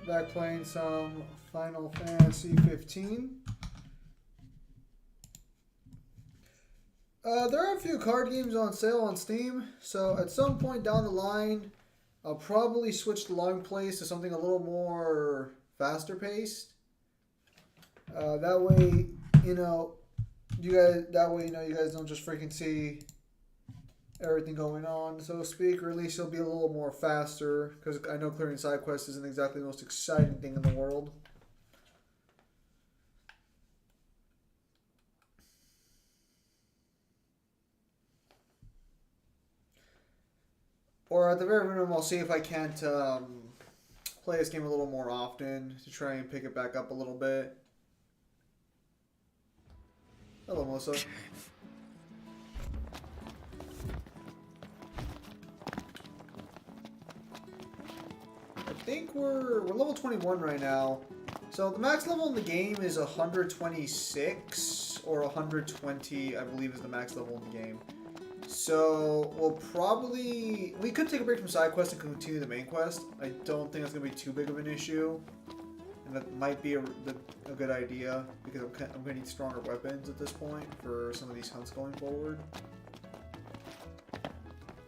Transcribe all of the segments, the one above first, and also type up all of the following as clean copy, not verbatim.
back playing some Final Fantasy 15. There are a few card games on sale on Steam, so at some point down the line, I'll probably switch the long plays to something a little more faster paced. That way, you guys don't just freaking see everything going on, so to speak, or at least it'll be a little more faster, because I know clearing side quests isn't exactly the most exciting thing in the world. Or at the very minimum, I'll see if I can't play this game a little more often to try and pick it back up a little bit. Hello, Melissa. I think we're level 21 right now. So the max level in the game is 126 or 120, I believe, is the max level in the game. So we could take a break from side quests and continue the main quest. I don't think that's gonna be too big of an issue, and that might be a good idea because I'm gonna need stronger weapons at this point for some of these hunts going forward.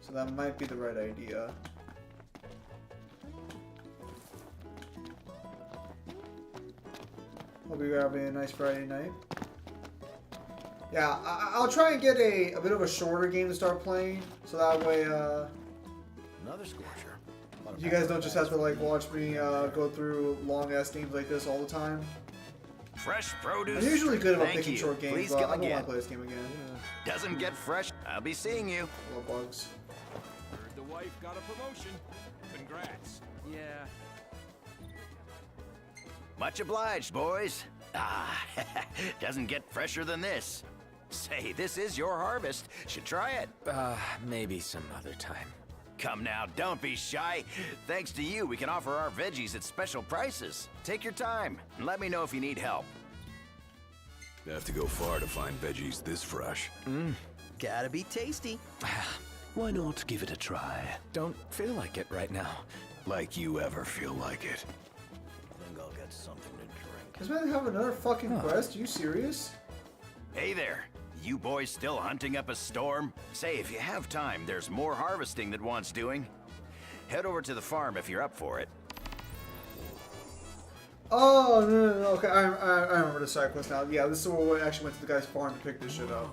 So that might be the right idea. Hope you're having a nice Friday night. Yeah, I'll try and get a bit of a shorter game to start playing, so that way Another scorcher. you guys don't just have to like watch me go through long ass games like this all the time. Fresh produce. I'm usually good about Thank picking you. short games, Please but I come don't want again. to play this game again. Doesn't get fresh. I'll be seeing you. Love bugs. Heard the wife got a promotion. Congrats. Yeah. Much obliged, boys. Ah, doesn't get fresher than this. Say, this is your harvest. Should try it. Maybe some other time. Come now, don't be shy. Thanks to you, we can offer our veggies at special prices. Take your time and let me know if you need help. You have to go far to find veggies this fresh. Gotta be tasty. Why not give it a try? Don't feel like it right now. Like you ever feel like it. Think I'll get something to drink. Does man have another fucking quest? Are you serious? Hey there. You boys still hunting up a storm? Say, if you have time, there's more harvesting that wants doing. Head over to the farm if you're up for it. Oh, no. Okay, I remember the side quest now. Yeah, this is where we actually went to the guy's farm to pick this shit up.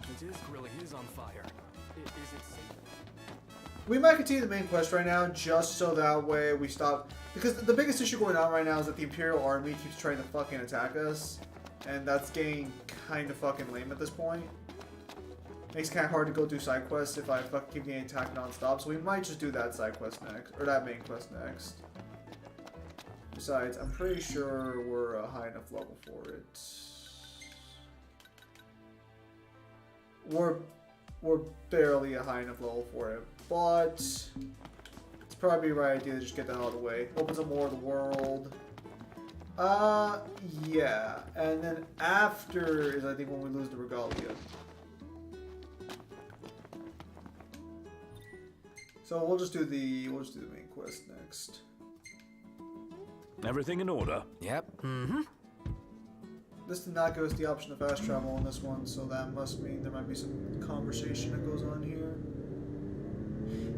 It is really is on fire. Is it safe? We might continue the main quest right now, just so that way we stop. Because the biggest issue going on right now is that the Imperial Army keeps trying to fucking attack us. And that's getting kind of fucking lame at this point. Makes it kind of hard to go do side quests if I fucking keep getting attacked non-stop. So we might just do that side quest next, or that main quest next. Besides, I'm pretty sure we're a high enough level for it. We're barely a high enough level for it, but it's probably the right idea to just get that out of the way. Opens up more of the world. Yeah, and then after is I think when we lose the Regalia. So we'll just do the main quest next. Everything in order? Yep. This did not give us the option of fast travel on this one, so that must mean there might be some conversation that goes on here.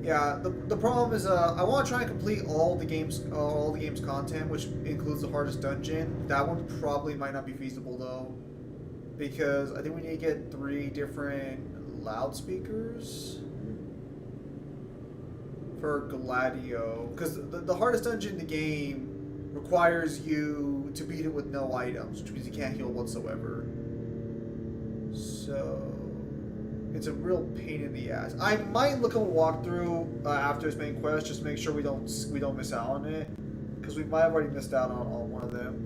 Yeah, the problem is I want to try and complete all the game's content, which includes the hardest dungeon. That one probably might not be feasible though, because I think we need to get 3 different loudspeakers for Gladio. Because the hardest dungeon in the game requires you to beat it with no items, which means you can't heal whatsoever. So it's a real pain in the ass. I might look at a walkthrough after this main quest just to make sure we don't miss out on it, because we might have already missed out on one of them.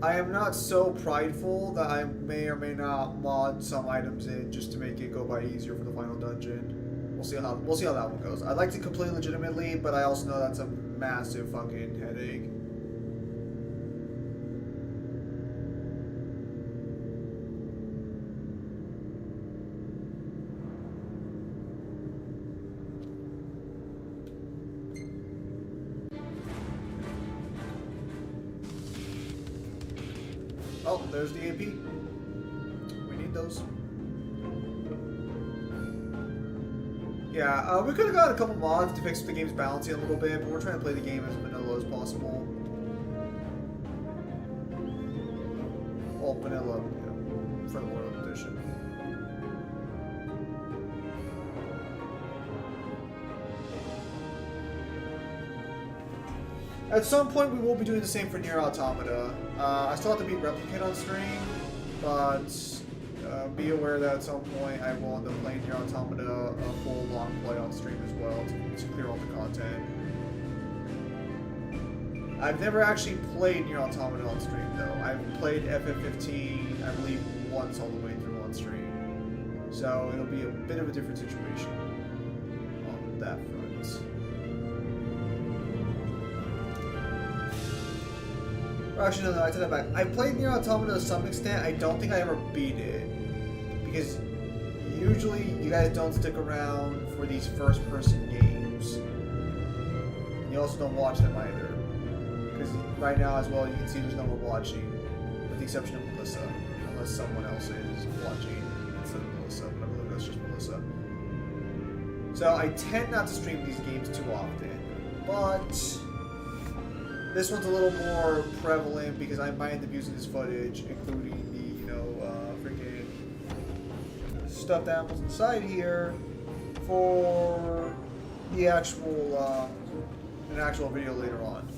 I am not so prideful that I may or may not mod some items in just to make it go by easier for the final dungeon. We'll see how that one goes. I'd like to complete legitimately, but I also know that's a massive fucking headache. Oh, there's the AP. We need those. Yeah, we could have got a couple mods to fix the game's balancing a little bit, but we're trying to play the game as vanilla as possible. Well, vanilla, you know, for the World Edition. At some point, we will be doing the same for Nier Automata. I still have to beat Replicate on stream, but be aware that at some point I will end up playing Nier Automata a full long play on stream as well to clear all the content. I've never actually played Nier Automata on stream though. I've played FF15, I believe, once all the way through on stream. So it'll be a bit of a different situation on that front. Actually, no, I take that back. I played Nier Automata to some extent. I don't think I ever beat it. Because usually you guys don't stick around for these first-person games. And you also don't watch them either. Because right now as well, you can see there's no one watching. With the exception of Melissa. Unless someone else is watching instead of Melissa. But I believe that's just Melissa. So I tend not to stream these games too often. But this one's a little more prevalent because I might end up using this footage, including the, freaking stuffed animals inside here for the actual, an actual video later on.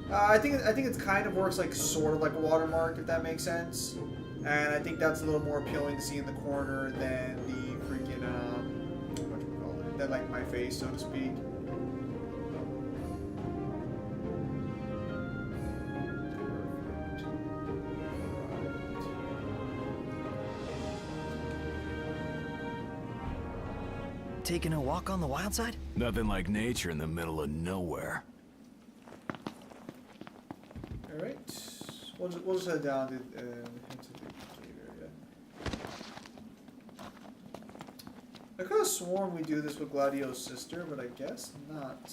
I think it kind of works like sort of like a watermark, if that makes sense. And I think that's a little more appealing to see in the corner than the freaking, than like my face, so to speak. Taking a walk on the wild side? Nothing like nature in the middle of nowhere. All right, we'll just head down to into the cave area. I could have sworn we do this with Gladio's sister, but I guess not.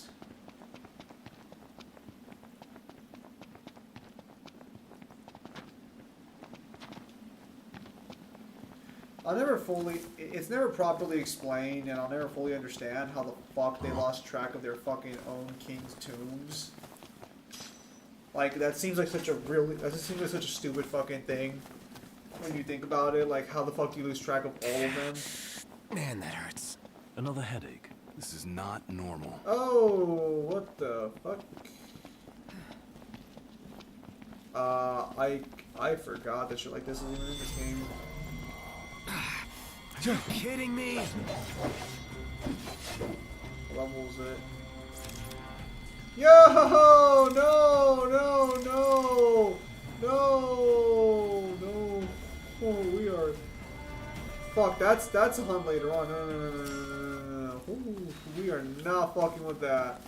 It's never properly explained, and I'll never fully understand how the fuck they lost track of their fucking own king's tombs. Like, that seems like such a stupid fucking thing when you think about it. Like, how the fuck do you lose track of all of them? Man, that hurts. Another headache. This is not normal. Oh, what the fuck? I forgot that shit like this is even in this game. You're kidding me? What level is it? Yo! No! Oh, we are. Fuck, that's a hunt later on. No. Ooh, we are not fucking with that.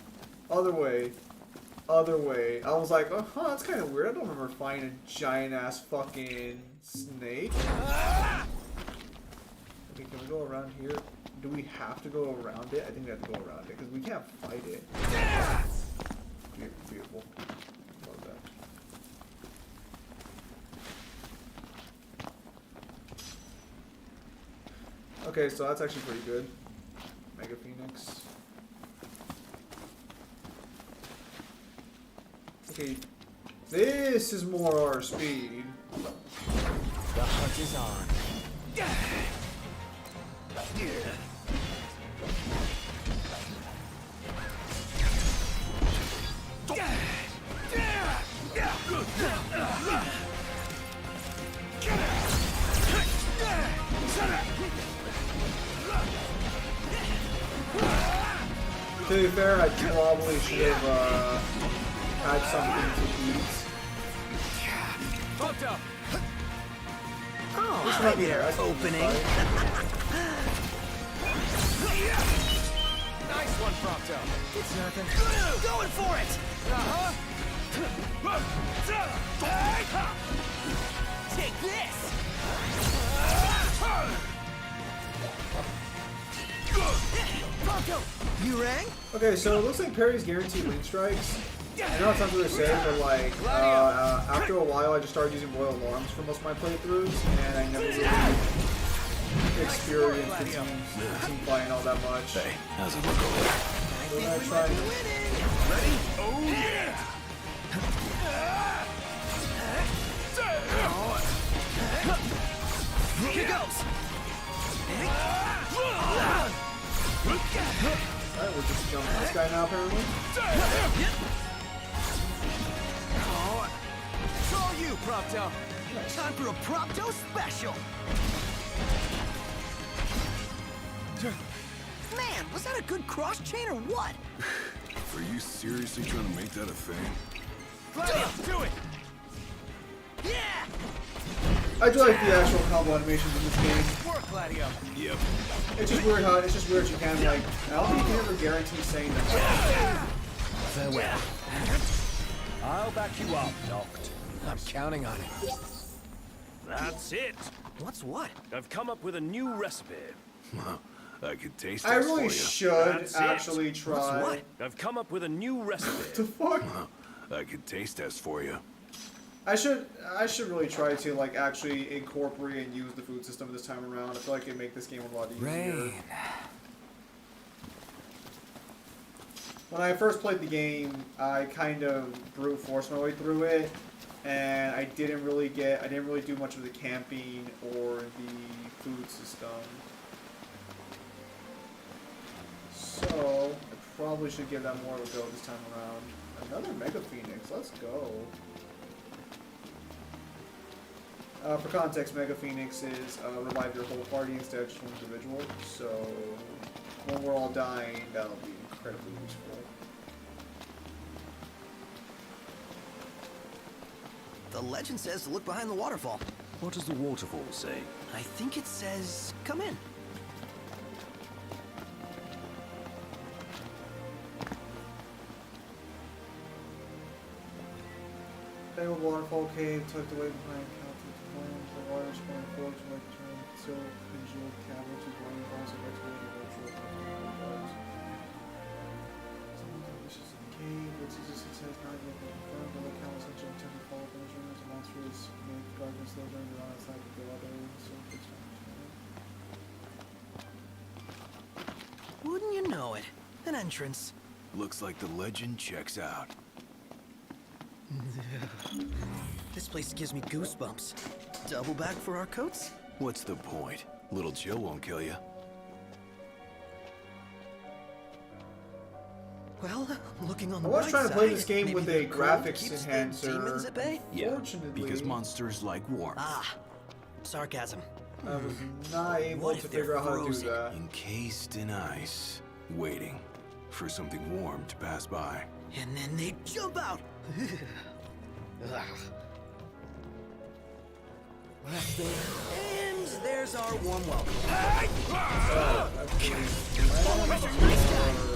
Other way. I was like, oh, huh, that's kind of weird. I don't remember finding a giant ass fucking snake. Okay, can we go around here? Do we have to go around it? I think we have to go around it because we can't fight it. Beautiful. Love that. Okay, so that's actually pretty good. Mega Phoenix. Okay, this is more our speed. The hunt is on. To be fair, I probably should have had something to eat. Fucked up. Oh, might be there, nice. opening. Nice one, Prompto. It's nothing. Going for it! Take this! Bronco, you rang? Okay, so it looks like parries guarantee wing strikes. I know it sounds really safe, but like after a while, I just started using royal alarms for most of my playthroughs, and I never really experienced the team fighting all that much. Hey, how's it look over there? So then I tried. Ready? Oh yeah! Here goes. Alright, we're just jumping this guy now, apparently. It's all you, Propto. Time for a Propto special. Man, was that a good cross chain or what? Are you seriously trying to make that a thing? Gladio, do it! Yeah! I do like the actual combo animations in this game. Work, Gladio! Yep. It's just weird how you can like. I don't think you can ever guarantee saying that. Farewell. I'll back you up, Noct. I'm counting on it. That's it! What's what? I've come up with a new recipe. I could taste I this really for you. should That's it. actually try. What's what? I've come up with a new recipe. The fuck? I could taste test for you. I should really try to like actually incorporate and use the food system this time around. I feel like it'd make this game a lot easier. Rain. When I first played the game, I kind of brute forced my way through it, and I didn't really do much of the camping or the food system. So I probably should give that more of a go this time around. Another Mega Phoenix, let's go. For context, Mega Phoenix is revive your whole party instead of just one individual. So when we're all dying, that'll be incredibly useful. The legend says to look behind the waterfall. What does the waterfall say? I think it says, come in. Fabled waterfall cave tucked away behind Caltech Plains. The water spawning forks like turn silk congealed caverns with rain falls and excavated virtual guards. Someone wishes in the cave, but Jesus says not yet been confirmed, but the countless ancient attempt to follow those rumors and monsters make darkness slow during the outside of the other so it's Wouldn't you know it? An entrance. Looks like the legend checks out. This place gives me goosebumps. Double back for our coats? What's the point? Little Jill won't kill you. Well, looking on I the was bright trying to play side, this game maybe with the a gold graphics keeps the enhancer. demons at bay? Yeah, Fortunately, because monsters like warmth. Ah, sarcasm. I was not able What to if they're figure out how to do frozen? that. Encased in ice, waiting for something warm to pass by. And then they jump out. Ugh. Last thing. And there's our warm welcome.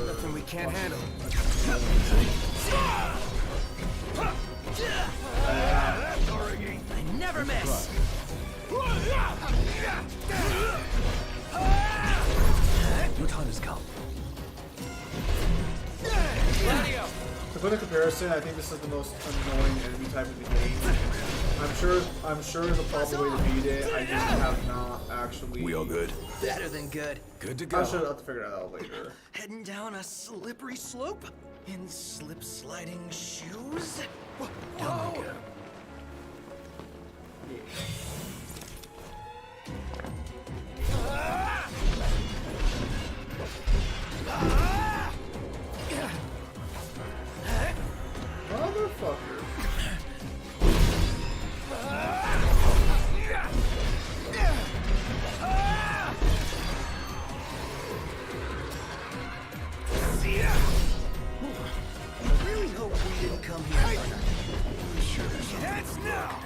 Nothing we can't handle. I never miss. Your time has come. To put a comparison, I think this is the most annoying enemy type in the game. I'm sure there's a proper way to beat it. I just have not actually. We all good? Better than good. Good to I go. should have to figure it out later. Heading down a slippery slope in slip-sliding shoes. Whoa. Motherfucker. I really hope we didn't come here. Heads now!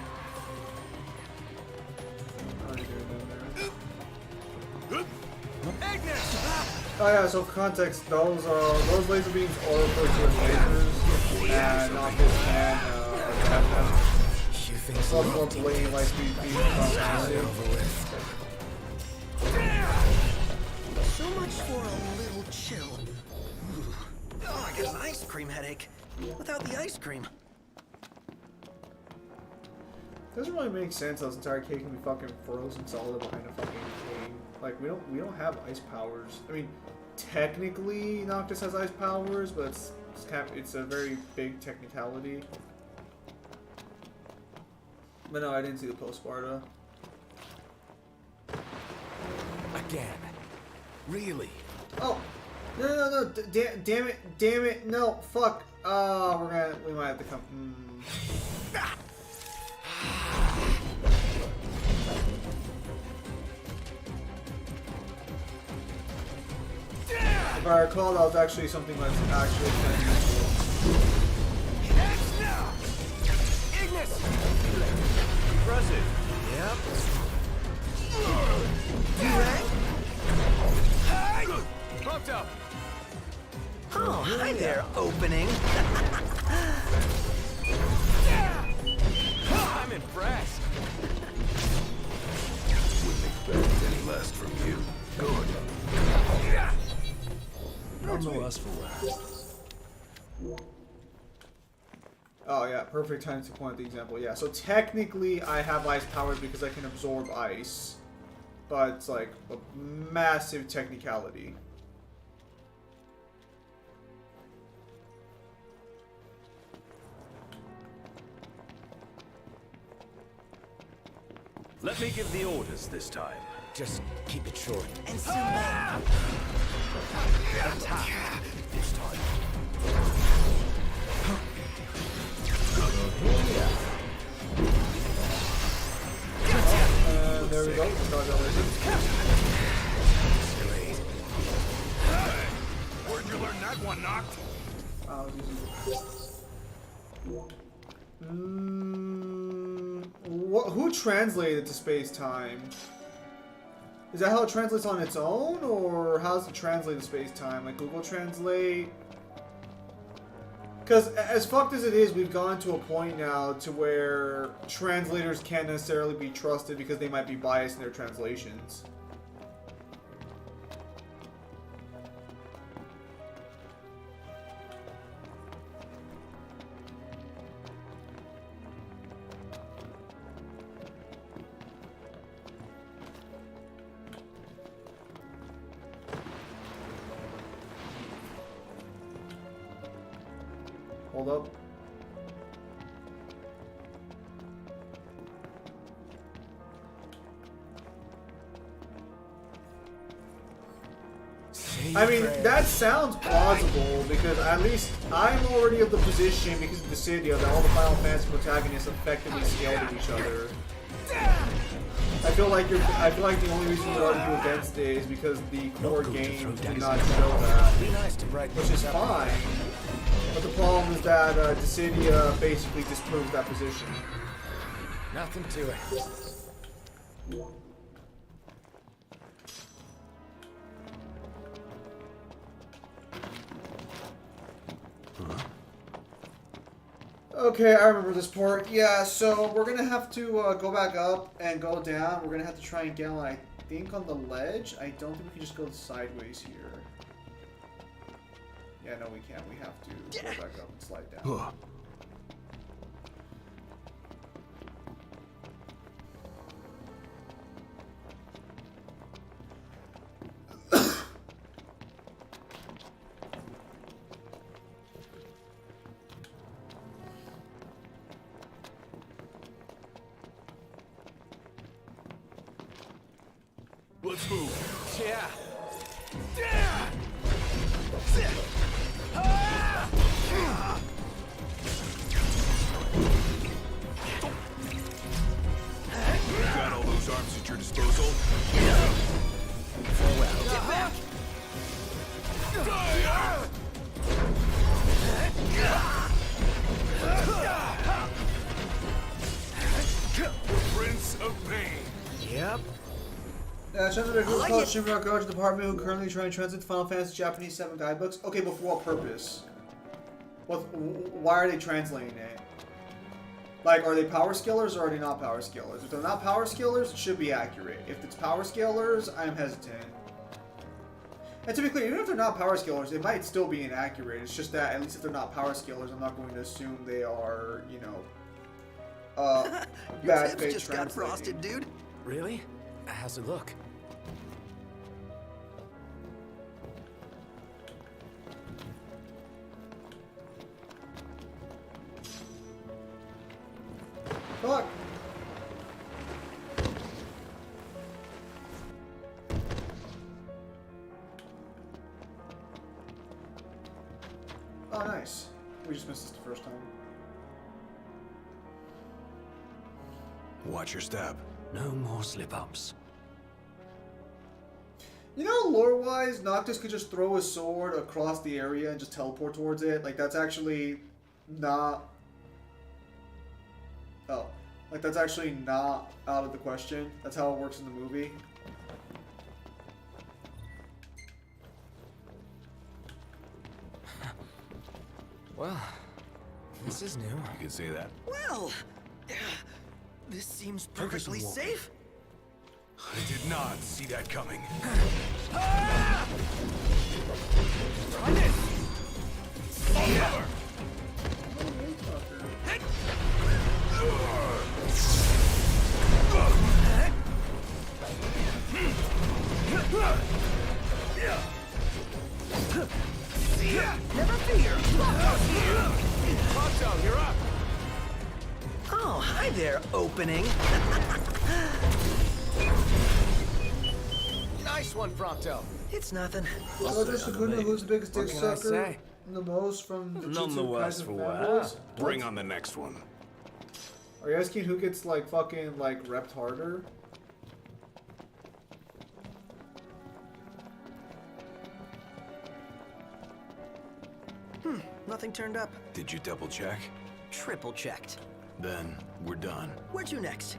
Oh yeah, so for context, those laser beams are referred to as lasers, and not this can You think it's a lot more blatant light speed beams. so much for a little chill. Oh, I got an ice cream headache without the ice cream. Doesn't really make sense. This entire cake can be fucking frozen solid behind a fucking thing. Like we don't have ice powers. I mean, technically Noctis has ice powers, but it's a very big technicality. But no, I didn't see the post-Sparta. Again. Really? Oh, no! Damn it! No, fuck. We might have to come. If I recall, that was actually something that's actually kind of useful. Impressive. Yep. Bumped up. Oh, hi there, opening. I'm impressed. Wouldn't expect any less from you. Good. No us for last. Oh yeah, perfect time to point out the example. Yeah, so technically I have ice powers because I can absorb ice, but it's like a massive technicality. Let me give the orders this time. Just keep it short. And soon This time. There we go. Where'd you learn that one, Noct? Who translated to space-time? Is that how it translates on its own, or how does it translate to space-time? Like Google Translate? Because as fucked as it is, we've gone to a point now to where translators can't necessarily be trusted because they might be biased in their translations. Hold up. I mean, that sounds plausible because at least I'm already of the position because of the city that all the Final Fantasy protagonists effectively scale to each other. I feel like the only reason to argue against it is because the core game did not show that, which is fine. But the problem is that Dissidia basically disproves that position. Nothing to it. Okay, I remember this part. Yeah, so we're gonna have to go back up and go down. We're gonna have to try and get on, I think, on the ledge. I don't think we can just go sideways here. Yeah, no, we can't. We have to go back up and slide down. Let's move. Yeah. You got all those arms at your disposal? Get back. Prince of Pain. Yep. Translator a group called Shimura Gojo Department who currently trying to translate the Final Fantasy Japanese 7 guidebooks. Okay, but for what purpose? Why are they translating it? Like, are they power scalers or are they not power scalers? If they're not power scalers, it should be accurate. If it's power scalers, I'm hesitant. And to be clear, even if they're not power scalers, it might still be inaccurate. It's just that, at least if they're not power scalers, I'm not going to assume they are, you know, Your bad tips faith just got translating. frosted, dude. Really? How's it look? Fuck! Oh, nice. We just missed this the first time. Watch your step. No more slip-ups. You know, lore-wise, Noctis could just throw his sword across the area and just teleport towards it. Like, that's actually not... Oh. Like, that's actually not out of the question. That's how it works in the movie. Well, this is new. You can say that. Well, this seems Focus on perfectly walking. safe. I did not see that coming. Try this! Cover! Never fear. Prompto, you're up! Oh, hi there, opening. Nice one, Prompto. It's nothing. So just a good who's the biggest dick What can I sucker say? the most from the None the Jujutsu worse Kaisen for fanboys? Bring on the next one. Are you asking who gets, like, fucking, like, repped harder? Nothing turned up. Did you double check? Triple checked. Then we're done. Where to next?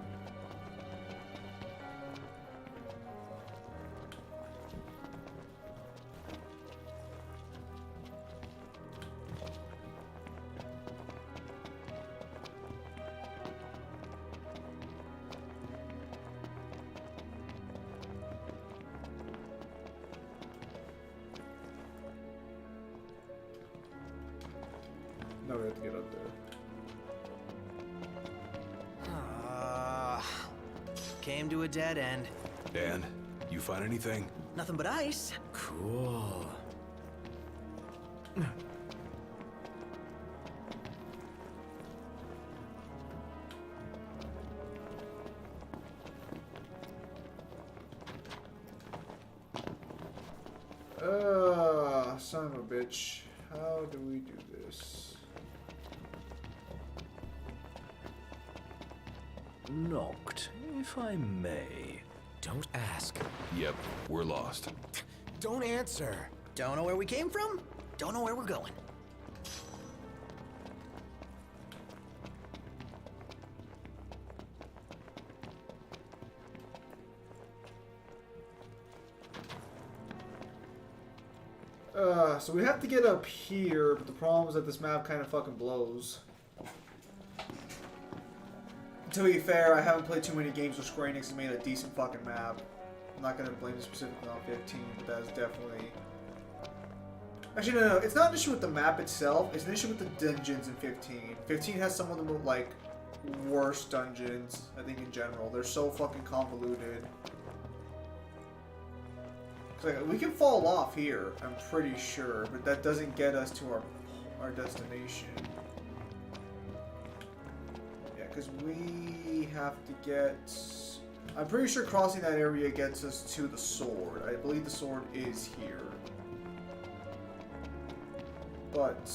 No, we have to get up there. Came to a dead end. And you find anything? Nothing but ice. Cool. Son of a bitch. How do we do this? Knocked, if I may. Don't ask. Yep, we're lost. Don't answer. Don't know where we came from. Don't know where we're going. So we have to get up here, but the problem is that this map kind of fucking blows. To be fair, I haven't played too many games where Square Enix has made a decent fucking map. I'm not gonna blame it specifically on 15, but that is definitely... Actually, no, it's not an issue with the map itself, it's an issue with the dungeons in 15. 15 has some of the, like, worst dungeons, I think, in general. They're so fucking convoluted. Like, we can fall off here, I'm pretty sure, but that doesn't get us to our destination. Yeah, because we have to get... I'm pretty sure crossing that area gets us to the sword. I believe the sword is here. But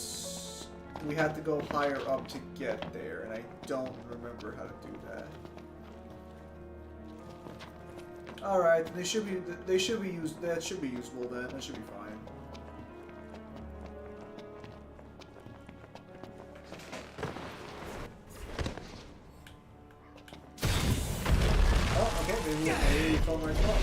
we have to go higher up to get there, and I don't remember how to do that. Alright, that should be usable then, that should be fine. Oh, okay, maybe we fell right spot.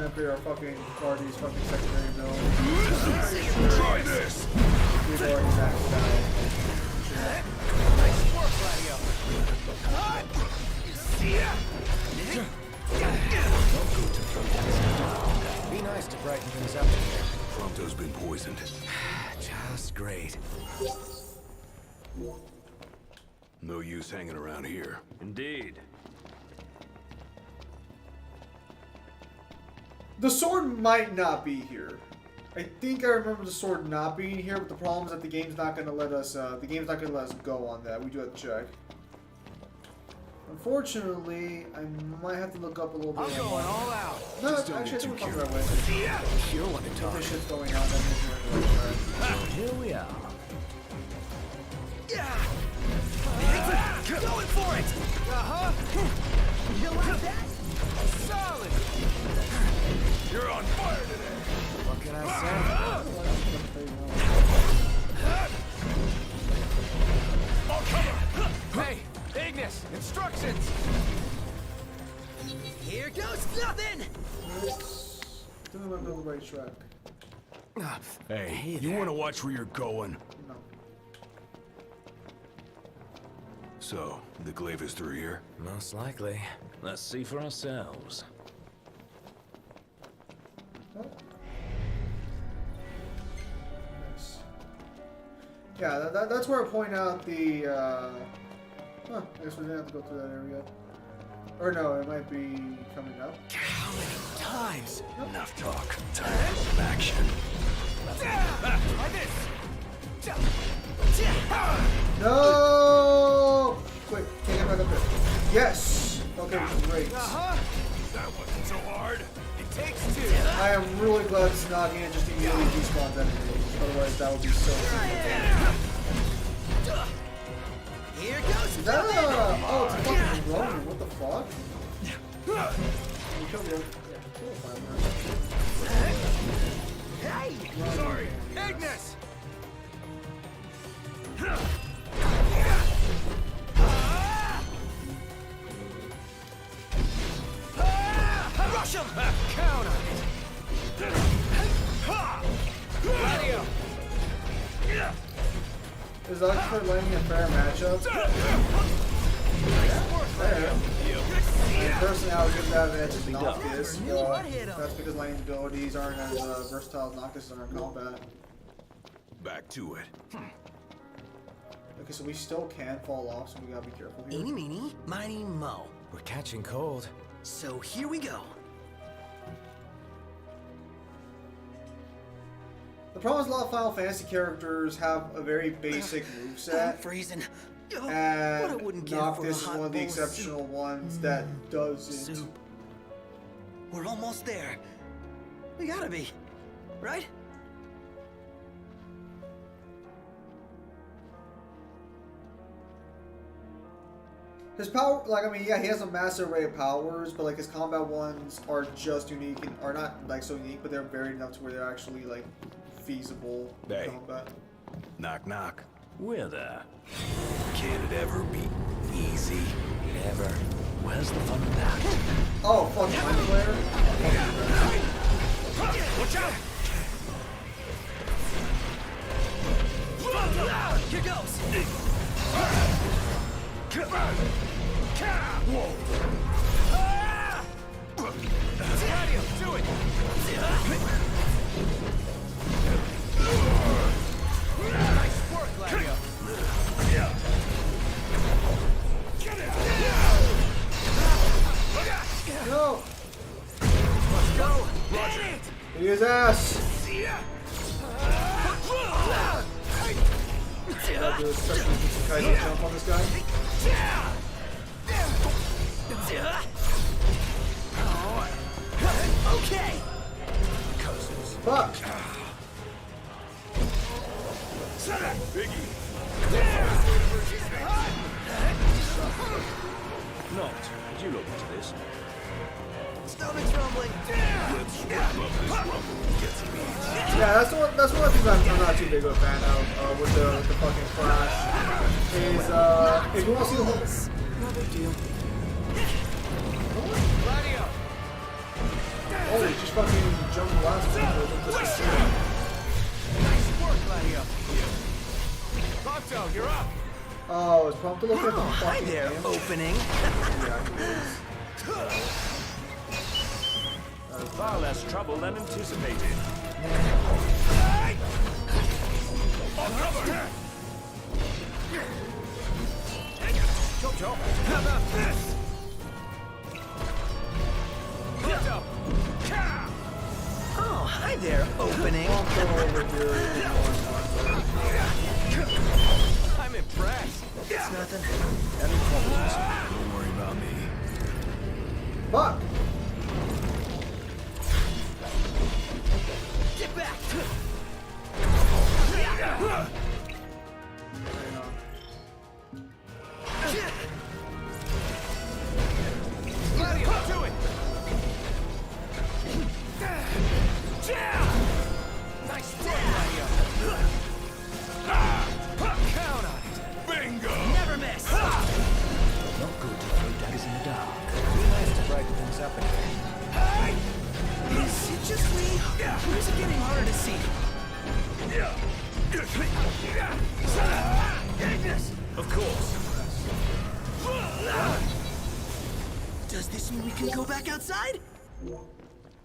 to upgrade our fucking party's fucking secondary ability. Try this! We've already maxed out. Nice work, Gladio. Be nice to brighten things up in here. Prompto's been poisoned. Just great. No use hanging around here. Indeed. The sword might not be here. I think I remember the sword not being here, but the problem is that the game's not gonna let us. The game's not gonna let us go on that. We do have to check. Unfortunately, I might have to look up a little bit. I'm going all out. No, Just don't actually, I get think too we're coming that way. Sure want to If talk. this shit's going on, then we're going the right track. Here we are. Going for it! Uh-huh! You like that? Solid! You're on fire today! What can I say? Hey, Ignis! Instructions! Here goes nothing! Doesn't look on the right track. Hey, you want to watch where you're going? No. So, the glaive is through here? Most likely. Let's see for ourselves. Oh. Nice. Yeah, that's where I point out the. Huh, I guess we didn't have to go through that area. Or no, it might be coming up. How many times? Enough talk. Time for some action. Try this! No! Quick, take it back up there. Yes! Okay, great. Uh-huh! That wasn't so hard. It takes two. I am really glad it's not here just immediately despawns enemies. Otherwise, that would be so Here goes Is that oh, it's fucking Roman. What the fuck? We killed the Hey! Sorry. Ignis! Rush him! Count on it! Gladio! Is Oxford landing a fair matchup? Fair. And personally, I would give that an edge to Noctis. That's because Lightning's abilities aren't as versatile as Noctis are in combat. Back to it. Okay, so we still can fall off, so we gotta be careful here. Eeny, meeny, miny, mo. We're catching cold. So here we go. The problem is a lot of Final Fantasy characters have a very basic I'm moveset, freezing. Oh, what I and wouldn't give for a Noctis is hot one of the bowl of exceptional ones that doesn't. soup. We're almost there. We gotta be, right? His power, like, I mean, yeah, he has a massive array of powers, but, like, his combat ones are just unique, and are not, like, so unique, but they're varied enough to where they're actually, like, feasible Hey. in combat. Knock, knock. We're there. Can it ever be easy? Never. Where's the fun in that? Oh, fuck, Mind Flayer? Watch out! Here goes! Gladio, do it! Nice work, Gladio! No! Let's go! Roger! Hit his ass! Gotta do a special Kaiser jump on this guy. Okay! Fuck! Biggie. Not. Did you look into this? Stomach's rumbling. Let's wrap up this rumble and get some ease. Yeah, that's one of the things I'm not too big of a fan of with the fucking Flash. Is, if you want to see the whole... No big deal. Gladio! Oh, he just fucking jumped the last one. Nice work, Gladio. Ponto, you're up. Oh, it's Pump to look at the Hi fucking there, game? opening. Yeah, he is. Far less trouble than anticipated. Jojo, how about this? Ponto. Oh, hi there, opening. Pump over here. I'm impressed. It's nothing. Don't worry about me. Fuck! Get back. Gladio, do it. Nice work, Gladio. Count on it. Bingo. Never miss. Not good to throw daggers in the dark. Be nice to brighten things up in here. Is it just me? Or is it getting harder to see? Of course. Does this mean we can go back outside? Put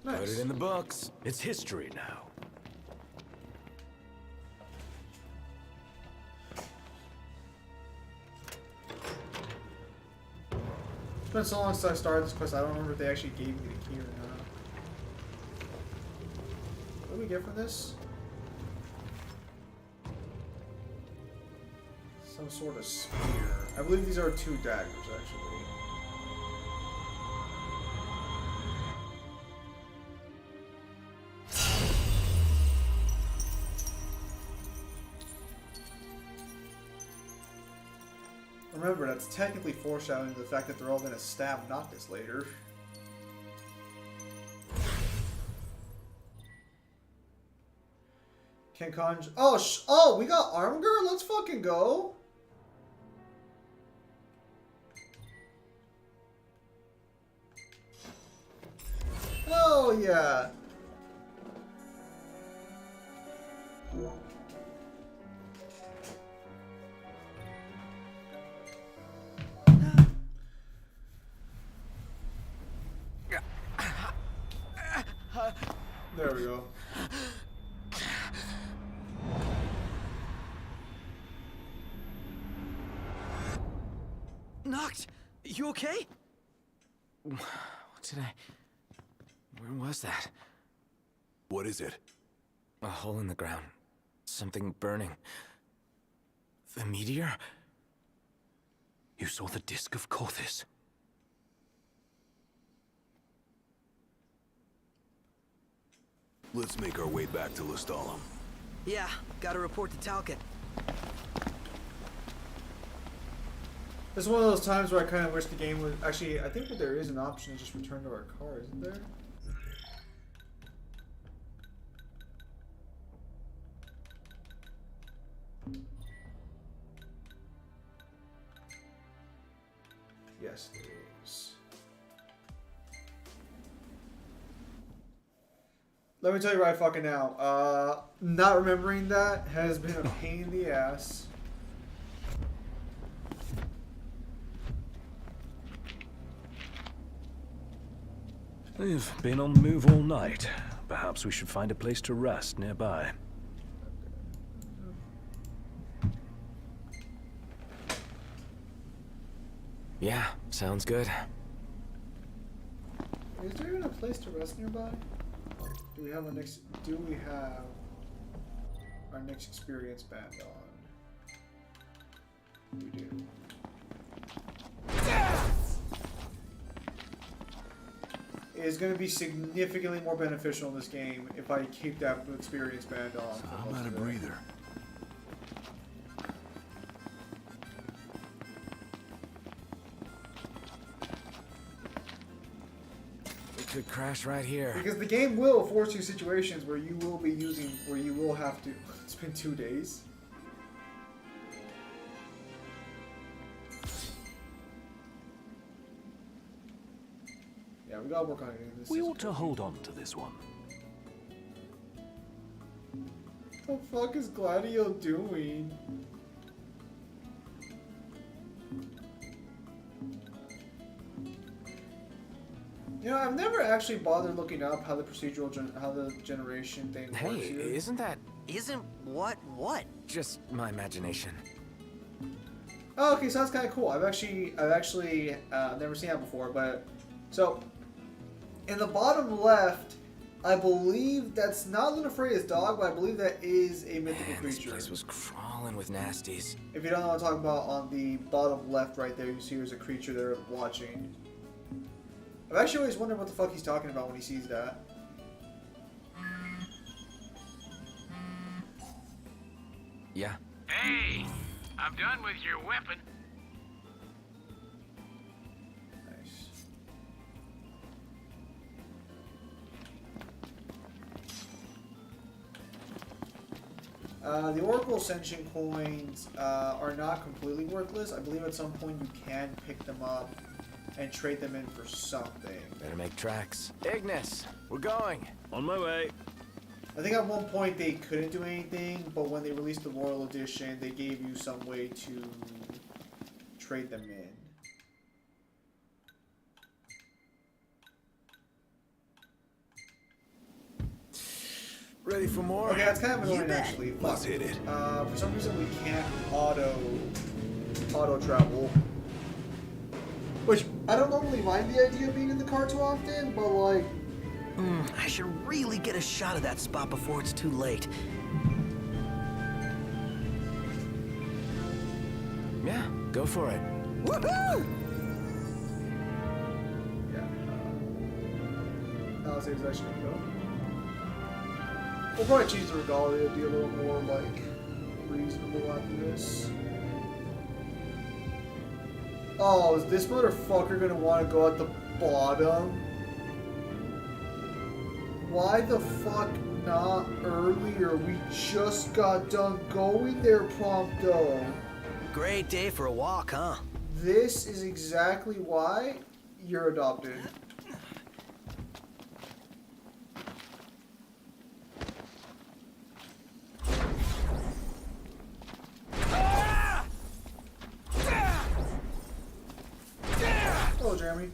Nice. it in the books. It's history now. It's been so long since I started this quest, I don't remember if they actually gave me the key or not. What do we get from this? Some sort of spear. I believe these are 2 daggers, actually. Remember, that's technically foreshadowing the fact that they're all gonna stab Noctis later. Can conjure. Oh, oh, we got Armger? Let's fucking go. Oh, yeah. There we go. Noct, you okay? What did I... Where was that? What is it? A hole in the ground. Something burning. The meteor? You saw the disk of Kothis. Let's make our way back to Lestalem. Yeah, gotta report to Talcott. This is one of those times where I kind of wish the game would... Actually, I think that there is an option to just return to our car, isn't there? Yes, there is. Let me tell you right fucking now. Not remembering that has been a pain in the ass. We've been on the move all night. Perhaps we should find a place to rest nearby. Yeah, sounds good. Is there even a place to rest nearby? Do we have our next? Do we have our next experience band on? We do. It is going to be significantly more beneficial in this game if I keep that experience band on. I'm out of breather. We could crash right here. Because the game will force you situations where you will be using, where you will have to. It's been 2 days. Yeah, Yeah, we gotta work on it. This We is ought to crazy. hold on to this one. What the fuck is Gladio doing? You know, I've never actually bothered looking up how the how the generation thing Hey, works here. isn't that Isn't what? just my imagination? Oh, okay, so that's kind of cool. I've actually never seen that before. But so in the bottom left, I believe that's not Lunafreya's dog, but I believe that is a mythical Man, this creature. place was crawling with nasties. If you don't know what I'm talking about, on the bottom left right there, you see there's a creature there watching. I've actually always wondered what the fuck he's talking about when he sees that. Yeah. Hey, I'm done with your weapon. Nice. The Oracle Ascension coins are not completely worthless. I believe at some point you can pick them up and trade them in for something. Better make tracks. Ignis, we're going. On my way. I think at one point they couldn't do anything, but when they released the Royal Edition, they gave you some way to trade them in. Ready for more? Okay, that's kind of annoying actually. Let's hit it. For some reason we can't auto travel. Which, I don't normally mind the idea of being in the car too often, but like... I should really get a shot of that spot before it's too late. Yeah, go for it. Woohoo! Yeah. I'll say it's actually gonna go. We'll probably change the regalia to be a little more, like, reasonable after this. Oh, is this motherfucker gonna want to go at the bottom? Why the fuck not earlier? We just got done going there, Prompto. Great day for a walk, huh? This is exactly why you're adopted. Hello, Jeremy.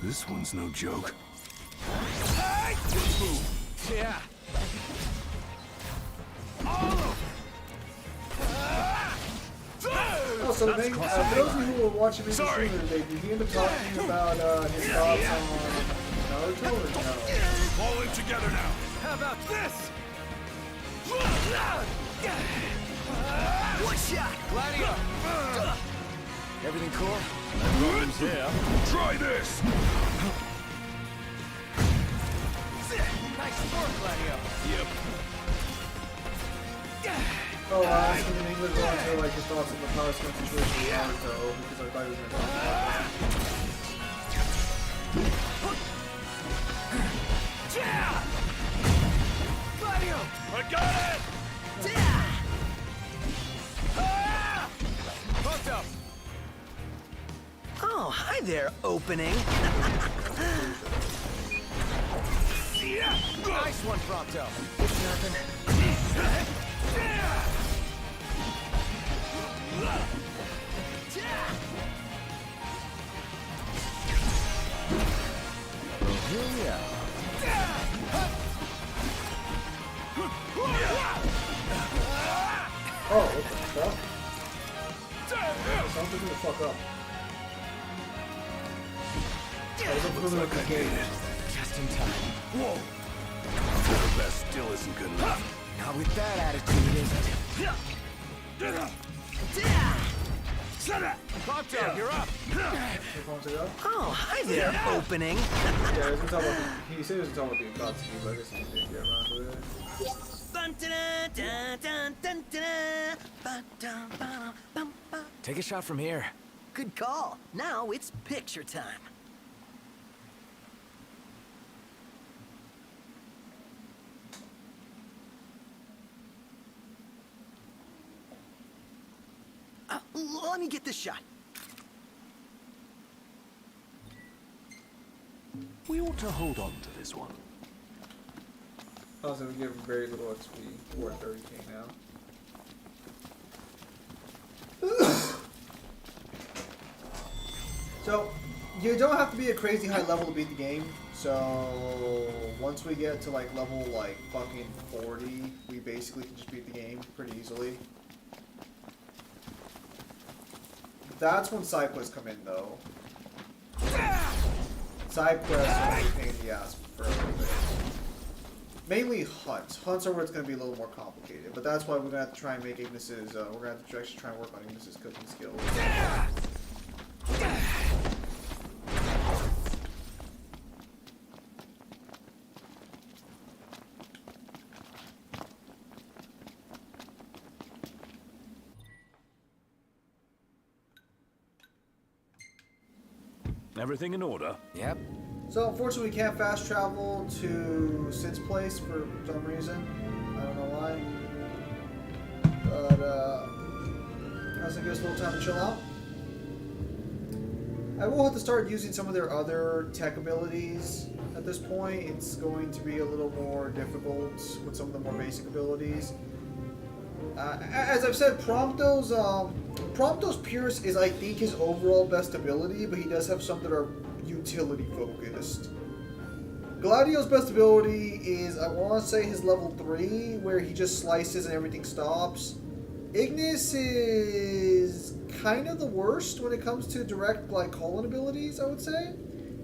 This one's no joke. Yeah. Oh, so for those of you who were watching me stream today, did he end up talking about his thoughts on Naruto or no? All in together now. How about this? One shot! Gladio. Everything cool? Problems here. Try this! Nice work, Gladio. Yep. Oh, I asked him in English also, like, his thoughts on the power stone situation with Naruto, because I thought he was going to talk about Yeah! Gladio! I got it! Ah! Hooked up. Oh, hi there, opening. Nice one, Prompto. It's nothing. Oh, what the fuck? Something the fuck up. I was Looks like I made it. Just in time. Whoa! The best still isn't good enough. Not with that attitude, it isn't. Prompto, you're up. Oh, hi there, opening. Yeah, he said he was gonna talk about the Akatsuki, but I guess he didn't get around to it. Take a shot from here. Good call. Now it's picture time. Let me get this shot. We ought to hold on to this one. Also, we give very little XP. We're at 30k now. So, you don't have to be a crazy high level to beat the game. So, once we get to like level like fucking 40, we basically can just beat the game pretty easily. That's when side quests come in though. Side quests are a pain in the ass for everything. Mainly hunts. Hunts are where it's going to be a little more complicated, but that's why we're going to have to try and make Ignis's, we're going to have to actually try and work on Ignis's cooking skills. Everything in order? Yep. So unfortunately we can't fast travel to Sid's place for some reason. I don't know why. But that's gonna give us a little time to chill out. I will have to start using some of their other tech abilities at this point. It's going to be a little more difficult with some of the more basic abilities. As I've said, Prompto's Pierce is, I think, his overall best ability, but he does have some that are utility focused. Gladio's best ability is, I want to say, his level 3, where he just slices and everything stops. Ignis is kind of the worst when it comes to direct glycolin abilities, I would say.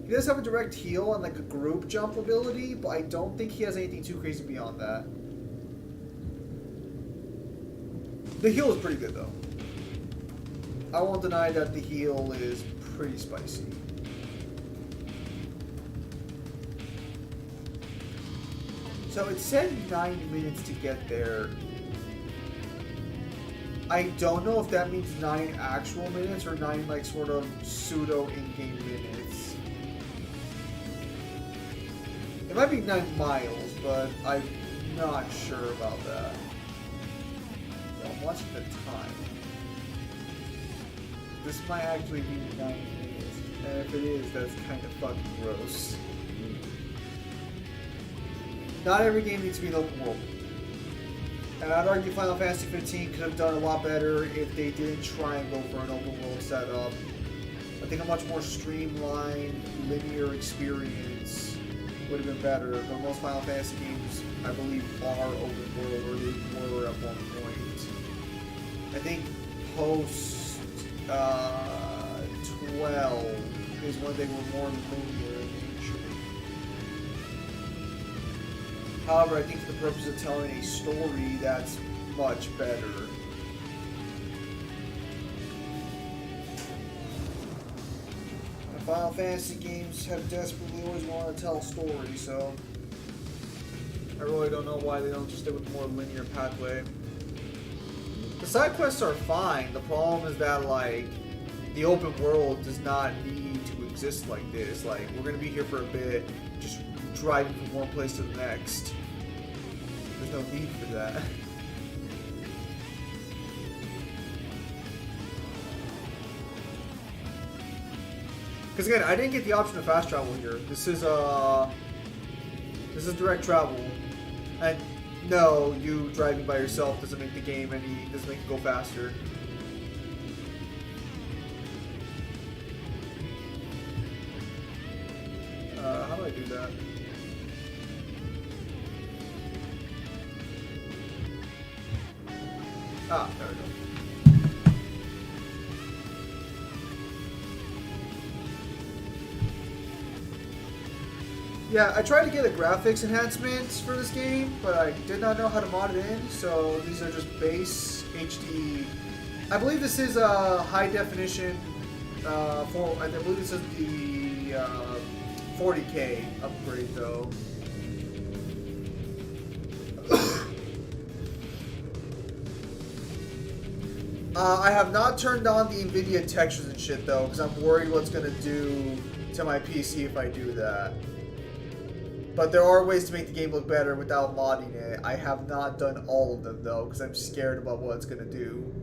He does have a direct heal and like a group jump ability, but I don't think he has anything too crazy beyond that. The heal is pretty good though. I won't deny that the heal is pretty spicy. So it said 9 minutes to get there. I don't know if that means 9 actual minutes or 9 like sort of pseudo in-game minutes. It might be 9 miles, but I'm not sure about that. So I'm watching the time. This might actually be 9 minutes. And if it is, that's kind of fucking gross. Not every game needs to be an open world. And I'd argue Final Fantasy 15 could have done a lot better if they didn't try and go for an open world setup. I think a much more streamlined, linear experience would have been better. But most Final Fantasy games, I believe, are open world, or they were at one point. I think post 12 is when they were more linear in nature. However, I think for the purpose of telling a story, that's much better. And Final Fantasy games have desperately always wanted to tell a story, so I really don't know why they don't just stick with the more linear pathway. The side quests are fine. The problem is that, like, the open world does not need to exist like this. Like, we're gonna be here for a bit, just driving from one place to the next. There's no need for that. Because again, I didn't get the option of fast travel here. This is direct travel, and no, you driving by yourself doesn't make the game doesn't make it go faster. How do I do that? Ah, there we go. Yeah, I tried to get a graphics enhancements for this game, but I did not know how to mod it in, so these are just base HD. I believe this is a high definition I believe this is the 40K upgrade though. I have not turned on the NVIDIA textures and shit though, because I'm worried what's gonna do to my PC if I do that. But there are ways to make the game look better without modding it. I have not done all of them though, because I'm scared about what it's gonna do.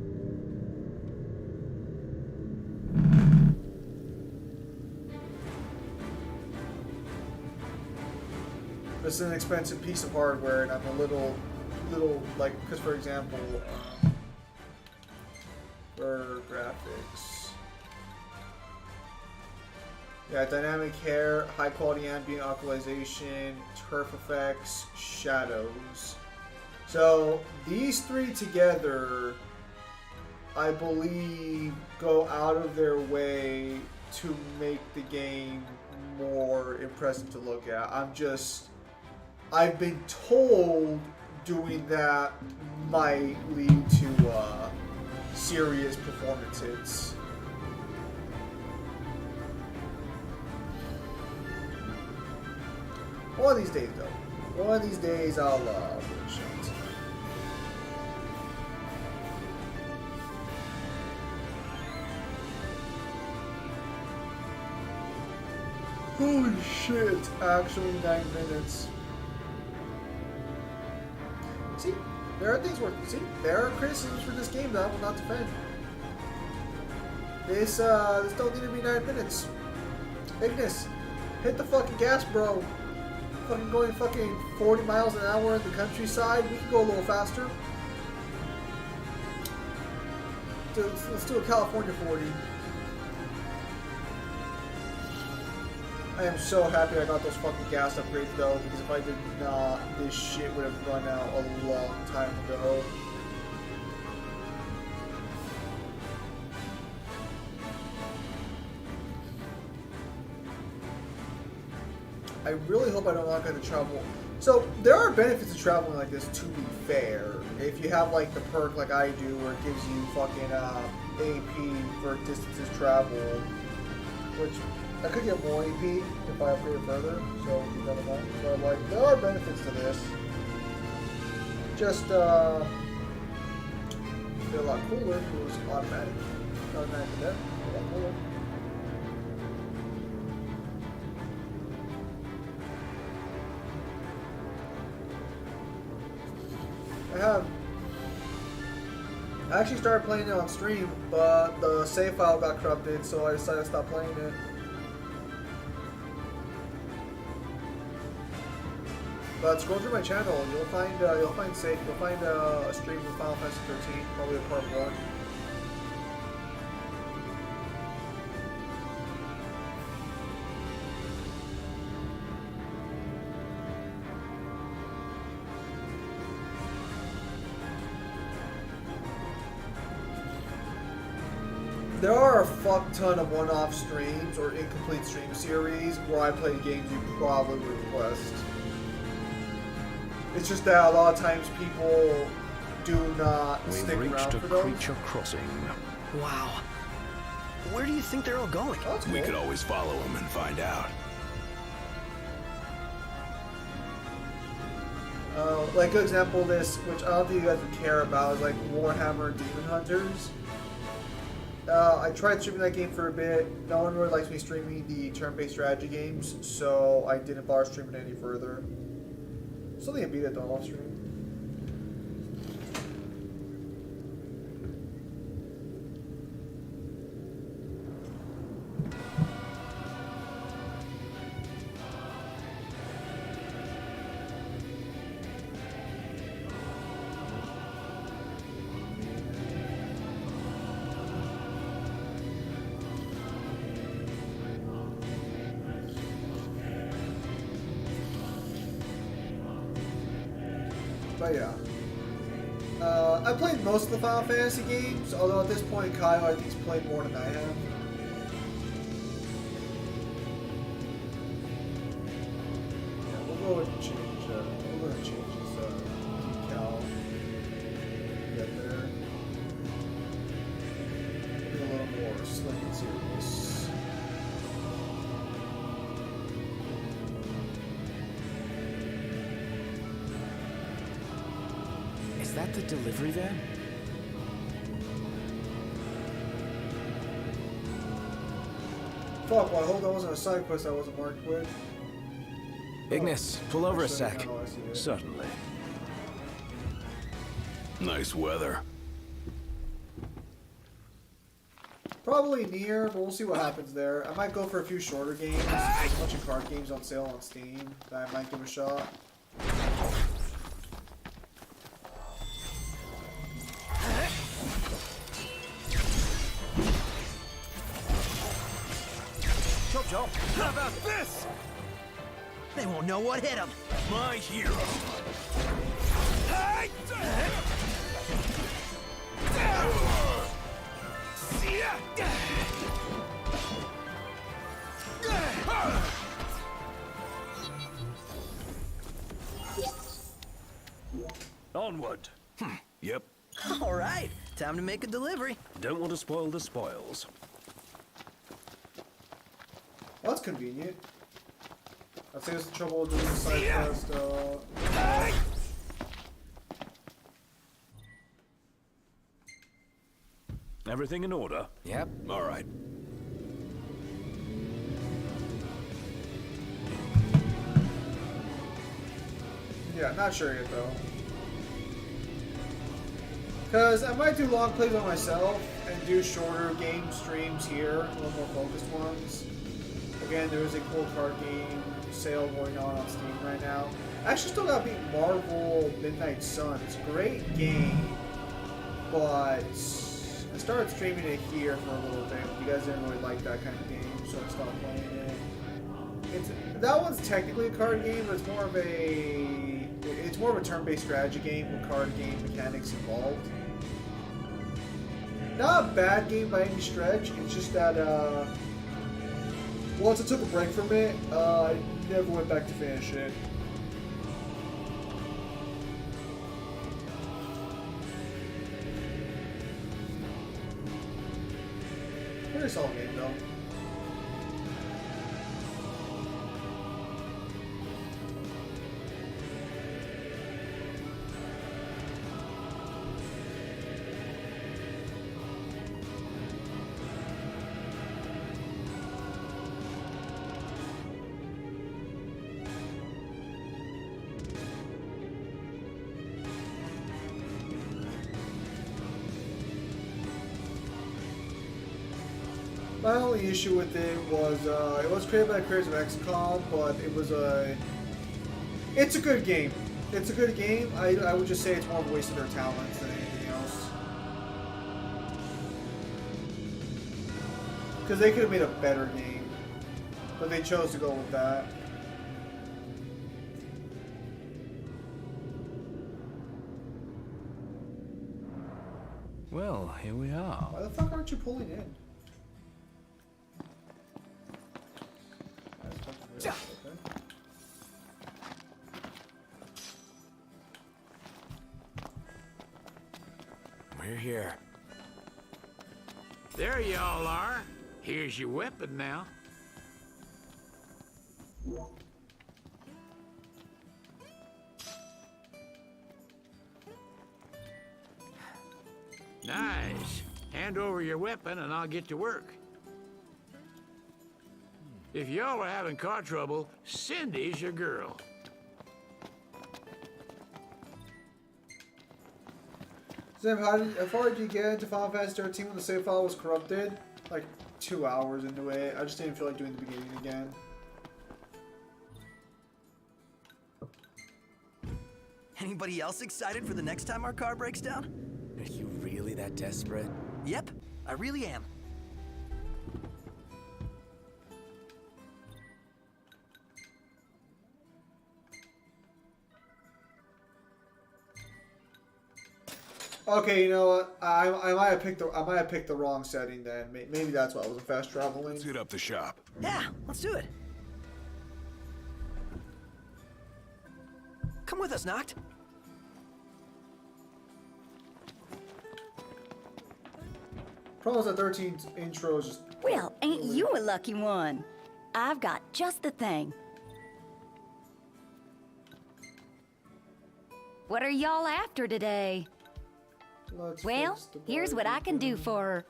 This is an expensive piece of hardware, and I'm a little like, because for example, for graphics, yeah, dynamic hair, high quality ambient equalization, turf effects, shadows. So these three together, I believe, go out of their way to make the game more impressive to look at. I've been told doing that might lead to serious performance hits. One of these days, though. One of these days, I'll give it a shot. Holy shit! Actually, 9 minutes. See, there are things worth. See, there are criticisms for this game that I will not defend. This don't need to be 9 minutes. Ignis, hit the fucking gas, bro. Fucking going fucking 40 miles an hour in the countryside. We can go a little faster. Let's do a California 40. I am so happy I got those fucking gas upgrades though, because if I did not, this shit would have run out a long time ago. I really hope I don't want to travel. So there are benefits to traveling like this, to be fair. If you have like the perk like I do, where it gives you fucking AP for distances traveled, which I could get more AP if I upgrade it further, so you never know. But like, there are benefits to this. Just be a lot cooler if it was automatic. Automatic to them, a lot cooler. I actually started playing it on stream, but the save file got corrupted, so I decided to stop playing it. But scroll through my channel, you'll find a stream of Final Fantasy 13, probably a part 1. There are a fuck ton of one-off streams or incomplete stream series where I play games you probably would request. It's just that a lot of times people do not stick around for those. We've reached a creature crossing. Wow. Where do you think they're all going? Oh, that's cool. We could always follow them and find out. Like a good example of this, which I don't think you guys would care about, is like Warhammer Demon Hunters. I tried streaming that game for a bit. No one really likes me streaming the turn-based strategy games, so I didn't bother streaming any further. Something I beat it though off stream. But yeah. I played most of the Final Fantasy games, although at this point Kyle I think he's played more than I have. Yeah, we'll go ahead and change this decal. Get there. Be a little more slick and serious. Is that the delivery van? Fuck, well, I hope that wasn't a side quest I wasn't marked with. Ignis, pull over a Actually, sec. no, I see it. Certainly. Nice weather. Probably near, but we'll see what happens there. I might go for a few shorter games. There's a bunch of card games on sale on Steam that I might give a shot. Jojo, how about this? They won't know what hit them. My hero. Onward. Yep. All right, time to make a delivery. Don't want to spoil the spoils. Well, that's convenient. I'd say it's the trouble with doing the side quest. Everything in order? Yep. All right. Yeah, not sure yet though. Because I might do long plays on myself and do shorter game streams here, a little more focused ones. Again, there is a cool card game sale going on Steam right now. I actually still got beat Marvel Midnight Suns. Great game, but I started streaming it here for a little bit. You guys didn't really like that kind of game, so I stopped playing it. That one's technically a card game, but it's more of a turn-based strategy game with card game mechanics involved. Not a bad game by any stretch. It's just that once I took a break from it, I never went back to finish it. Very solid game though. My only issue with it was created by the creators of XCOM, but it's a good game. It's a good game. I would just say it's more of a waste of their talents than anything else. Because they could have made a better game, but they chose to go with that. Well, here we are. Why the fuck aren't you pulling in? Okay. We're here. There y'all are. Here's your weapon now. Nice. Hand over your weapon and I'll get to work. If y'all are having car trouble, Cindy's your girl. Sam, how far did you get into Final Fantasy 13 when the save file was corrupted? Like 2 hours into it. I just didn't feel like doing the beginning again. Anybody else excited for the next time our car breaks down? Are you really that desperate? Yep, I really am. Okay, you know what? I might have picked the wrong setting then. Maybe that's why I wasn't fast traveling. Let's hit up the shop. Yeah, let's do it. Come with us, Noct. Problem is that 13 intro is just... Well, ain't you a lucky one? I've got just the thing. What are y'all after today? Let's Well, fix the here's what I can do barbecue. for her.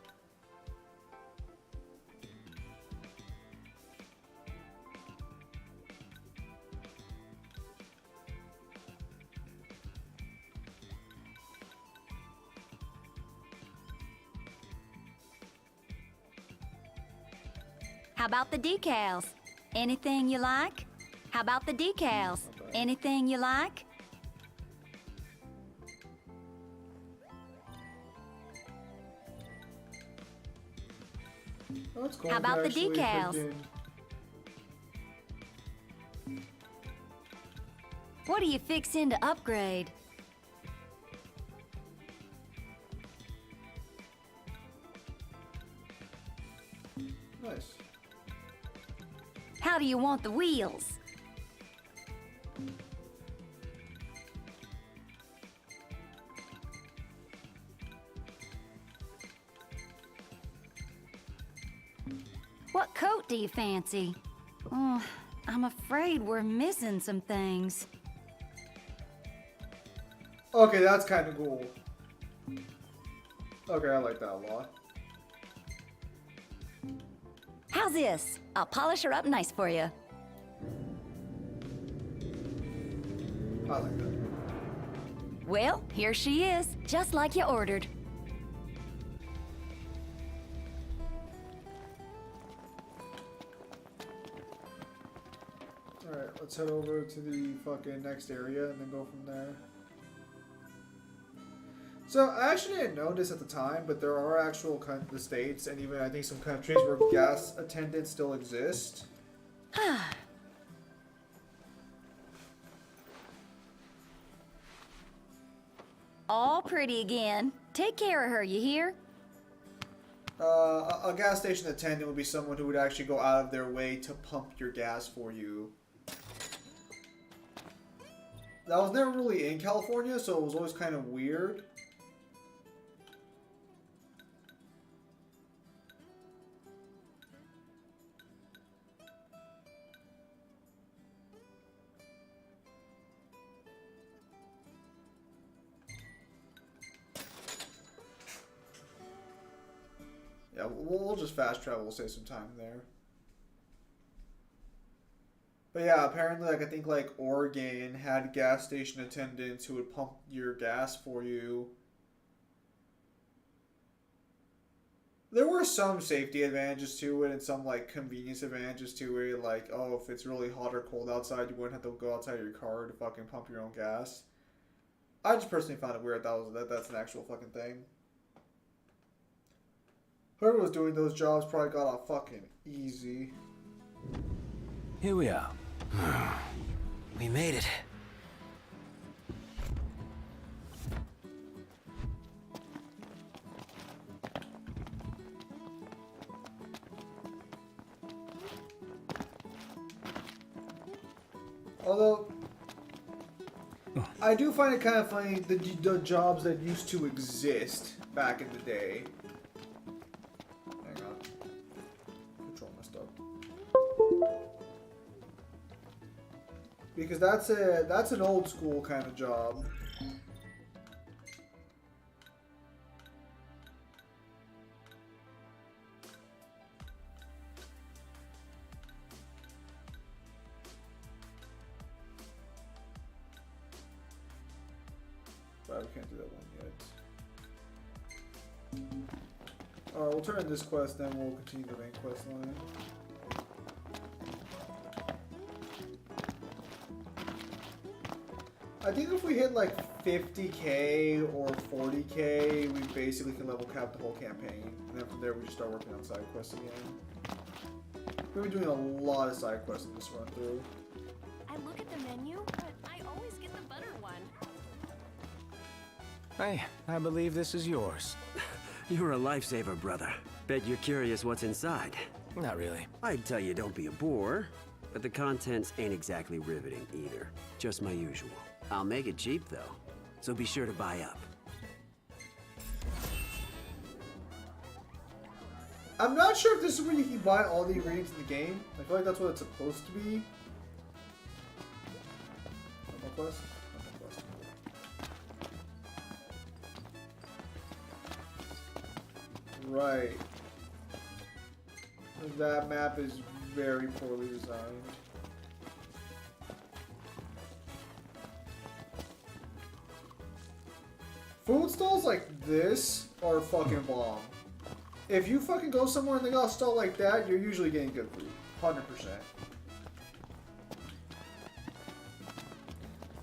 How about the decals? Anything you like? How about the decals? Anything you like? Oh, that's cool. How You can about the actually decals? freaking- What are you fixing to upgrade? Nice. How do you want the wheels? What coat do you fancy? Oh, I'm afraid we're missing some things. Okay, that's kind of cool. Okay, I like that a lot. How's this? I'll polish her up nice for you. I like that. Well, here she is, just like you ordered. Alright, let's head over to the fucking next area and then go from there. So, I actually didn't know this at the time, but there are actual the states and even I think some countries where gas attendants still exist. All pretty again. Take care of her, you hear? A gas station attendant would be someone who would actually go out of their way to pump your gas for you. That was never really in California, so it was always kind of weird. Yeah, we'll just fast travel. We'll save some time there. But yeah, apparently, like I think like Oregon had gas station attendants who would pump your gas for you. There were some safety advantages to it and some like convenience advantages to it. Like, oh, if it's really hot or cold outside, you wouldn't have to go outside your car to fucking pump your own gas. I just personally found it weird that's an actual fucking thing. Whoever was doing those jobs probably got off fucking easy. Here we are. We made it. Although, I do find it kind of funny the jobs that used to exist back in the day. Hang on. Control messed up. Because that's an old school kind of job. But we can't do that one yet. Alright, we'll turn in this quest, then we'll continue the main quest line. I think if we hit like 50k or 40k, we basically can level cap the whole campaign. And then from there we just start working on side quests again. We've been doing a lot of side quests in this run through. I look at the menu, but I always get the butter one. Hey, I believe this is yours. You're a lifesaver, brother. Bet you're curious what's inside. Not really. I'd tell you don't be a bore, but the contents ain't exactly riveting either. Just my usual. I'll make it cheap, though, so be sure to buy up. I'm not sure if this is where you can buy all the ingredients in the game. I feel like that's what it's supposed to be. No quest? No quest. Right. That map is very poorly designed. Food stalls like this are fucking bomb. if you fucking go somewhere and they got stall like that, you're usually getting good food. 100%.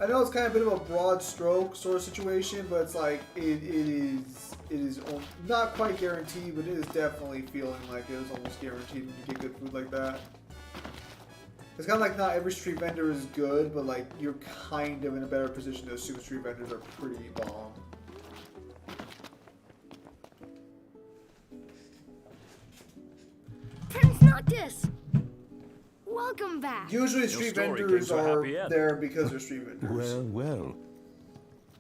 I know it's kind of a bit of a broad stroke sort of situation, but it's like it is not quite guaranteed, but it is definitely feeling like it is almost guaranteed when you get good food like that. It's kind of like not every street vendor is good, but like you're kind of in a better position to assume street vendors are pretty bomb. Prince Noctis! Welcome back. Usually street vendors are there because they're street vendors. Well, well.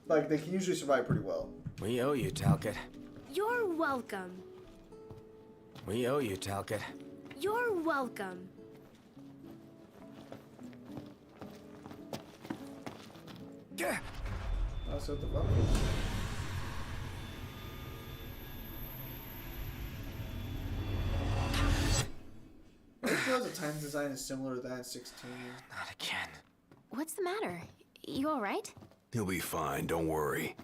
Like, they can usually survive pretty well. We owe you, Talcott. You're welcome. We owe you, Talcott. You're welcome. That's what the fuck. I didn't realize the time design is similar to that in 16. Not again. What's the matter? You alright? He'll be fine, don't worry.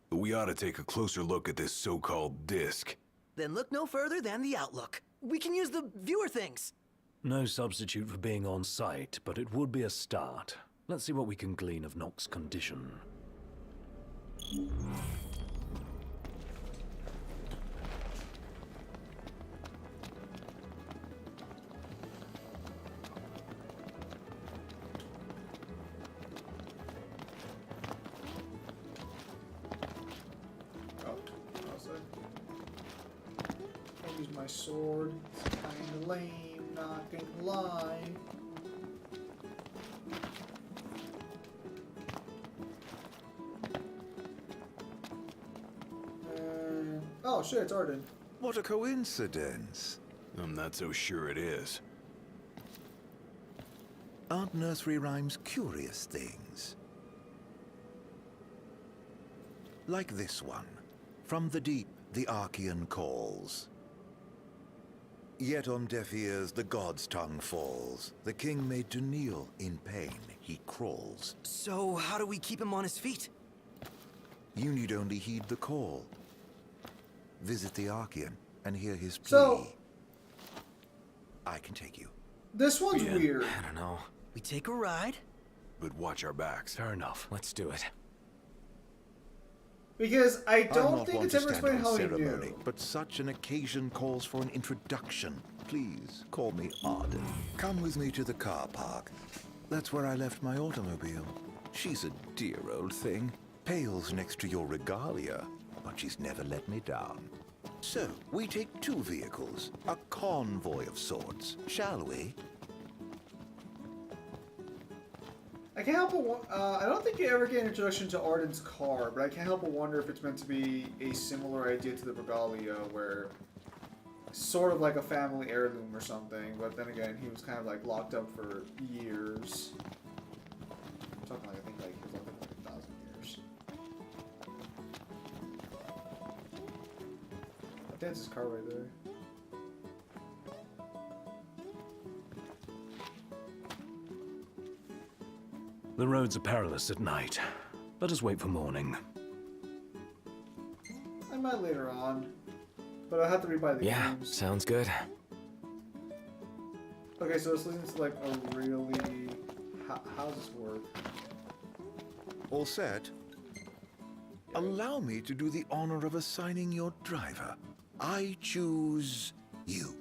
But we ought to take a closer look at this so-called disc. Then look no further than the Outlook. We can use the viewer things. No substitute for being on site, but it would be a start. Let's see what we can glean of Nock's condition. I'll use my sword. It's kinda lame, not gonna lie. Oh shit, it's Arden. What a coincidence. I'm not so sure it is. Aren't nursery rhymes curious things? Like this one. From the deep, the Archean calls. Yet on deaf ears, the god's tongue falls. The king made to kneel in pain, he crawls. So how do we keep him on his feet? You need only heed the call. Visit the Archean and hear his plea. So, I can take you. This one's weird. I don't know. We take a ride? But watch our backs. Fair enough. Let's do it. Because I I'm don't not think one it's to ever stand explained on how he ceremony, knew. but such an occasion calls for an introduction. Please call me Arden. Come with me to the car park. That's where I left my automobile. She's a dear old thing. Pales next to your regalia, but she's never let me down. So, we take two vehicles, a convoy of sorts, shall we? I can't help but I don't think you ever get an introduction to Arden's car, but I can't help but wonder if it's meant to be a similar idea to the regalia, where sort of like a family heirloom or something, but then again, he was kind of like locked up for years. I'm talking like, I think like he was locked up for like 1,000 years. That's his car right there. The roads are perilous at night. Let us wait for morning. I might later on, but I have to rebuy the games. Sounds good. Okay, so it's leading to like a really... How does this work? All set? Allow me to do the honor of assigning your driver. I choose you.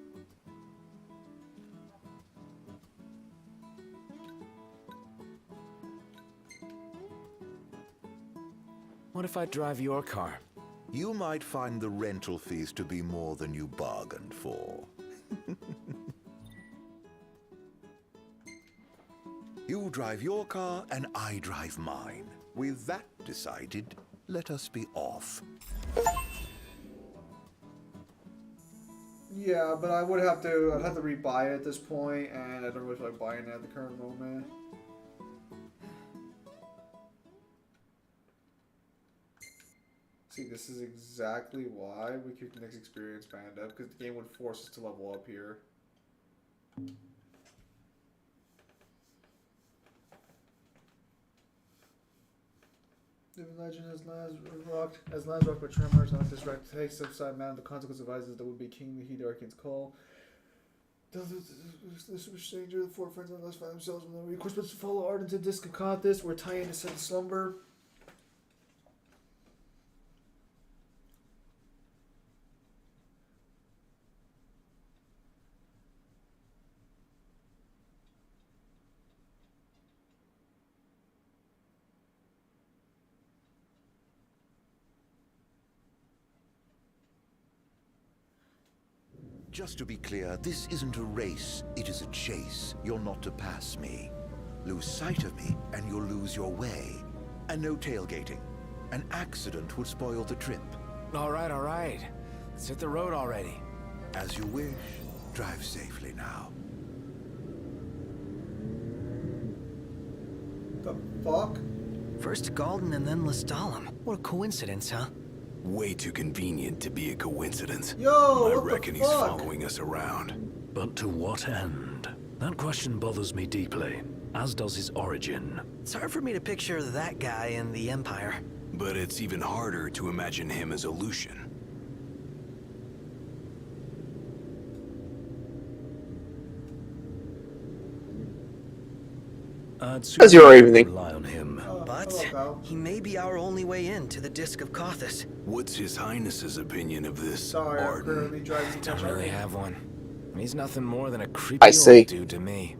What if I drive your car? You might find the rental fees to be more than you bargained for. You drive your car and I drive mine. With that decided, let us be off. Yeah, but I would have to, I'd have to rebuy it at this point, and I don't really feel like buying it at the current moment. See, this is exactly why we keep the next experience banned up, because the game would force us to level up here. Living legend as Laz rocked by tremors on this right takes upside man. The consequence of advises that would be King the Heat Arcane's call. The super stranger, the four friends unless find themselves with no recourse but to follow art into Disc of Conthus, where Tyan is set to slumber. Just to be clear, this isn't a race, it is a chase. You're not to pass me. Lose sight of me, and you'll lose your way. And no tailgating. An accident would spoil the trip. All right. Let's hit the road already. As you wish. Drive safely now. The fuck? First Galden and then Lestalem. What a coincidence, huh? Way too convenient to be a coincidence. Yo, I what reckon the he's fuck? following us around. But to what end? That question bothers me deeply, as does his origin. It's hard for me to picture that guy in the Empire. But it's even harder to imagine him as a Lucian. As your evening. Rely on him. But hello, he may be our only way in to the Disc of Conthus. What's His Highness's opinion of this sorry, I'm Arden? currently driving Don't really have one. He's nothing more than a creepy I see. old dude to me.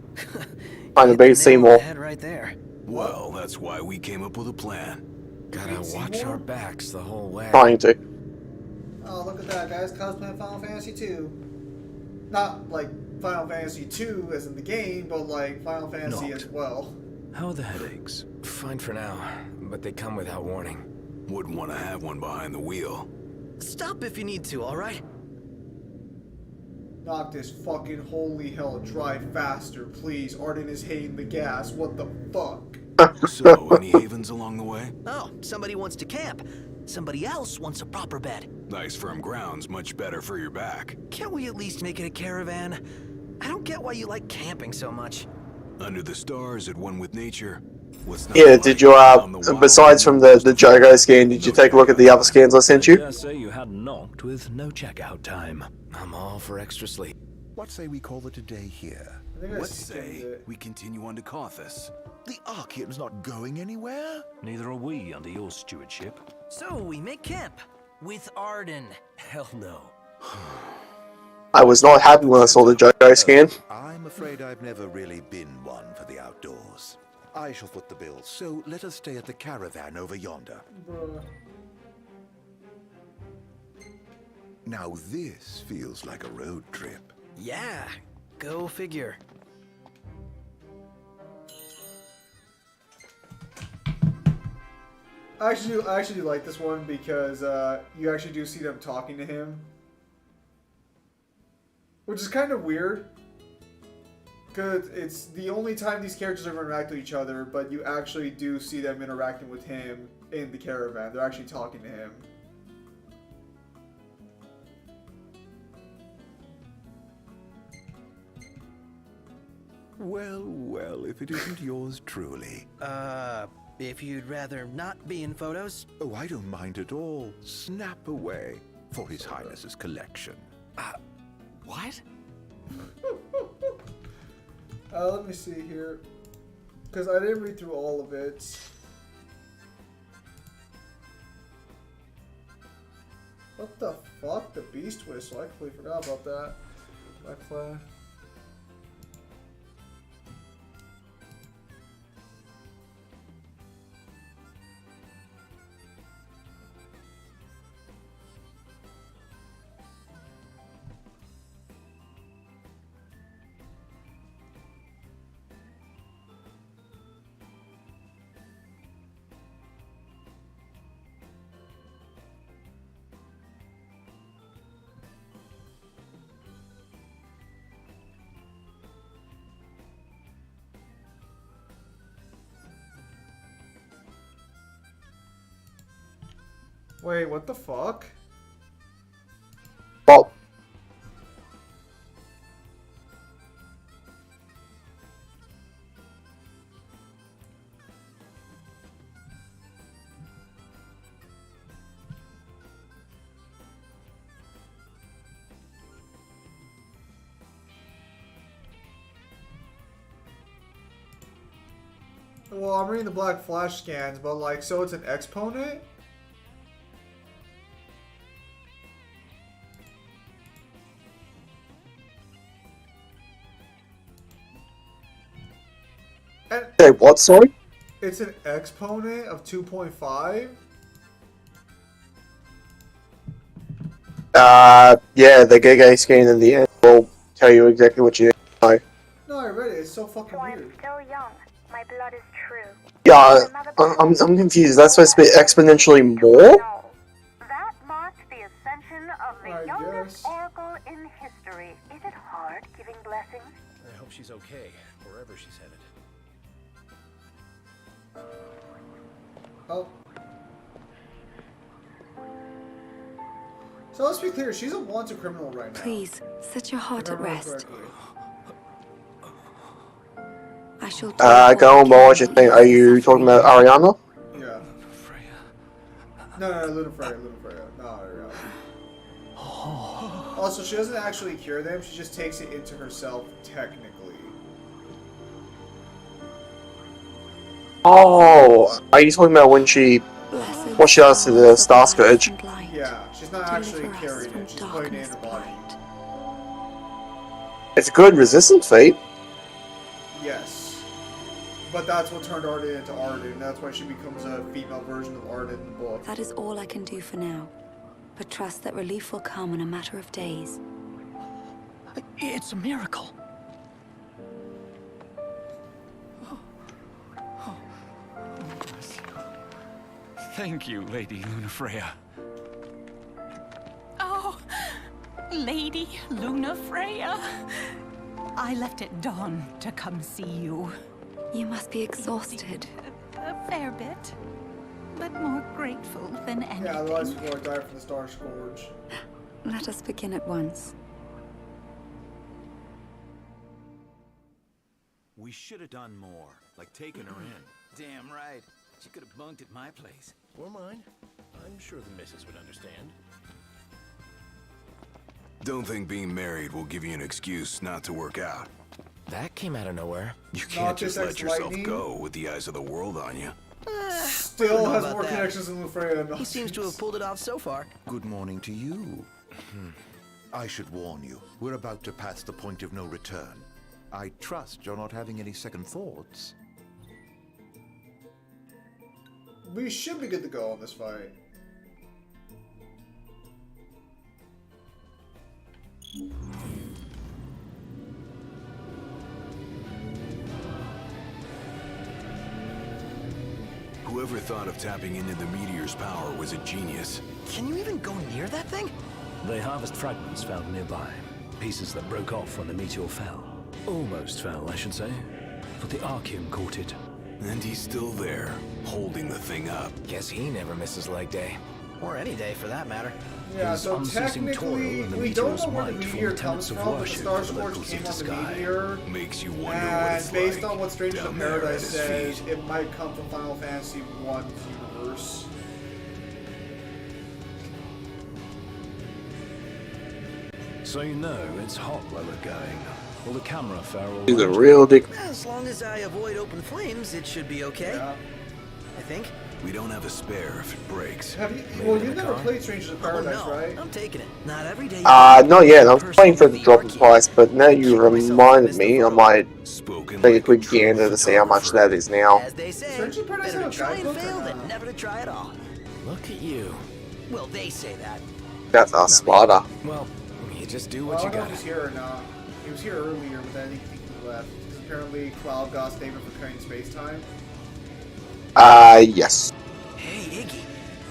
Find the Hit big nail on the Seymour. head right there. Well, that's why we came up with a plan. Gotta watch Seymour? our backs the whole way. Trying to. Oh, look at that, guys. Cosplaying Final Fantasy 2. Not like Final Fantasy 2 as in the game, but like Final Fantasy Not. as well. How are the headaches? Fine for now, but they come without warning. Wouldn't want to have one behind the wheel. Stop if you need to, alright? Knock this fucking holy hell. Drive faster, please. Arden is hating the gas. What the fuck? So, any havens along the way? Oh, somebody wants to camp. Somebody else wants a proper bed. Nice firm ground's much better for your back. Can't we at least make it a caravan? I don't get why you like camping so much. Under the stars, at one with nature. What's not Yeah, like did you, on the wild besides from the Jogo scan, did you take a look at the other scans I sent you? Dare say you had knocked with no checkout time. I'm all for extra sleep. What say we call it a day here? I think I What skimmed say it. we continue on to Conthus? The Archean's not going anywhere? Neither are we under your stewardship. So we make camp with Arden. Hell no. I was not happy when I saw the Jogo scan. I'm afraid I've never really been one for the outdoors. I shall foot the bill, so let us stay at the caravan over yonder. Bruh. Now this feels like a road trip. Yeah, go figure. I actually like this one because you actually do see them talking to him. Which is kind of weird. Because it's the only time these characters ever interact with each other, but you actually do see them interacting with him in the caravan. They're actually talking to him. Well, well, if it isn't yours truly. If you'd rather not be in photos. Oh, I don't mind at all. Snap away for His Highness's collection. What? Let me see here. Because I didn't read through all of it. What the fuck? The Beast Whistle. I completely forgot about that. Black Flag. Wait, what the fuck? Well, Well, I'm reading the Black Flash scans, but like, so it's an exponent? And Hey, what, sorry? it's an exponent of 2.5? Yeah, the Gege scan in the end will tell you exactly what you need to know. No, I read it. It's so fucking weird. I'm still young. My blood is true. Yeah, I'm confused. That's supposed to be exponentially more? No. That marked the ascension of the youngest oracle in history. Is it hard giving blessings? I hope she's okay, wherever she's headed. Oh. So let's be clear, she's a wanted criminal right now. Please, set your heart at rest. I shall Go on, boy, what you think? Are you talking about Ariana? Yeah. No, Luna Freya. No, Ariana. Also, she doesn't actually cure them, she just takes it into herself, technically. Oh, are you talking about when she... what she does to the Star Scourge? Yeah, she's not actually carrying it, she's putting it in her body. It's a good resistance feat. Yes. But that's what turned Arden into Arden, that's why she becomes a female version of Arden in the book. That is all I can do for now. But trust that relief will come in a matter of days. It's a miracle. Thank you, Lady Luna Freya. Oh, Lady Luna Freya. I left at dawn to come see you. You must be exhausted. A fair bit, but more grateful than anything. Yeah, otherwise you're going to die from the Star Scourge. Let us begin at once. We should have done more, like taking her in. Damn right. She could have bunked at my place. Or mine. I'm sure the missus would understand. Don't think being married will give you an excuse not to work out. That came out of nowhere. You can't just let yourself go with the eyes of the world on you. Still has more connections than Luna Freya. He seems to have pulled it off so far. Good morning to you. I should warn you, we're about to pass the point of no return. I trust you're not having any second thoughts. We should be good to go on this fight. Whoever thought of tapping into the meteor's power was a genius. Can you even go near that thing? They harvest fragments found nearby. Pieces that broke off when the meteor fell. Almost fell, I should say. But the Archeum caught it. And he's still there, holding the thing up. Guess he never misses leg day. Or any day, for that matter. Yeah, His so unceasing technically, toil and the we don't meteor's know where the might meteor form comes tenets of from, but the worship Star for the Scourge locals came of the on the sky. meteor. Makes you wonder what And it's based like on what Strangers down in there at Paradise his says, feet. it might come from Final Fantasy 1's universe. So you know it's hot where we're going. Will the camera fare all He's a right? real dick. As long as I avoid open flames, it should be okay. Yeah. I think. We don't have a spare if it breaks. Have you? Well, you've never played Strangers in Paradise, Oh, no. right? I'm taking it. Not every day. Not yet. I'm waiting for it to drop in price, but now you reminded me, I might take a quick gander to see how much that is now. As they say, Strangers in Paradise better have to a try and guidebook or fail not? than never to try at all. Look at you. Well, they say that. That's a spotter. Well, you just do Well, what I you don't know got. if he's here or not. He was here earlier, but then I think he left. Because apparently Cloud got statement for cutting space time. Yes. Hey, Iggy,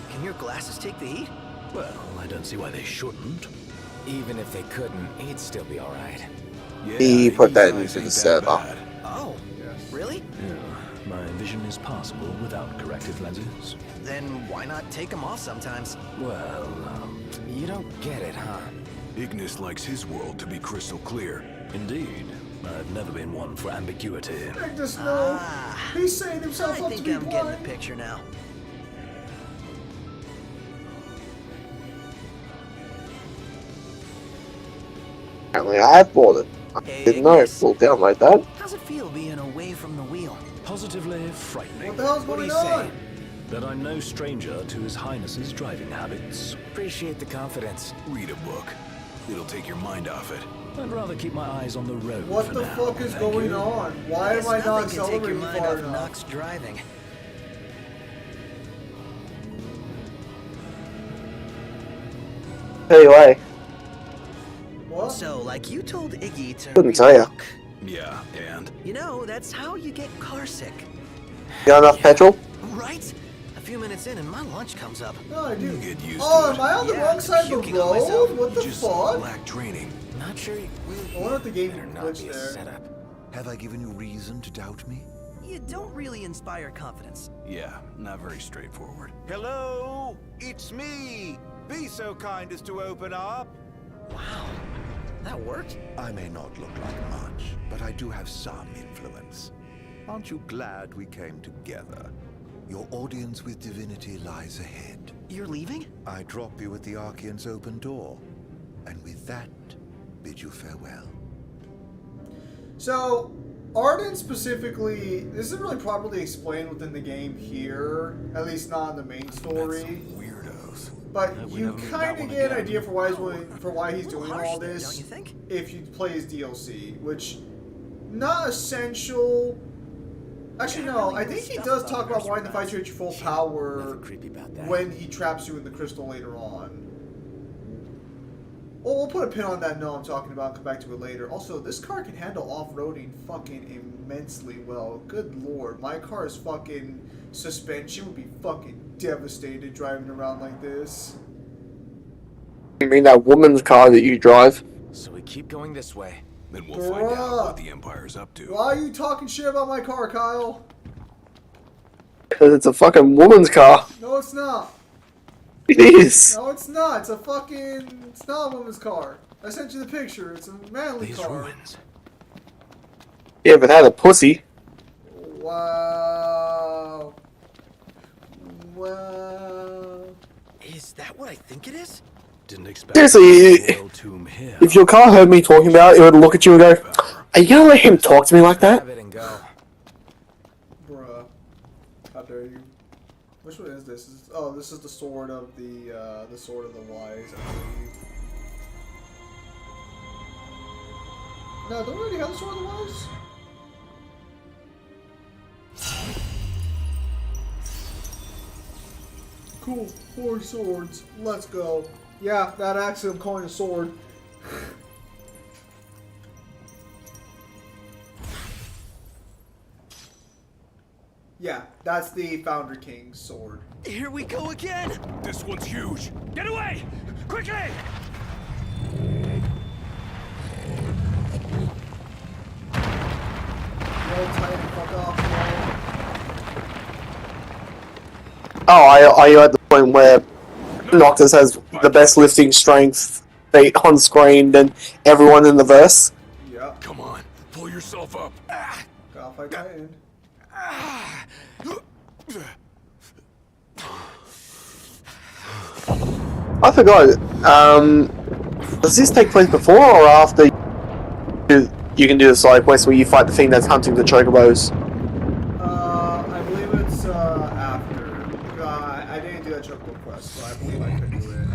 can your glasses take the heat? Well, I don't see why they shouldn't. Even if they couldn't, he'd still be alright. Yeah, He put that these into eyes the ain't that server. bad. Oh, Yes. really? Yeah, my vision is passable without corrective lenses. Then why not take them off sometimes? Well, You don't get it, huh? Ignis likes his world to be crystal clear. indeed. I've never been one for ambiguity. Ignis, no! He's saying himself I up to think be I'm getting blind. the picture now. Apparently I have bought it. I didn't know. We'll download that. How's it feel being away from the wheel? Positively frightening. What the hell's What are going you on? saying? But I'm no stranger to His Highness's driving habits. Appreciate the confidence. Read a book. It'll take your mind off it. I'd rather keep my eyes on the road. What for the now, fuck is thank going you. on? Why am I not Nothing can take your accelerating mind far off enough? Nox driving. Anyway, What? So, like you told Iggy to couldn't tell ya. Yeah, and? You know, that's how you get carsick. You got enough petrol? Right? A few minutes in and my lunch comes up. No, I do. Get used Oh, to am I on the Yeah, wrong side of the puking on myself. road? What it. the You just fuck? lack training. Not sure you I wonder if the game better not glitched be a there. setup. Have I given you reason to doubt me? You don't really inspire confidence. Yeah, not very straightforward. Hello, it's me. Be so kind as to open up. Wow, that worked? I may not look like much, but I do have some influence. Aren't you glad we came together? Your audience with divinity lies ahead. You're leaving? I drop you at the Archean's open door, and with that, bid you farewell. So, Arden specifically, this isn't really properly explained within the game here, at least not in the main story. Weirdos. But We you never meet kind that of one get an again. idea for why he's doing harsh all there, this. don't you think? If you play his DLC, which not essential. Actually, no. I think he does talk about wanting to fight you at your full power Nothing creepy about that. when he traps you in the crystal later on. Well, we'll put a pin on that note I'm talking about and come back to it later. Also, this car can handle off-roading fucking immensely well. Good lord. My car's fucking suspension would be fucking devastated driving around like this. You mean that woman's car that you drive? So we keep going this way. Then we'll find out what the Empire's up to. Why are you talking shit about my car, Kyle? Because it's a fucking woman's car. No, it's not. It is. No, it's not. It's a fucking... It's not a woman's car. I sent you the picture. It's a manly car. Ruins. Yeah, but it had a pussy. Wow. Wow. Is that what I think it is? Didn't expect Seriously, a royal tomb here. if your car heard me talking about it, it would look at you and go, "Are you gonna let him talk to me like that?" Grab it and go. Bruh. How dare you. Which one is this? Oh, this is the sword of the sword of the wise, I believe. No, don't we already have the sword of the wise? Cool, 4 swords. Let's go. Yeah, that actually I'm calling a sword. Yeah, that's the Founder King's sword. Here we go again! This one's huge. Get away! Quickly! Roll tight and fuck off, Oh, are you at the point where Noctis has the best lifting strength on screen than everyone in the verse? Yeah. Come on, pull yourself up. Gotta fight Titan. I forgot. Does this take place before or after you can do the side quest where you fight the thing that's hunting the chocobos? I believe it's after. I didn't do that chocobo quest, so I believe I could do it.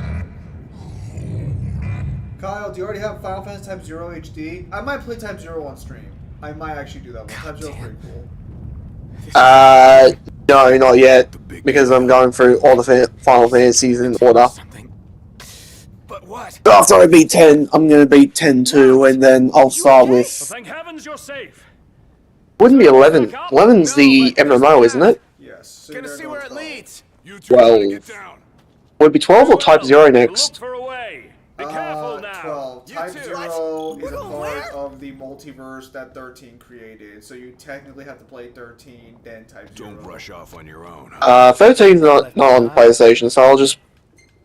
Kyle, do you already have Final Fantasy Type 0 HD? I might play Type 0 on stream. I might actually do that one. Type 0 is pretty cool. No, not yet, because I'm going through all the Final Fantasies in order. But what? After I beat 10, I'm gonna beat 10 too, and then I'll start with... Thank heavens you're safe. Wouldn't be 11. 11's the MMO, isn't it? Yes. So Gonna see where it leads. You two gotta get 12. down. Would it be 12 or Type 0 next? For away. Be careful now. 12. You Type too. 0 is a going part where? of the multiverse that 13 created, so you technically have to play 13, then Type 0. Don't rush off on your own. 13's not on PlayStation, so I'll just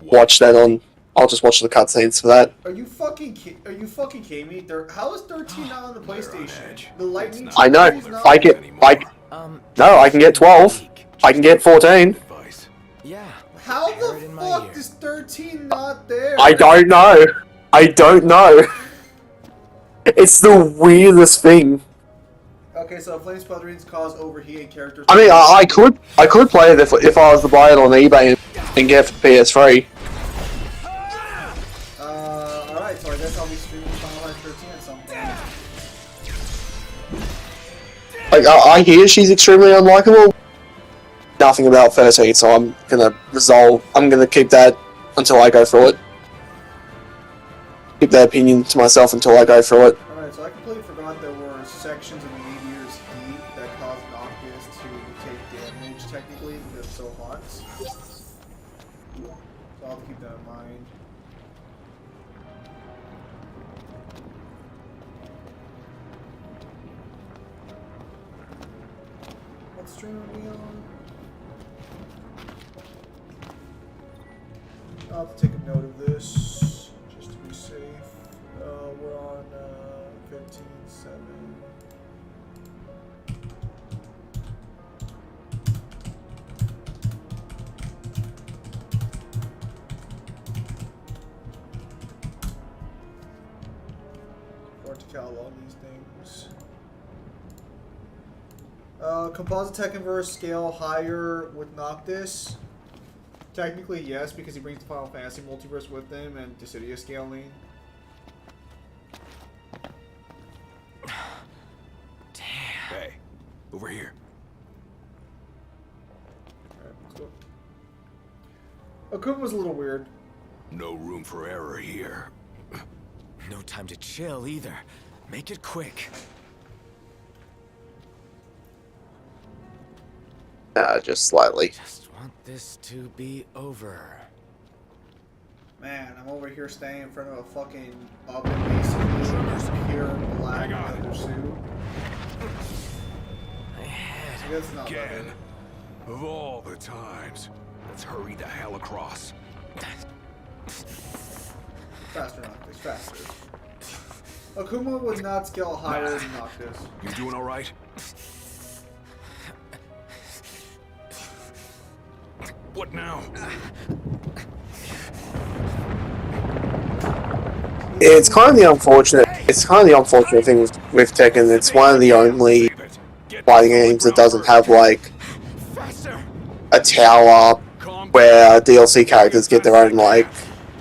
watch that on... I'll just watch the cutscenes for that. Are you fucking kidding me? How is 13 not on the PlayStation? The Lightning I know. Series not I on get... it? No, I can get 12. I can get 14. Yeah. How Heard the in my fuck ear. is 13 not there? I don't know. I don't know. It's the weirdest thing. Okay, so flame sputterings cause overheating characters. I mean, I could play it if I was to buy it on eBay and get it for PS3. Alright, so I guess I'll be streaming Final Fantasy 13 at some point. Like, I hear she's extremely unlikable. Nothing about 13, so I'm gonna keep that until I go through it. Keep that opinion to myself until I go through it. Alright, so I completely forgot there were sections of the meteor's heat that caused Noctis to take damage, technically, because it's so hot. So I'll have to keep that in mind. What stream are we on? I'll have to take a note of this, just to be safe. We're on 15.7. Hard to catalog these things. Composite Tech Inverse scale higher with Noctis. Technically, yes, because he brings the Final Fantasy multiverse with him and Dissidia scaling. Damn. Hey, over here. Alright, let's go. Akuma's a little weird. No room for error here. No time to chill either. Make it quick. Just slightly. Just want this to be over. Man, I'm over here staying in front of a fucking oven basically pure black leather suit. My head. I guess not Again, leather. of all the times, let's hurry the hell across. Faster, Noctis, faster. Akuma would not scale higher than Noctis. You doing all right? What now? It's kind of the unfortunate. It's kind of the unfortunate thing with Tekken. It's one of the only fighting games that doesn't have like a tower where DLC characters get their own like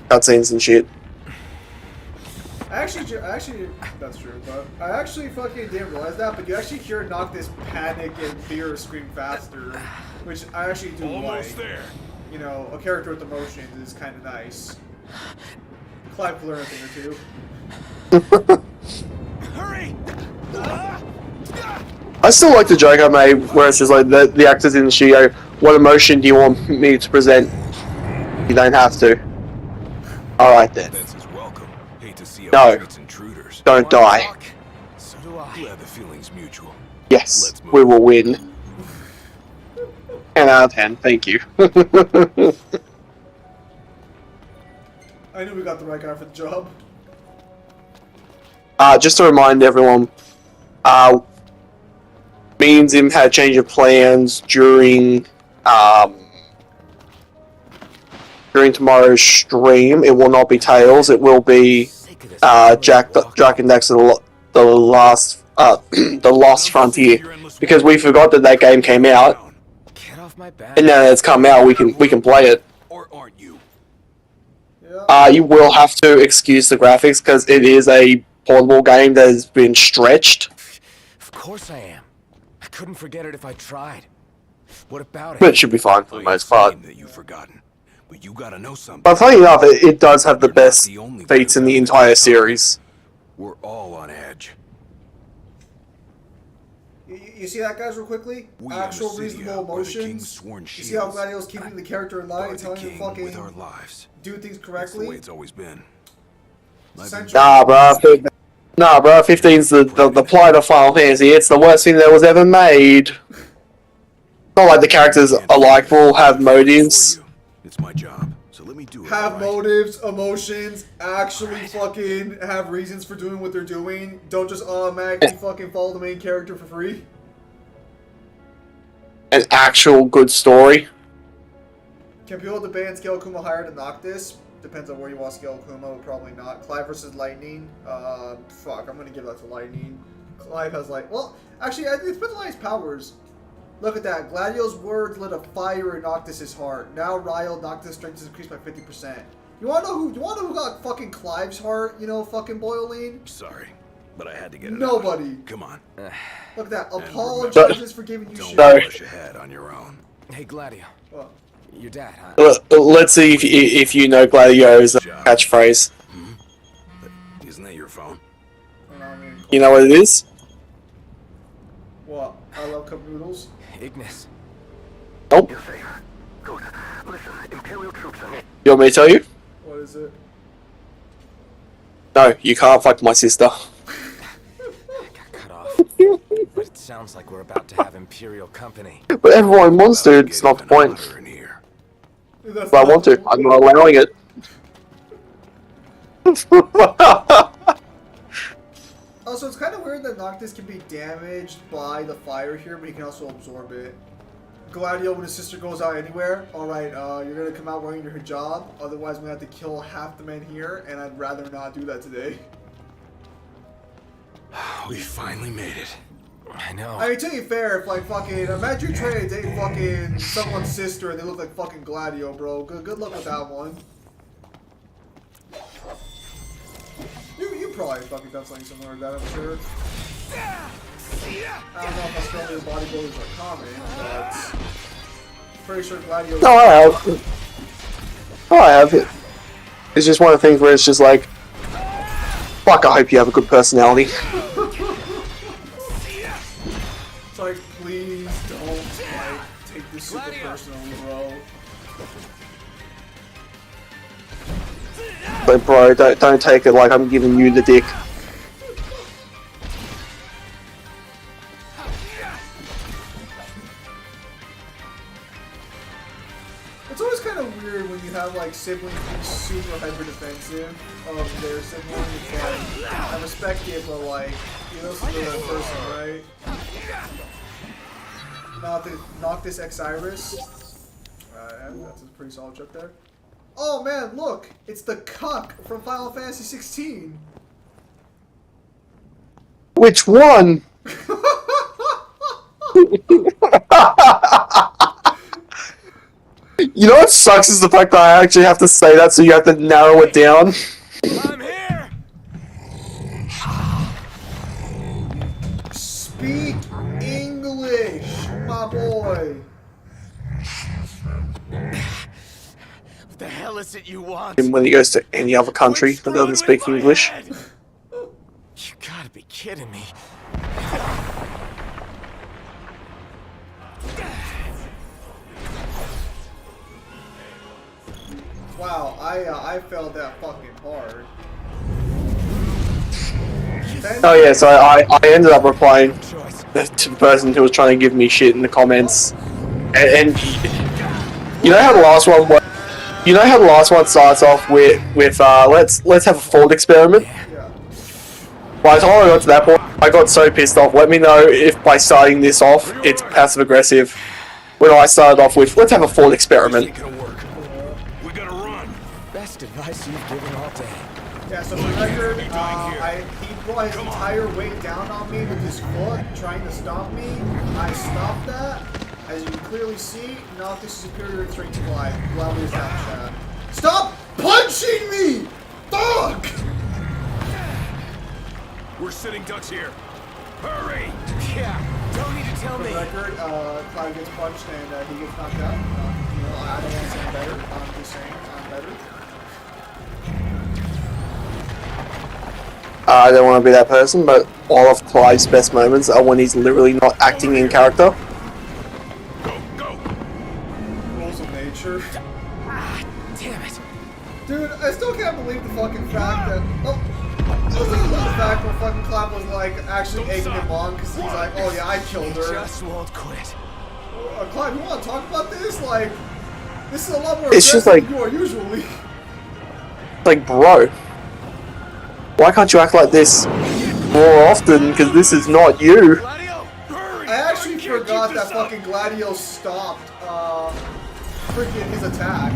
cutscenes and shit. Actually, that's true, but I actually fucking didn't realize that, but you actually hear Noctis panic and fear scream faster, which I actually do Almost like. there. You know, a character with emotions is kind of nice. Clive could learn a thing or two. Hurry! I still like the joke I made where it's just like the actors in the studio, what emotion do you want me to present? You don't have to. Alright then. No. Don't die. So do I. Glad the feeling's mutual. Yes, we will win. 10 out of 10, thank you. I knew we got the right guy for the job. Just to remind everyone, me and Zim had a change of plans during tomorrow's stream. It will not be Tails. It will be Jack and Daxter, the Lost Frontier, because we forgot that game came out, and now that it's come out, we can play it. Or aren't you? You will have to excuse the graphics because it is a portable game that has been stretched. Of course I am. I couldn't forget it if I tried. What about it? But it should be fine for the most part. That you've forgotten, but you gotta know something. But funny enough, it does have the best feats in the entire series. We're all on edge. You see that, guys, real quickly? Actual reasonable emotions. You see how Gladio's keeping the character in line and telling him to fucking do things correctly? That's the way it's always been. Nah, bro. 15's the plight of Final Fantasy. It's the worst thing that was ever made. Not like the characters are likable, have motives. It's my job, so let me do it. Have motives, emotions, actually fucking have reasons for doing what they're doing. Don't just automatically fucking follow the main character for free. An actual good story. Can people debate and scale Kuma higher than Noctis? Depends on where you want to scale Kuma, probably not. Clive versus Lightning? Fuck, I'm gonna give that to Lightning. Clive has like, well, Actually, it's Metalized powers. Look at that. Gladio's words lit a fire in Noctis' heart. Now Ryle, Noctis' strength is increased by 50%. You wanna know who got fucking Clive's heart? You know, fucking Boiling? Sorry, but I had to get it Nobody. out. Come on. Look at that. Apologizes for giving you shit. Push ahead on your own. Hey, Gladio. What? Your dad, huh? Let's see if you know Gladio's catchphrase. Isn't that your phone? You know what it is? What? I love cup noodles. Ignis. Nope. Listen, Imperial troops are... You want me to tell you? What is it? No, you can't fuck my sister. Cut off. But it sounds like we're about to have Imperial company. But everyone wants to, it's not the point. But I want to, I'm not allowing it. Also, it's kind of weird that Noctis can be damaged by the fire here, but he can also absorb it. Gladio, when his sister goes out anywhere, alright, you're gonna come out wearing your hijab, otherwise I'm gonna have to kill half the men here, and I'd rather not do that today. We finally made it. I know. I mean, to be fair, if like fucking, imagine you're trying to date fucking someone's sister and they look like fucking Gladio, bro. Good luck with that one. You probably fucking done something similar to that, I'm sure. I don't know if Australian bodybuilders are common, but pretty sure Gladio. No, I have. Oh, I have it. It's just one of the things where it's just like, fuck, I hope you have a good personality. It's like, please don't like take this super personally, bro. But bro, don't take it like I'm giving you the dick. It's always kind of weird when you have like siblings be super hyper defensive of their sibling. It's like, I respect it, but like, you know, this is the person, right? Noctis X Iris. That's a pretty solid joke there. Oh man, look! It's the cuck from Final Fantasy 16. Which one? You know what sucks is the fact that I actually have to say that, so you have to narrow it down. I'm here. Speak English, my boy. What the hell is it you want? And when he goes to any other country that doesn't speak English. You gotta be kidding me. Wow, I felt that fucking hard. Oh yeah, so I ended up replying to the person who was trying to give me shit in the comments, and you know how the last one was. You know how the last one starts off with let's have a thought experiment. By the time I got to that point, I got so pissed off. Let me know if by starting this off, it's passive aggressive. When I started off with let's have a thought experiment. Best advice you've given all day. Yeah, so for the record, he brought his entire weight down on me with his foot, trying to stop me. I stopped that. As you can clearly see, Noctis is superior in strength to life. Allow me to Snapchat. Stop punching me! Fuck! We're sitting ducks here. Hurry! Yeah, don't need to tell me. For the record, Cloud gets punched and he gets knocked out. You know, I don't want to say I'm better. I'm just saying I'm better. I don't want to be that person, but all of Clive's best moments are when he's literally not acting in character. Rules of nature. Damn it. Dude, I still can't believe the fucking fact that... Oh, I still can't believe the fact where fucking Cloud was like actually egging him on because he's like, oh yeah, I killed her. Just won't quit. Cloud, you want to talk about this? Like, this is a lot more It's just aggressive like- than you are usually. Like, bro, why can't you act like this more often? Because this is not you. I actually forgot that fucking Gladio stopped freaking his attack.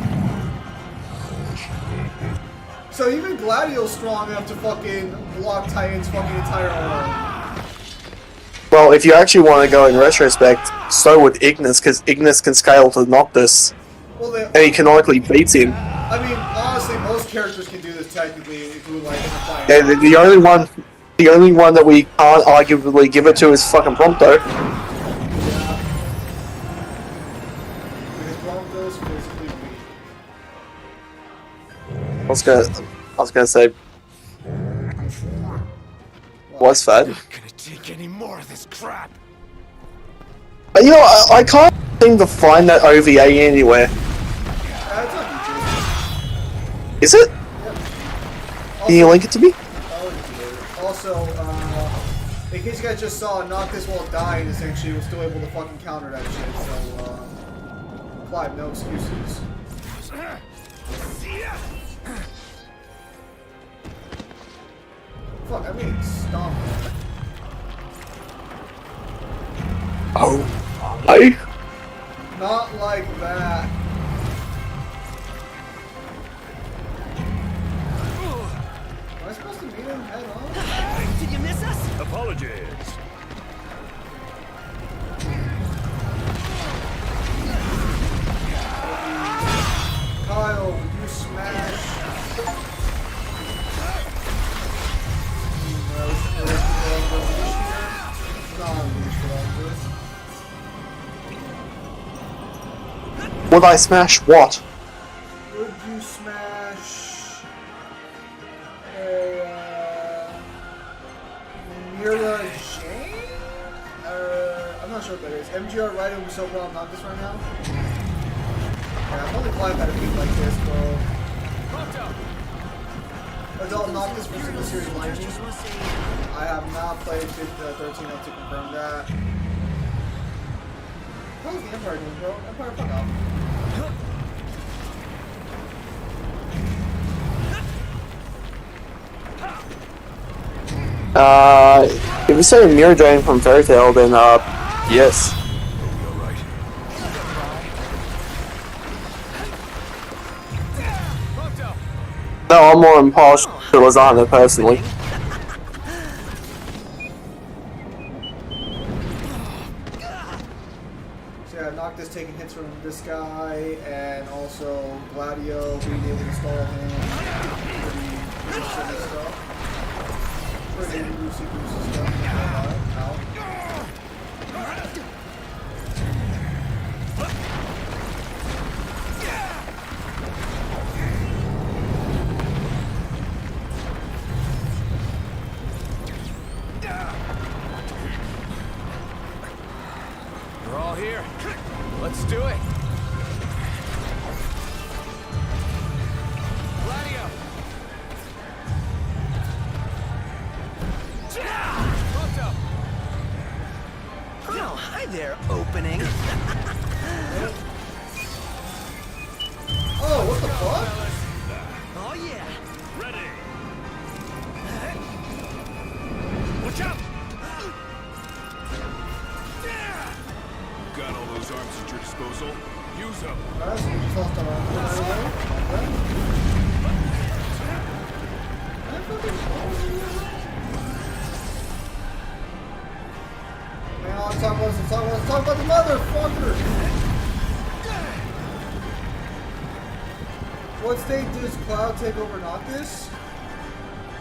So even Gladio's strong enough to fucking block Titan's fucking entire arm. Well, if you actually want to go in retrospect, so would Ignis, because Ignis can scale to Noctis, Well, and he canonically beats him. I mean, honestly, most characters can do this technically if you like in the fight. Yeah, the only one that we can't arguably give it to is fucking Prompto. Because Prompto's physically weak. I was gonna say, was fat. Not gonna take any more of this crap. But you know, I can't seem to find that OVA anywhere. It's on YouTube. Is it? Yep. Can you link it to me? Also, in case you guys just saw, Noctis while dying essentially was still able to fucking counter that shit, so, Clive, no excuses. Fuck, I mean, stomp. Oh, I. Not like that. Am I supposed to meet him head on? Did you miss us? Apologies. Kyle, would you smash? Would I smash what? Would you smash a Mira Jane? I'm not sure what that is. MGR Rider was so well not this right now. Yeah, I'm only playing better beat like this, bro. Adult Noctis versus the series Lightning. I have not played 13 to confirm that. How's the Empire doing, bro? Empire, fuck off. If you say Mirror Drain from Fairy Tail, then, yes. No, I'm more impartial to Lasagna, personally. So yeah, Noctis taking hits from this guy, and also Gladio being able to stall him. Pretty silly stuff. Pretty loosey-goosey stuff. Ow. We're all here. Let's do it. Gladio. Oh, hi there, opening. Oh, what the fuck? Oh yeah. Ready. Watch out. Got all those arms at your disposal? Use them. Alright, so we just lost our Man, let's talk about the motherfucker! What state does Cloud take over Noctis?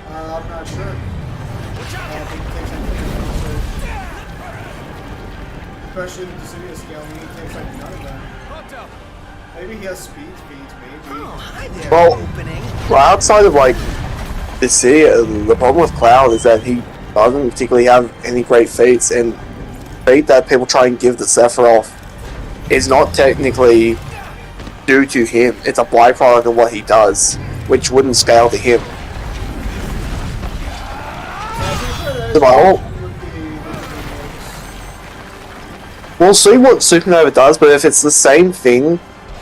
I'm not sure. I don't think he takes anything. Especially with the city scale, he takes like none of them. Maybe he has speed, maybe. Oh, hi there, Well, opening. outside of, like, the city, the problem with Cloud is that he doesn't particularly have any great feats, and feat that people try and give to Sephiroth is not technically due to him. It's a byproduct of what he does, which wouldn't scale to him. We'll see what Supernova does, but if it's the same thing,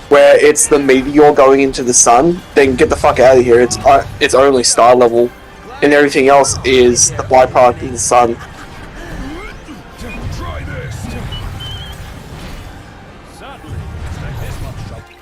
where it's the meteor going into the sun, then get the fuck out of here. It's only star level, and everything else is the byproduct of the sun. Try this. Certainly. Expect this much trouble.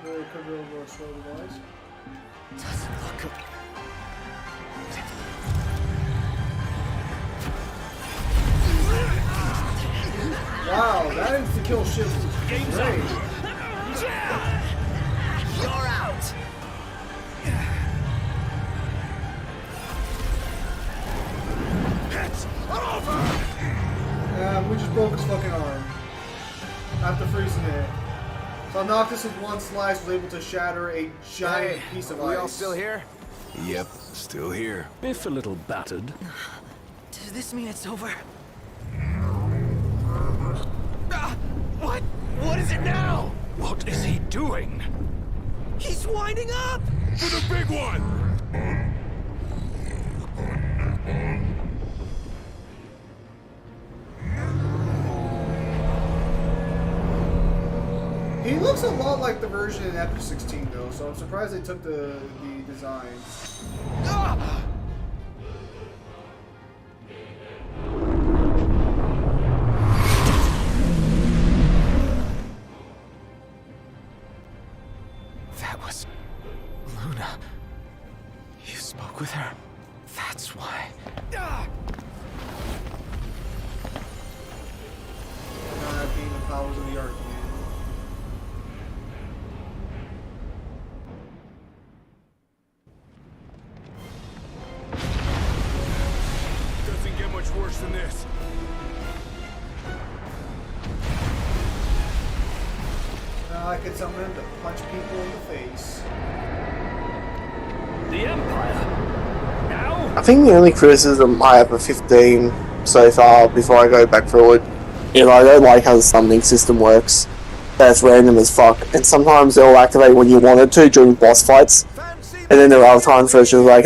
Really could be over a slow device. Doesn't look good. Wow, that insta-kill shit was great. You're out. It's over. We just broke his fucking arm. After freezing it. So Noctis with one slice was able to shatter a giant piece of ice. We all still here? Yep, still here. If a little battered. Does this mean it's over? What? What is it now? What is he doing? He's winding up! For the big one! He looks a lot like the version in FF16 though, so I'm surprised they took the design. That was Luna. You spoke with her. That's why. Being the powers of the Archangel. Doesn't get much worse than this. Now I could summon him to punch people in the face. The Empire. Now. I think the only criticism I have of 15 so far, before I go back through it, is I don't like how the summoning system works. That's random as fuck, and sometimes it'll activate when you want it to during boss fights. And then there are other times where it's just like,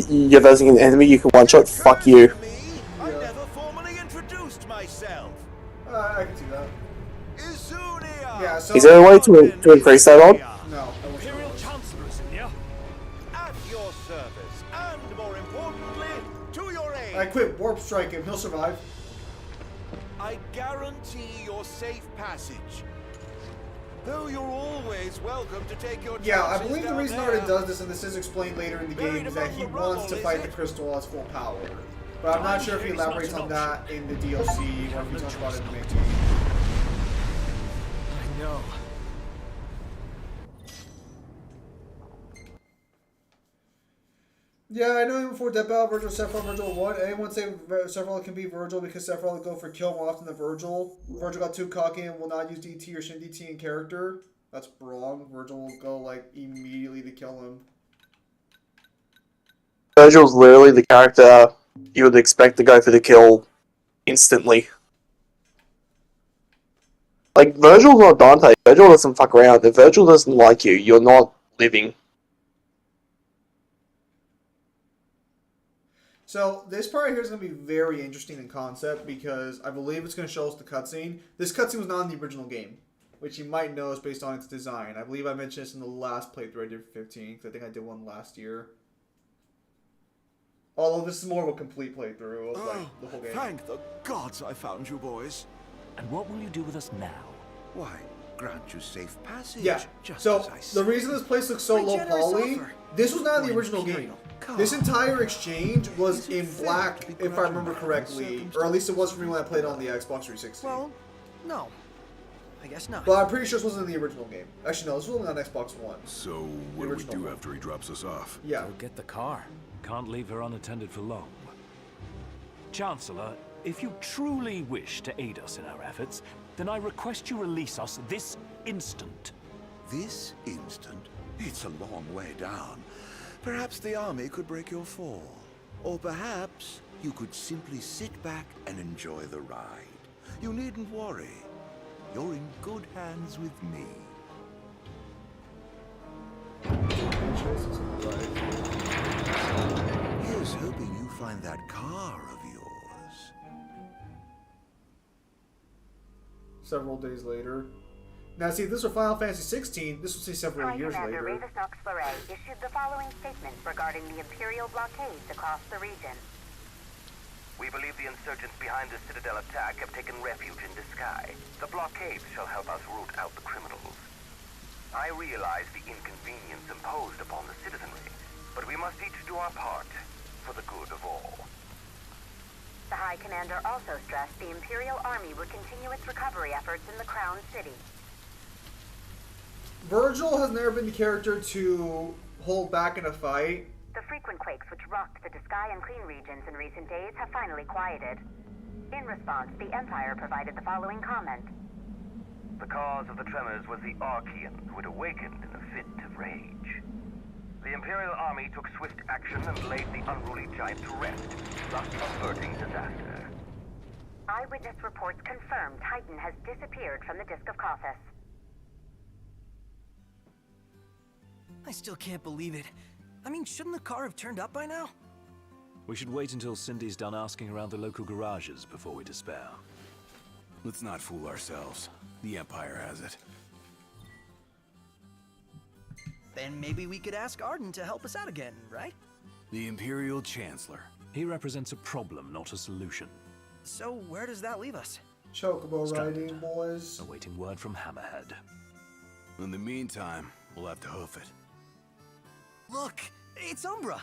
you're versing an enemy, you can one-shot, fuck you. I never formally introduced myself. I can see that. Izunia! Yeah, so Is there a way to increase that on? No. Imperial Chancellor is in here. At your service, and more importantly, to your aid. I quit warp strike him, he'll survive. I guarantee your safe passage. Though you're always welcome to take your chances. Yeah, I believe the down reason there. Arden does this, and this is explained later in the game, is that he wants to fight the crystal at full power. But I'm not sure if he elaborates on that in the DLC or if he talks about it in the main game. I know. Yeah, I know even before Death Battle, Virgil, Sephiroth, Virgil 1. Anyone say Sephiroth can beat Virgil because Sephiroth will go for kill more often than Virgil? Virgil got too cocky and will not use DT or Shin DT in character. That's wrong. Virgil will go, like, immediately to kill him. Virgil's literally the character you would expect to go for the kill instantly. Like, Virgil's not Dante. Virgil doesn't fuck around. If Virgil doesn't like you, you're not living. So, this part here is going to be very interesting in concept because I believe it's going to show us the cutscene. This cutscene was not in the original game, which you might know is based on its design. I believe I mentioned this in the last playthrough I did for 15, because I think I did one last year. Although this is more of a complete playthrough of like, the whole game. Thank the gods I found you boys. And what will you do with us now? Why, grant you safe passage. Yeah, just so as I said. the reason this place looks so low poly, this was not in the original game. This entire exchange was in black, if I remember correctly. Or at least it was for me when I played on the Xbox 360. Well, no. I guess not. But I'm pretty sure this wasn't in the original game. Actually, no, this was only on Xbox One. So, what do we do after he drops us off? Yeah. Go get the car. Can't leave her unattended for long. Chancellor, if you truly wish to aid us in our efforts, then I request you release us this instant. This instant? It's a long way down. Perhaps the army could break your fall. Or perhaps you could simply sit back and enjoy the ride. You needn't worry. You're in good hands with me. Here's hoping you find that car of yours. Several days later. Now, see, if this were Final Fantasy 16, this would say several High years Commander later. Ravis Nox Fleury issued the following statement regarding the Imperial blockades across the region. We believe the insurgents behind the Citadel attack have taken refuge in Disguise. The blockades shall help us root out the criminals. I realize the inconvenience imposed upon the citizenry, but we must each do our part for the good of all. The High Commander also stressed the Imperial Army would continue its recovery efforts in the Crown City. Virgil has never been the character to hold back in a fight. The frequent quakes which rocked the Disguise and Clean regions in recent days have finally quieted. In response, the Empire provided the following comment. The cause of the tremors was the Archean, who had awakened in a fit of rage. The Imperial Army took swift action and laid the unruly giant to rest, thus averting disaster. Eyewitness reports confirm Titan has disappeared from the Disc of Kothis. I still can't believe it. I mean, shouldn't the car have turned up by now? We should wait until Cindy's done asking around the local garages before we despair. Let's not fool ourselves. The Empire has it. Then maybe we could ask Arden to help us out again, right? The Imperial Chancellor. He represents a problem, not a solution. So where does that leave us? Chocobo Stranded. riding, boys. Awaiting word from Hammerhead. In the meantime, we'll have to hoof it. Look, it's Umbra.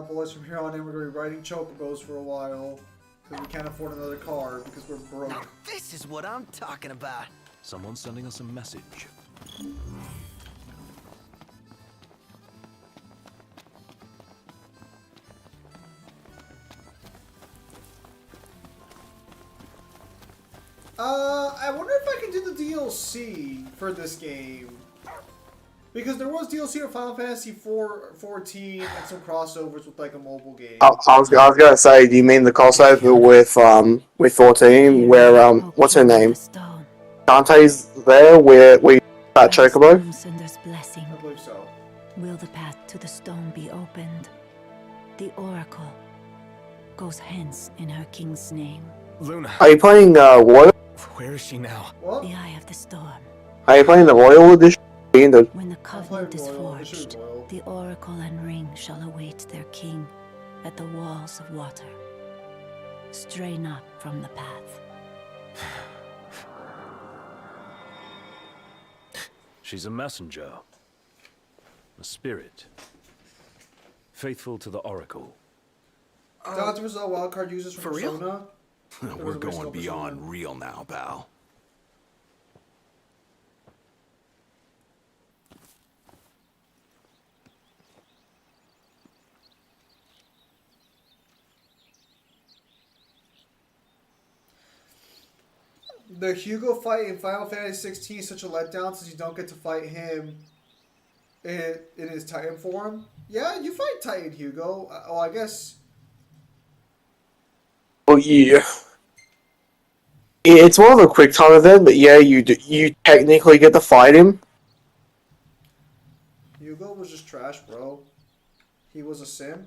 Boys, from here on in, we're going to be riding chocobos for a while. Because we can't afford another car, because we're broke. Now this is what I'm talking about. Someone's sending us a message. I wonder if I can do the DLC for this game. Because there was DLC for Final Fantasy 14 and some crossovers with like a mobile game. I was gonna say, do you mean the crossover with 14, where what's her name? Dante's there, where we that chocobo? Sunder's blessing. I believe so. Will the path to the stone be opened? The oracle goes hence in her king's name. Luna. Are you playing Royal? Where is she now? What? The eye of the storm. Are you playing the Royal edition? When the covenant is forged, the oracle and ring shall await their king at the walls of water. Stray not from the path. She's a messenger. A spirit. Faithful to the Oracle. Dr. Rizal wildcard users from for real? Persona. We're going beyond real now, pal. The Hugo fight in Final Fantasy 16 is such a letdown since you don't get to fight him in his Titan form. Yeah, you fight Titan Hugo. Oh, I guess. Oh yeah. It's more of a quick time event, but yeah, you technically get to fight him. Hugo was just trash, bro. He was a simp,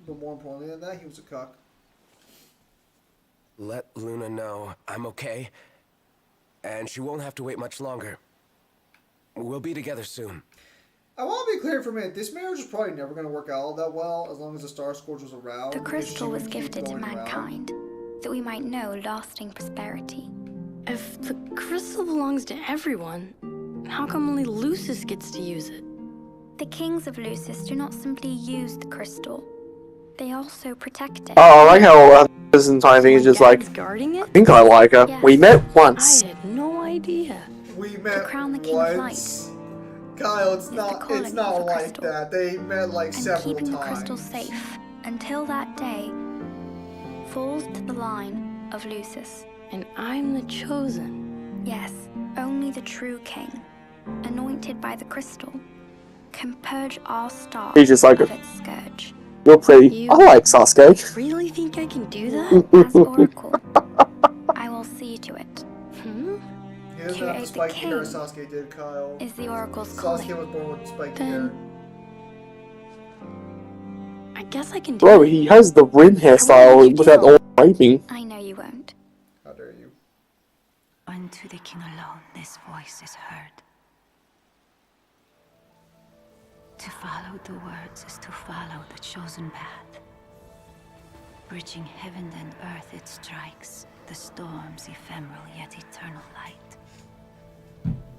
but more importantly than that, he was a cuck. Let Luna know I'm okay, and she won't have to wait much longer. We'll be together soon. I want to be clear for a minute. This marriage is probably never going to work out all that well as long as the Star Scourge was around. The crystal was keep gifted to going around. mankind, that we might know lasting prosperity. If the crystal belongs to everyone, how come only Lucis gets to use it? The kings of Lucis do not simply use the crystal. They also protect it. Oh, I like how this entire thing is just like, guarding it? I think I like her. Yes. We met once. I had no idea. We met crown the King of once. Kyle, it's not like that. They met like several keeping times. the crystal safe until that day falls to the line of Lucis. And I'm the chosen. Yes, only the true king, anointed by the crystal, can purge our star He's just like of a- its scourge. You're pretty. I like Sasuke. Really think I can do that? As Oracle, I will see to it. He doesn't have the Create the spiky hair king Sasuke did, Kyle. is the Oracle's Sasuke calling. was born with spiky Then- hair. I guess I can do Bro, it. he has the Rin hairstyle without all wiping. I know you won't. How dare you? I and to the king alone this voice is heard. To follow the words is to follow the chosen path. Bridging heaven and earth it strikes, the storm's ephemeral yet eternal light.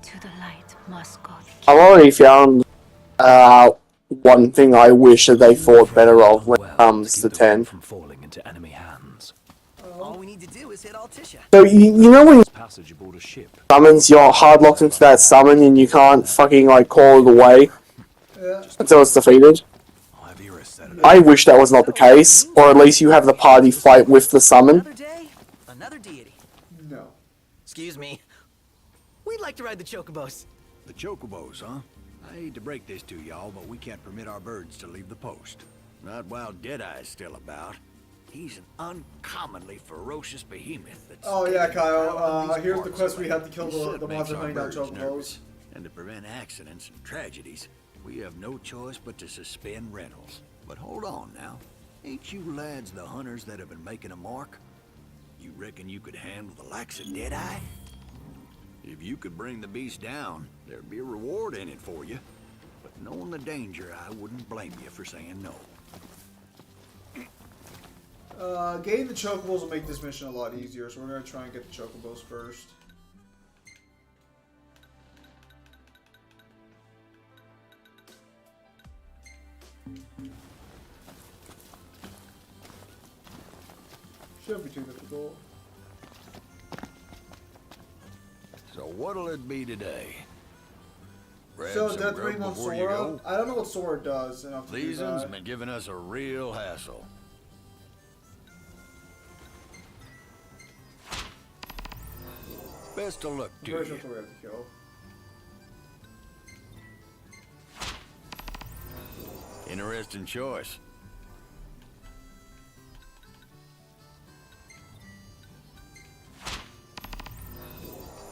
To the light must go the king. I've already found one thing I wish that they thought better of when it comes to 10. From falling into enemy hands. All we need to do is hit Altisha. So you know when Passage aboard a ship. summons, you're hard locked into that summon and you can't fucking like call it away until it's defeated? I wish that was not the case, or at least you have the party fight with the summon. Another day, another deity. No. Excuse me. We'd like to ride the chocobos. The chocobos, huh? I hate to break this to y'all, but we can't permit our birds to leave the post. Not while Deadeye's still about. He's an uncommonly ferocious behemoth that's... Oh yeah, Kyle, here's the quest we have to kill the monster hunting down chocobos. And to prevent accidents and tragedies, we have no choice but to suspend rentals. But hold on now. Ain't you lads the hunters that have been making a mark? You reckon you could handle the likes of Deadeye? If you could bring the beast down, there'd be a reward in it for you. But knowing the danger, I wouldn't blame you for saying no. Getting the chocobos will make this mission a lot easier, so we're going to try and get the chocobos first. Shouldn't be too difficult. So what'll it be today? Grab So some Death grub Ring on before you Sora? go? I don't know what Sora does enough to do Leeson's that. been giving us a real hassle. Best of luck to I'm pretty you. sure we have to kill. Interesting choice.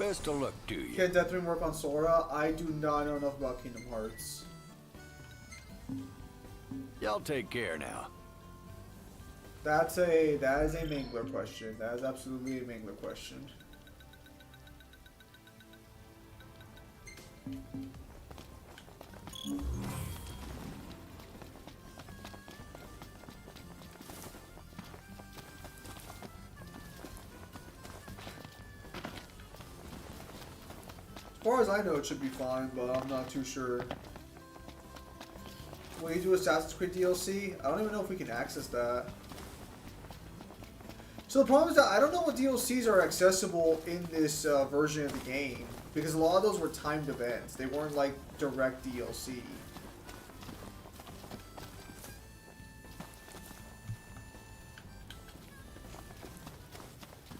Best of luck to you. Can Death Ring work on Sora? I do not know enough about Kingdom Hearts. Y'all take care now. That is a Mangler question. That is absolutely a Mangler question. As far as I know, it should be fine, but I'm not too sure. Will you do Assassin's Creed DLC? I don't even know if we can access that. So the problem is that I don't know what DLCs are accessible in this version of the game, because a lot of those were timed events. They weren't like direct DLC.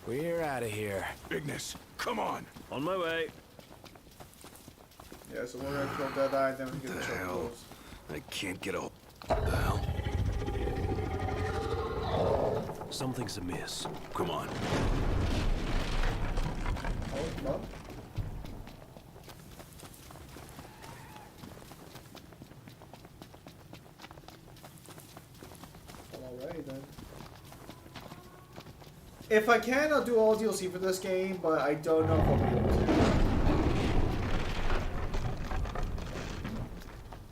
We're out of here. Bigness, come on. On my way. Yeah, so we're gonna kill Deadeye and then we get the hell? chocobos. I can't get all. What the hell? Something's amiss. Come on. Oh, come up. Alright then. If I can, I'll do all DLC for this game, but I don't know if I'll be able to.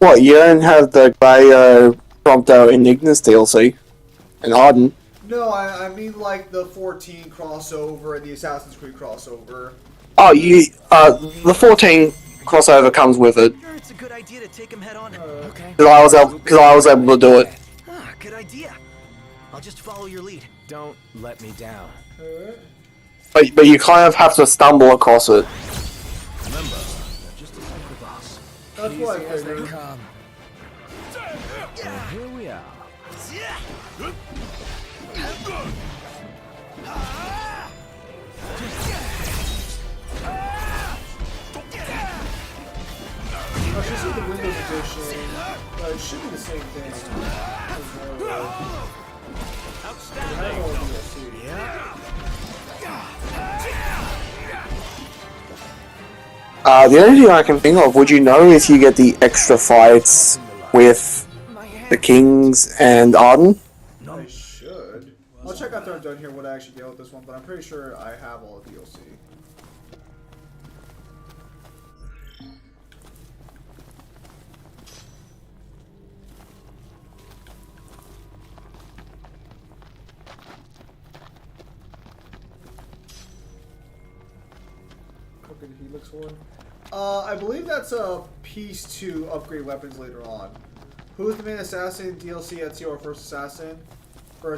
What, you don't have the Grey Prompto in Ignis DLC? And Arden? No, I mean like the 14 crossover and the Assassin's Creed crossover. Oh, the 14 crossover comes with it. Sure, it's a good idea to take him head on. Okay. Because I was able to do it. Ah, good idea. I'll just follow your lead. Don't let me down. But you kind of have to stumble across it. Remember, they're just as like with us. That's why I Easy as they figured. come. And here we are. I should see the Windows edition, but it should be the same thing. The only thing I can think of, would you know if you get the extra fights with the Kings and Arden? I should. I'll check after I'm done here what I actually get with this one, but I'm pretty sure I have all the DLC. Crooked Helix one. I believe that's a piece to upgrade weapons later on. Who is the main assassin DLC at your first assassin? For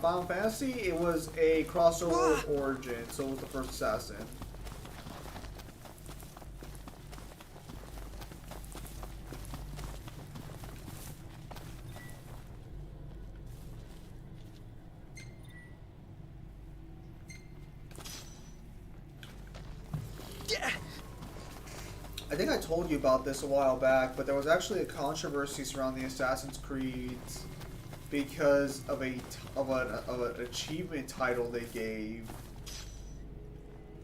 Final Fantasy, it was a crossover of Origin, so it was the first assassin. I think I told you about this a while back, but there was actually a controversy surrounding Assassin's Creed because of an achievement title they gave.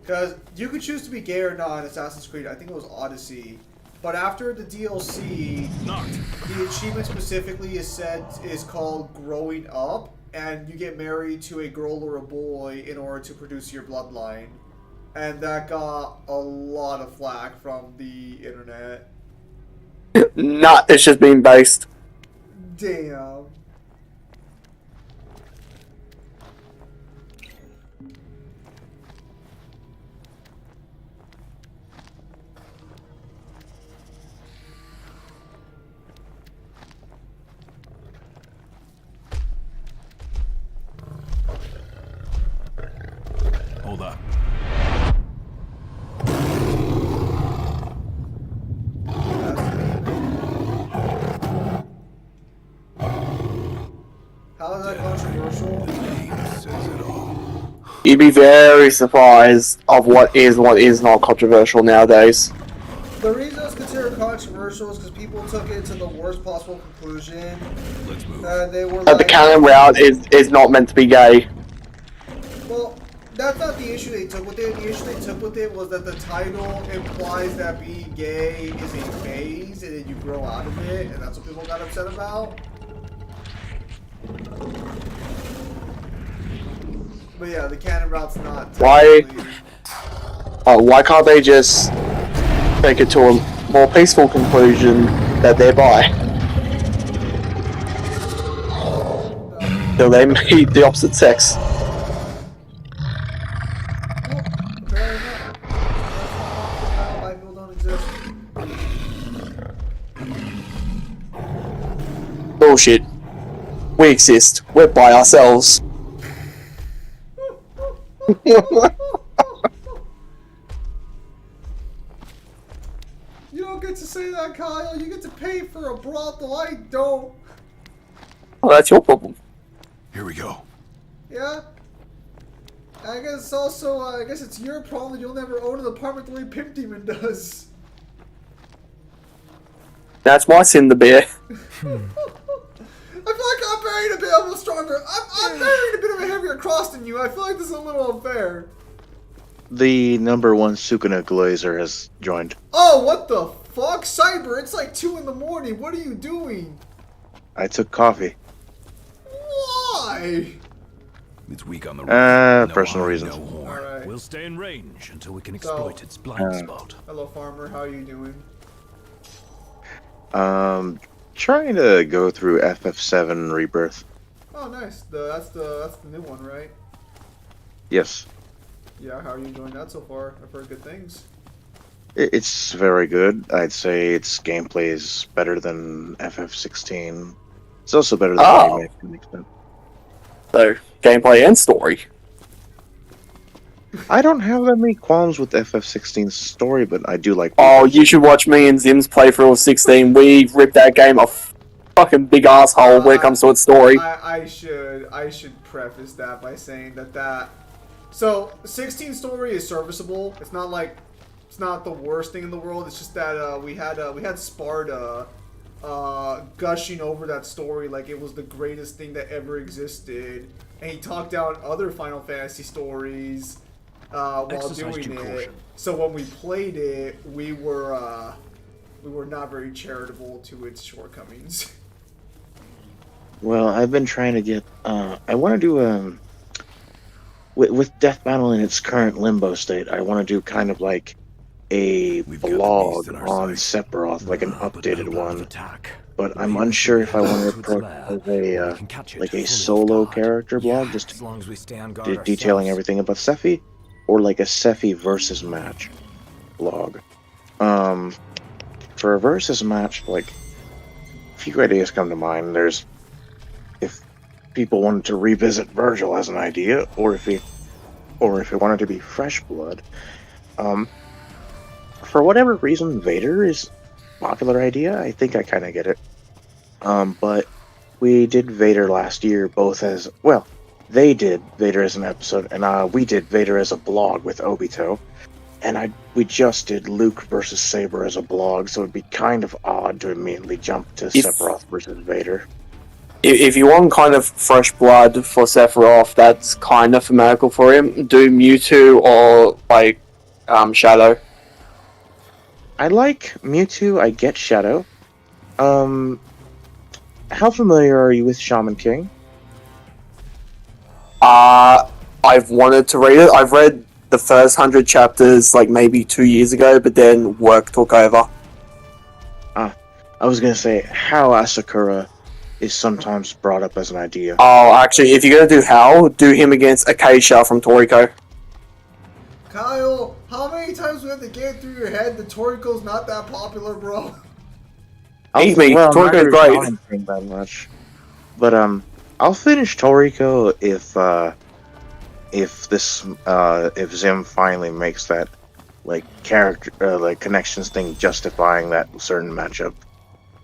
Because you could choose to be gay or not in Assassin's Creed. I think it was Odyssey. But after the DLC, the achievement specifically is called Growing Up, and you get married to a girl or a boy in order to produce your bloodline. And that got a lot of flack from the internet. Nah, it's just being based. Damn. Hold up. How is that controversial? You'd be very surprised of what is and what is not controversial nowadays. The reason it was considered controversial is because people took it to the worst possible conclusion. Let's move. They were The canon route is not meant to be gay. Well, that's not the issue they took with it. The issue they took with it was that the title implies that being gay is a phase and then you grow out of it, and that's what people got upset about. But yeah, the canon route's not. Why can't they just take it to a more peaceful conclusion that they're bi? So they meet the opposite sex. Bullshit. We exist. We're by ourselves. You don't get to say that, Kyle. You get to pay for a brothel. I don't. Oh, that's your problem. Here we go. Yeah? I guess it's also, I guess it's your problem that you'll never own an apartment the way Pimp Demon does. That's my sin to bear. I feel like I'm bearing a bit of a stronger. I'm bearing a bit of a heavier cross than you. I feel like this is a little unfair. The number one Sukuna Glazer has joined. Oh, what the fuck? Cyber, it's like 2 in the morning. What are you doing? I took coffee. Why? It's weak on the personal reasons. Alright. We'll stay in range until we can exploit its blind spot. Hello, farmer. How are you doing? Trying to go through FF7 Rebirth. Oh, nice. That's the new one, right? Yes. Yeah, how are you enjoying that so far? I've heard good things. It's very good. I'd say its gameplay is better than FF16. It's also better than the remake to an extent. So, gameplay and story. I don't have that many qualms with FF16's story, but I do like... Oh, you should watch me and Zim's playthrough of 16. We ripped that game a fucking big asshole when it comes to its story. I should preface that by saying that so 16 story is serviceable. It's not like it's not the worst thing in the world. It's just that we had Sparta gushing over that story like it was the greatest thing that ever existed, and he talked down other Final Fantasy stories while doing it. So when we played it, we were not very charitable to its shortcomings. Well, I've been trying to get... I want to do... with Death Battle in its current limbo state, I want to do kind of like a blog on Sephiroth, like an updated one. But I'm unsure if I want to approach as a solo character blog, just detailing everything about Sephi, or like a Sephi versus match blog. For a versus match, like, a few ideas come to mind. There's if people wanted to revisit Virgil as an idea, or if it wanted to be fresh blood. For whatever reason, Vader is a popular idea. I think I kind of get it. But we did Vader last year, both as well. They did Vader as an episode, and we did Vader as a blog with Obito. And we just did Luke versus Saber as a blog, so it'd be kind of odd to immediately jump to Sephiroth versus Vader. If you want kind of fresh blood for Sephiroth, that's kind of fanatical for him, do Mewtwo or, like, Shadow. I like Mewtwo, I get Shadow. How familiar are you with Shaman King? I've wanted to read it. I've read the first 100 chapters, like, maybe 2 years ago, but then work took over. I was gonna say, how Asakura is sometimes brought up as an idea. Oh, actually, if you're gonna do Hal, do him against Acacia from Toriko. Kyle, how many times do we have to get through your head that Toriko's not that popular, bro? Eat me, Toriko's great. Think that much. But I'll finish Toriko if Zim finally makes that like character like connections thing justifying that certain matchup.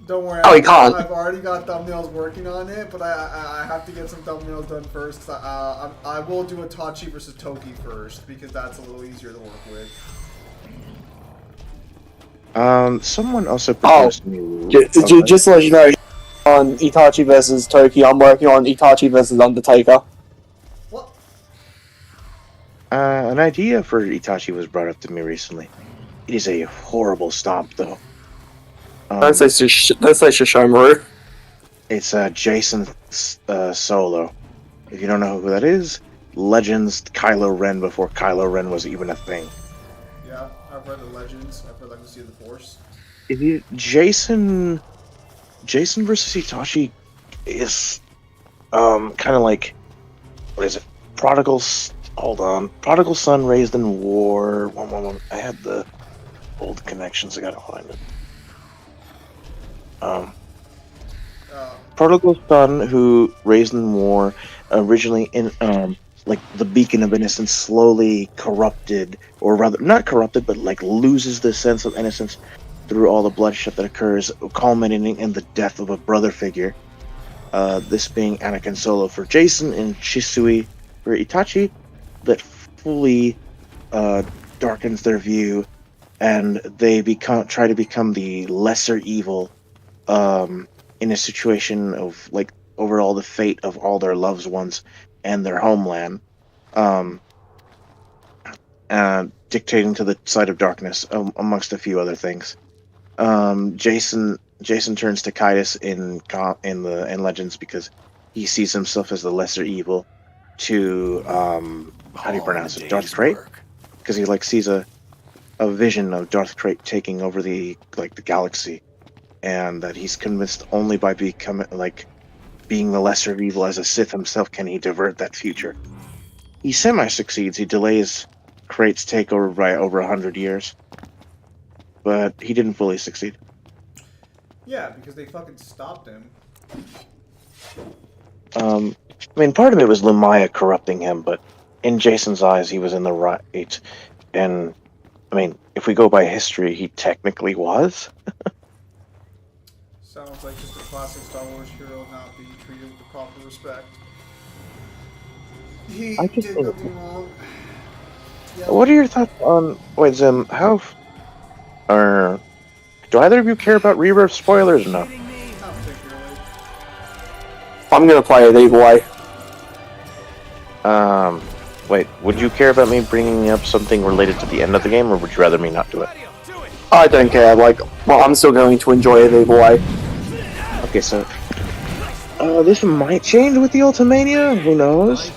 Don't worry, he can't. I've already got thumbnails working on it, but I have to get some thumbnails done first. I will do Itachi versus Toki first because that's a little easier to work with. Someone also proposed me. Just to let you know, on Itachi versus Toki, I'm working on Itachi versus Undertaker. What? An idea for Itachi was brought up to me recently. It is a horrible stomp, though. Don't say Shishomaru. It's Jason Solo. If you don't know who that is, Legends Kylo Ren before Kylo Ren was even a thing. Yeah, I've read the Legends. I've read Legacy of the Force. Jason versus Itachi is kind of like, what is it? Prodigal Son raised in war. One. I had the old connections. I gotta find it. Prodigal Son who raised in war, originally in like the beacon of innocence, slowly corrupted, or rather not corrupted, but like loses the sense of innocence through all the bloodshed that occurs, culminating in the death of a brother figure. This being Anakin Solo for Jason, and Shisui for Itachi, that fully darkens their view, and they try to become the lesser evil in a situation of like overall the fate of all their loved ones and their homeland, dictating to the side of darkness, amongst a few other things. Jason turns to Kaius in Legends because he sees himself as the lesser evil to how do you pronounce it? Darth Krayt, because he like sees a vision of Darth Krayt taking over the galaxy, and that he's convinced only by being the lesser of evil as a Sith himself can he divert that future. He semi-succeeds. He delays Krayt's takeover by over 100 years, but he didn't fully succeed. Yeah, because they fucking stopped him. I mean, part of it was Lumaya corrupting him, but in Jason's eyes, he was in the right. And, I mean, if we go by history, he technically was. Sounds like just a classic Star Wars hero not being treated with the proper respect. He did nothing wrong. Yeah. What are your thoughts on... Wait, Zim, how... do either of you care about Rebirth spoilers or not? I'm gonna play it either way. Wait, would you care about me bringing up something related to the end of the game, or would you rather me not do it? I don't care, I'm still going to enjoy it either way. Okay, so... this might change with the Ultimania, who knows?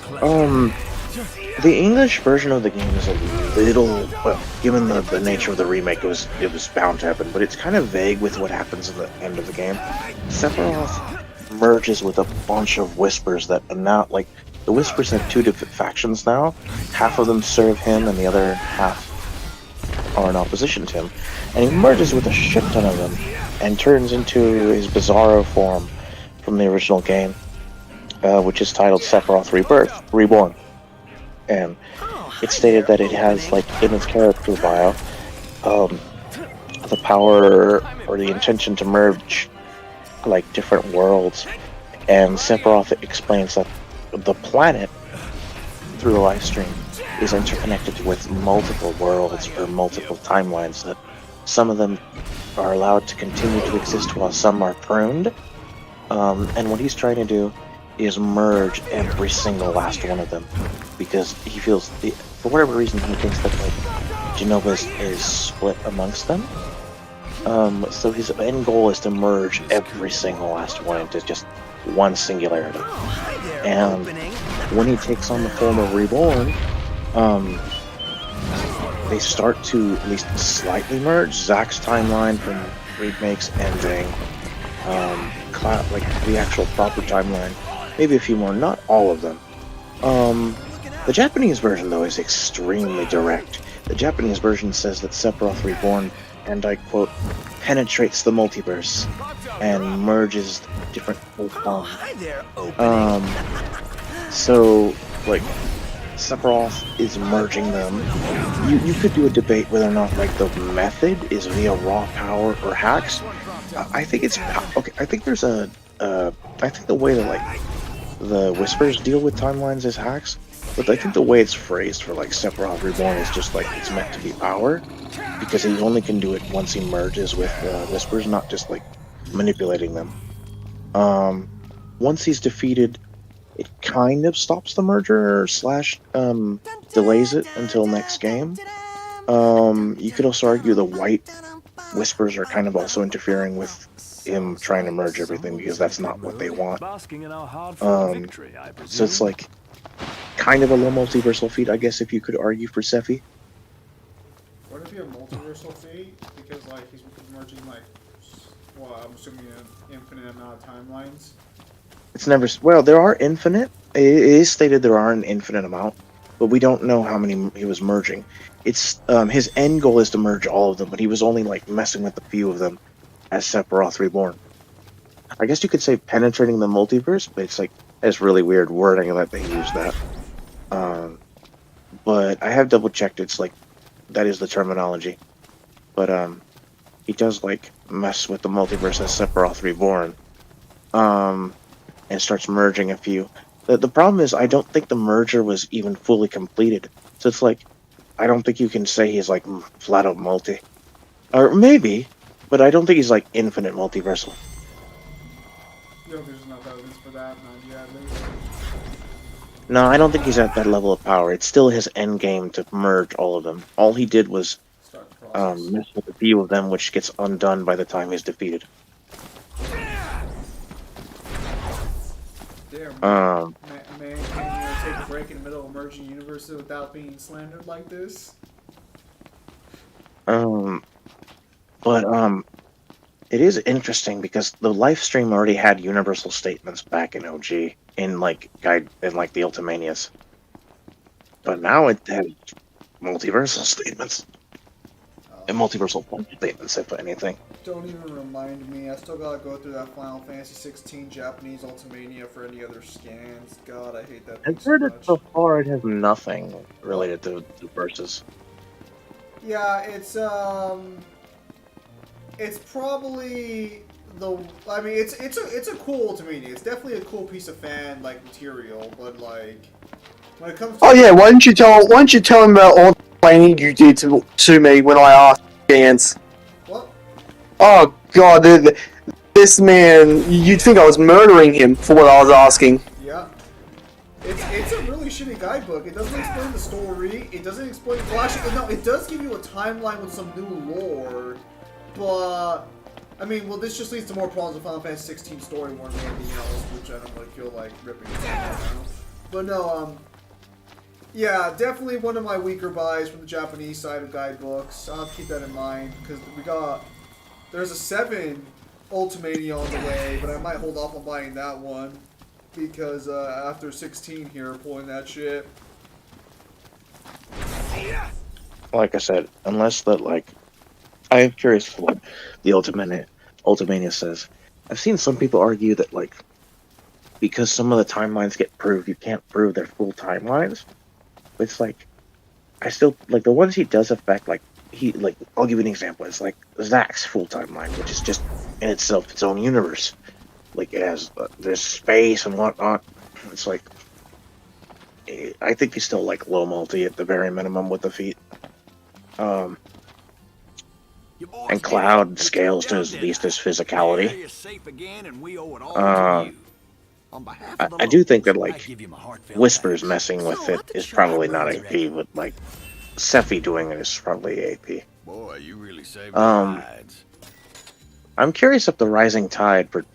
The English version of the game is a little... Well, given the nature of the remake, it was bound to happen, but it's kind of vague with what happens at the end of the game. Sephiroth merges with a bunch of whispers that are not, like... the Whispers have two different factions now. Half of them serve him, and the other half are in opposition to him. And he merges with a shit ton of them, and turns into his Bizarro form from the original game, which is titled Sephiroth Reborn. And it's stated that it has, like, in its character bio, the power or the intention to merge, like, different worlds. And Sephiroth explains that the planet, through the live stream, is interconnected with multiple worlds or multiple timelines, that some of them are allowed to continue to exist while some are pruned. And what he's trying to do is merge every single last one of them, because he feels, for whatever reason, he thinks that like Genova is split amongst them. So his end goal is to merge every single last one into just one singularity. And when he takes on the form of Reborn, they start to at least slightly merge. Zack's timeline from remakes ending, like the actual proper timeline, maybe a few more, not all of them. The Japanese version, though, is extremely direct. The Japanese version says that Sephiroth Reborn, and I quote, penetrates the multiverse and merges different so, like, Sephiroth is merging them. You could do a debate whether or not, like, the method is via raw power or hacks. I think it's okay. I think there's I think the way that, like, the Whispers deal with timelines is hacks, but I think the way it's phrased for, like, Sephiroth Reborn is just like it's meant to be power, because he only can do it once he merges with Whispers, not just like manipulating them. Once he's defeated, it kind of stops the merger slash delays it until next game. You could also argue the white Whispers are kind of also interfering with him trying to merge everything, because that's not what they want. So it's like kind of a low multiversal feat, I guess, if you could argue for Sephi. Would it be a multiversal feat? Because like he's merging like, well, I'm assuming an infinite amount of timelines. It's never, well, there are infinite. It is stated there are an infinite amount, but we don't know how many he was merging. It's his end goal is to merge all of them, but he was only like messing with a few of them as Sephiroth Reborn. I guess you could say penetrating the multiverse, but it's like, it's really weird wording that they use that. But I have double checked, it's like, that is the terminology. But he does like mess with the multiverse as Sephiroth Reborn. And starts merging a few. The problem is, I don't think the merger was even fully completed. So it's like, I don't think you can say he's like flat out multi. Or maybe, but I don't think he's like infinite multiversal. You know, there's enough evidence for that, not yet, at least. No, I don't think he's at that level of power. It's still his end game to merge all of them. All he did was mess with a few of them, which gets undone by the time he's defeated. Man, can you take a break in the middle of merging universes without being slandered like this? It is interesting because the live stream already had universal statements back in OG, in like the Ultimanias. But now it has multiversal statements. And multiversal statements, if anything. Don't even remind me. I still gotta go through that Final Fantasy 16 Japanese Ultimania for any other scans. God, I hate that thing I've heard it so far, it has nothing related to the verses. Yeah, it's probably the. I mean, it's a cool Ultimania. It's definitely a cool piece of fan like material, but like when it comes to. Oh yeah, why don't you tell him about all the planning you did to me when I asked scans? What? Oh god, this man, you'd think I was murdering him for what I was asking. Yeah. It's a really shitty guidebook. It doesn't explain the story. It doesn't explain. Well, actually, no, it does give you a timeline with some new lore, but I mean, well, this just leads to more problems with Final Fantasy 16 story more than anything else, which I don't really feel like ripping it out now. But no, yeah, definitely one of my weaker buys from the Japanese side of guidebooks. I'll keep that in mind because there's a 7 Ultimania on the way, but I might hold off on buying that one. because after 16 here, pulling that shit. Like I said, unless that, like, I am curious what the Ultimania says. I've seen some people argue that, like, because some of the timelines get proved, you can't prove their full timelines. But it's like, I still, like, the ones he does affect, like, I'll give you an example. It's like Zach's full timeline, which is just in itself its own universe. Like, it has, there's space and whatnot. It's like, I think he's still, like, low multi at the very minimum with the feat. And Cloud scales to at least his physicality. I do think that, like, Whisper's messing with it is probably not AP, but, like, Sephi doing it is probably AP. Boy, you really saved I'm curious if the Rising Tide for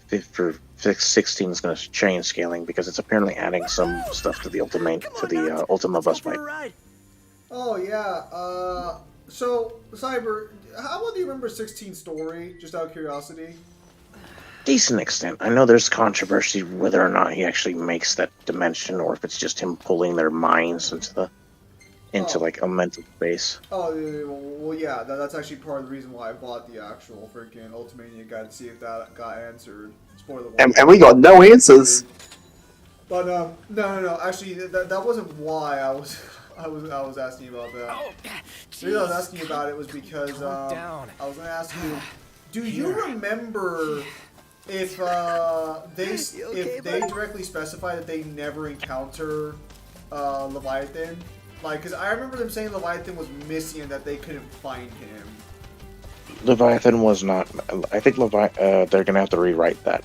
16 is going to change scaling, because it's apparently adding some stuff to the Ultima Bus Fight. Oh yeah. So Cyber, how well do you remember 16's story? Just out of curiosity. Decent extent. I know there's controversy whether or not he actually makes that dimension, or if it's just him pulling their minds into like a mental space. Oh, well, yeah, that's actually part of the reason why I bought the actual freaking Ultimania guide to see if that got answered. Spoiler warning. And we got no answers. But no. Actually, that wasn't why I was asking you about that. Oh, the reason I was asking you about it was because I was going to ask you, do you remember if they directly specify that they never encounter Leviathan? Like, because I remember them saying Leviathan was missing and that they couldn't find him. Leviathan was not. I think they're gonna have to rewrite that.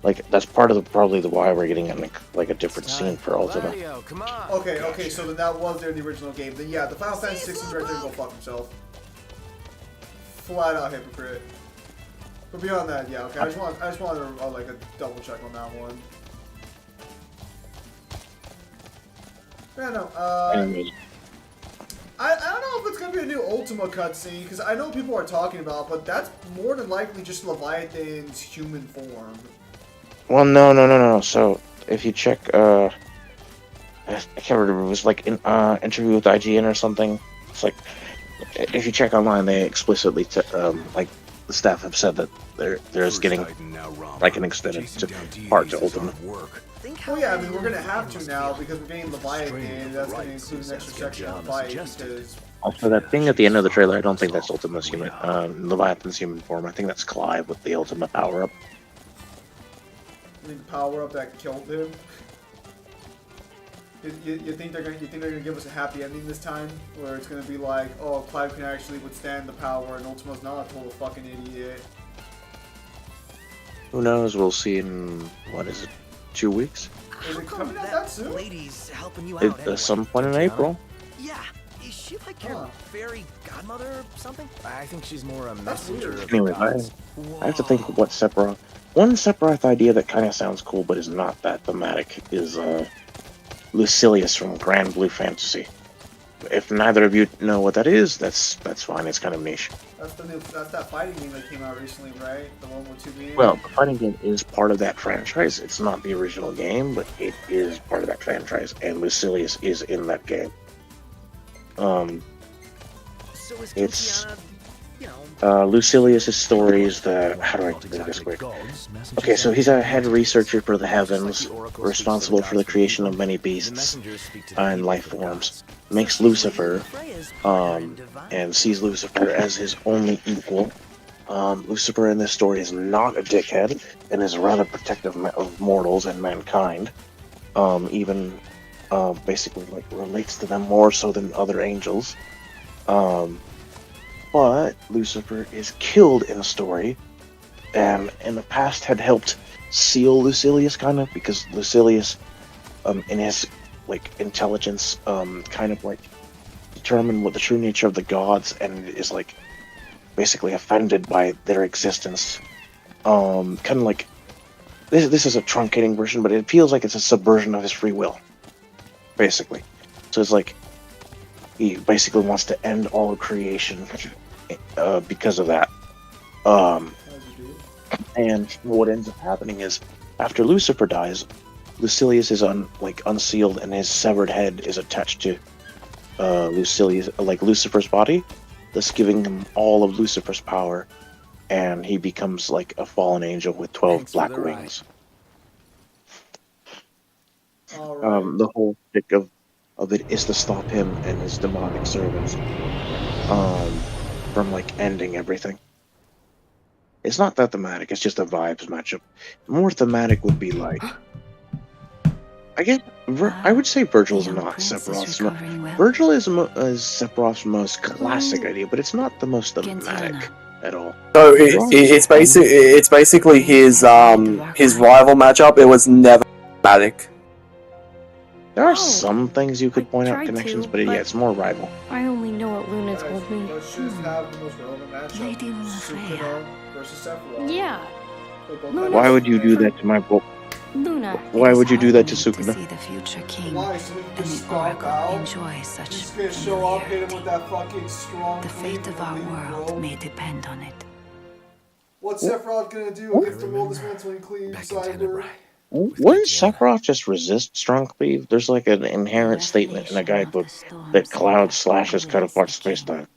Like, that's part of probably the why we're getting like a different scene for Ultima. Okay, so then that was there in the original game. Then yeah, the Final Fantasy 16 director can go fuck himself. Flat out hypocrite. But beyond that, yeah, okay. I just wanted like a double check on that one. Yeah, no. I don't know if it's gonna be a new Ultima cutscene, because I know people are talking about, but that's more than likely just Leviathan's human form. Well, no. So if you check, I can't remember. It was like an interview with IGN or something. It's like, if you check online, they explicitly like the staff have said that there's getting like an extended part to Ultima. Well, yeah, I mean, we're going to have to now, because we're getting Leviathan, that's going to include an extra section of fight, because... Also, that thing at the end of the trailer, I don't think that's Ultima's human, Leviathan's human form. I think that's Clive with the Ultima power-up. You think the power-up that killed him? You think they're gonna give us a happy ending this time, where it's gonna be like, oh, Clive can actually withstand the power, and Ultima's not a total fucking idiot? Who knows? We'll see in, what is it, 2 weeks? Is it coming out that soon? Lady's helping you out At some point in April. Yeah, is she like your fairy godmother or something? I think she's more a messenger of Anyway, I have to think of what Sephiroth... One Sephiroth idea that kind of sounds cool, but is not that thematic, is Lucilius from Grand Blue Fantasy. If neither of you know what that is, that's fine. It's kind of niche. That's that fighting game that came out recently, right? The one with 2 games? Well, the fighting game is part of that franchise. It's not the original game, but it is part of that franchise, and Lucilius is in that game. It's Lucilius' story is the... How do I do this quick? Okay, so he's a head researcher for the heavens, responsible for the creation of many beasts and life forms. Makes Lucifer, and sees Lucifer as his only equal. Lucifer in this story is not a dickhead, and is rather protective of mortals and mankind. Even basically like relates to them more so than other angels. But Lucifer is killed in the story, and in the past had helped seal Lucilius, kind of, because Lucilius, in his like intelligence, kind of like determined what the true nature of the gods, and is like basically offended by their existence. Kind of like this is a truncating version, but it feels like it's a subversion of his free will, basically. So it's like he basically wants to end all of creation because of that. And what ends up happening is, after Lucifer dies, Lucilius is unsealed, and his severed head is attached to Lucifer's body, thus giving him all of Lucifer's power, and he becomes like a fallen angel with 12 black wings. The whole stick of it is to stop him and his demonic servants from like ending everything. It's not that thematic, it's just a vibes matchup. More thematic would be like, I guess I would say Virgil is not Sephiroth's Virgil is Sephiroth's most classic idea, but it's not the most thematic at all. So it's basically his rival matchup. It was never thematic. There are some things you could point out connections, but yeah, it's more rival. I only know what Luna told me. Let's just have the most relevant matchup. Sukuna versus Sephiroth. Yeah. Why would you do that to my book? Luna. Why would you do that to Sukuna? The future king Why? So we can and just the oracle out? enjoy such He's gonna show up, hit him with that fucking strong. The fate of our world may depend on it. What's Sephiroth gonna do if the world is mentally clean? Cyber. Wouldn't Sephiroth just resist strong cleave? There's like an inherent statement in a guidebook that Cloud slashes cut apart space-time.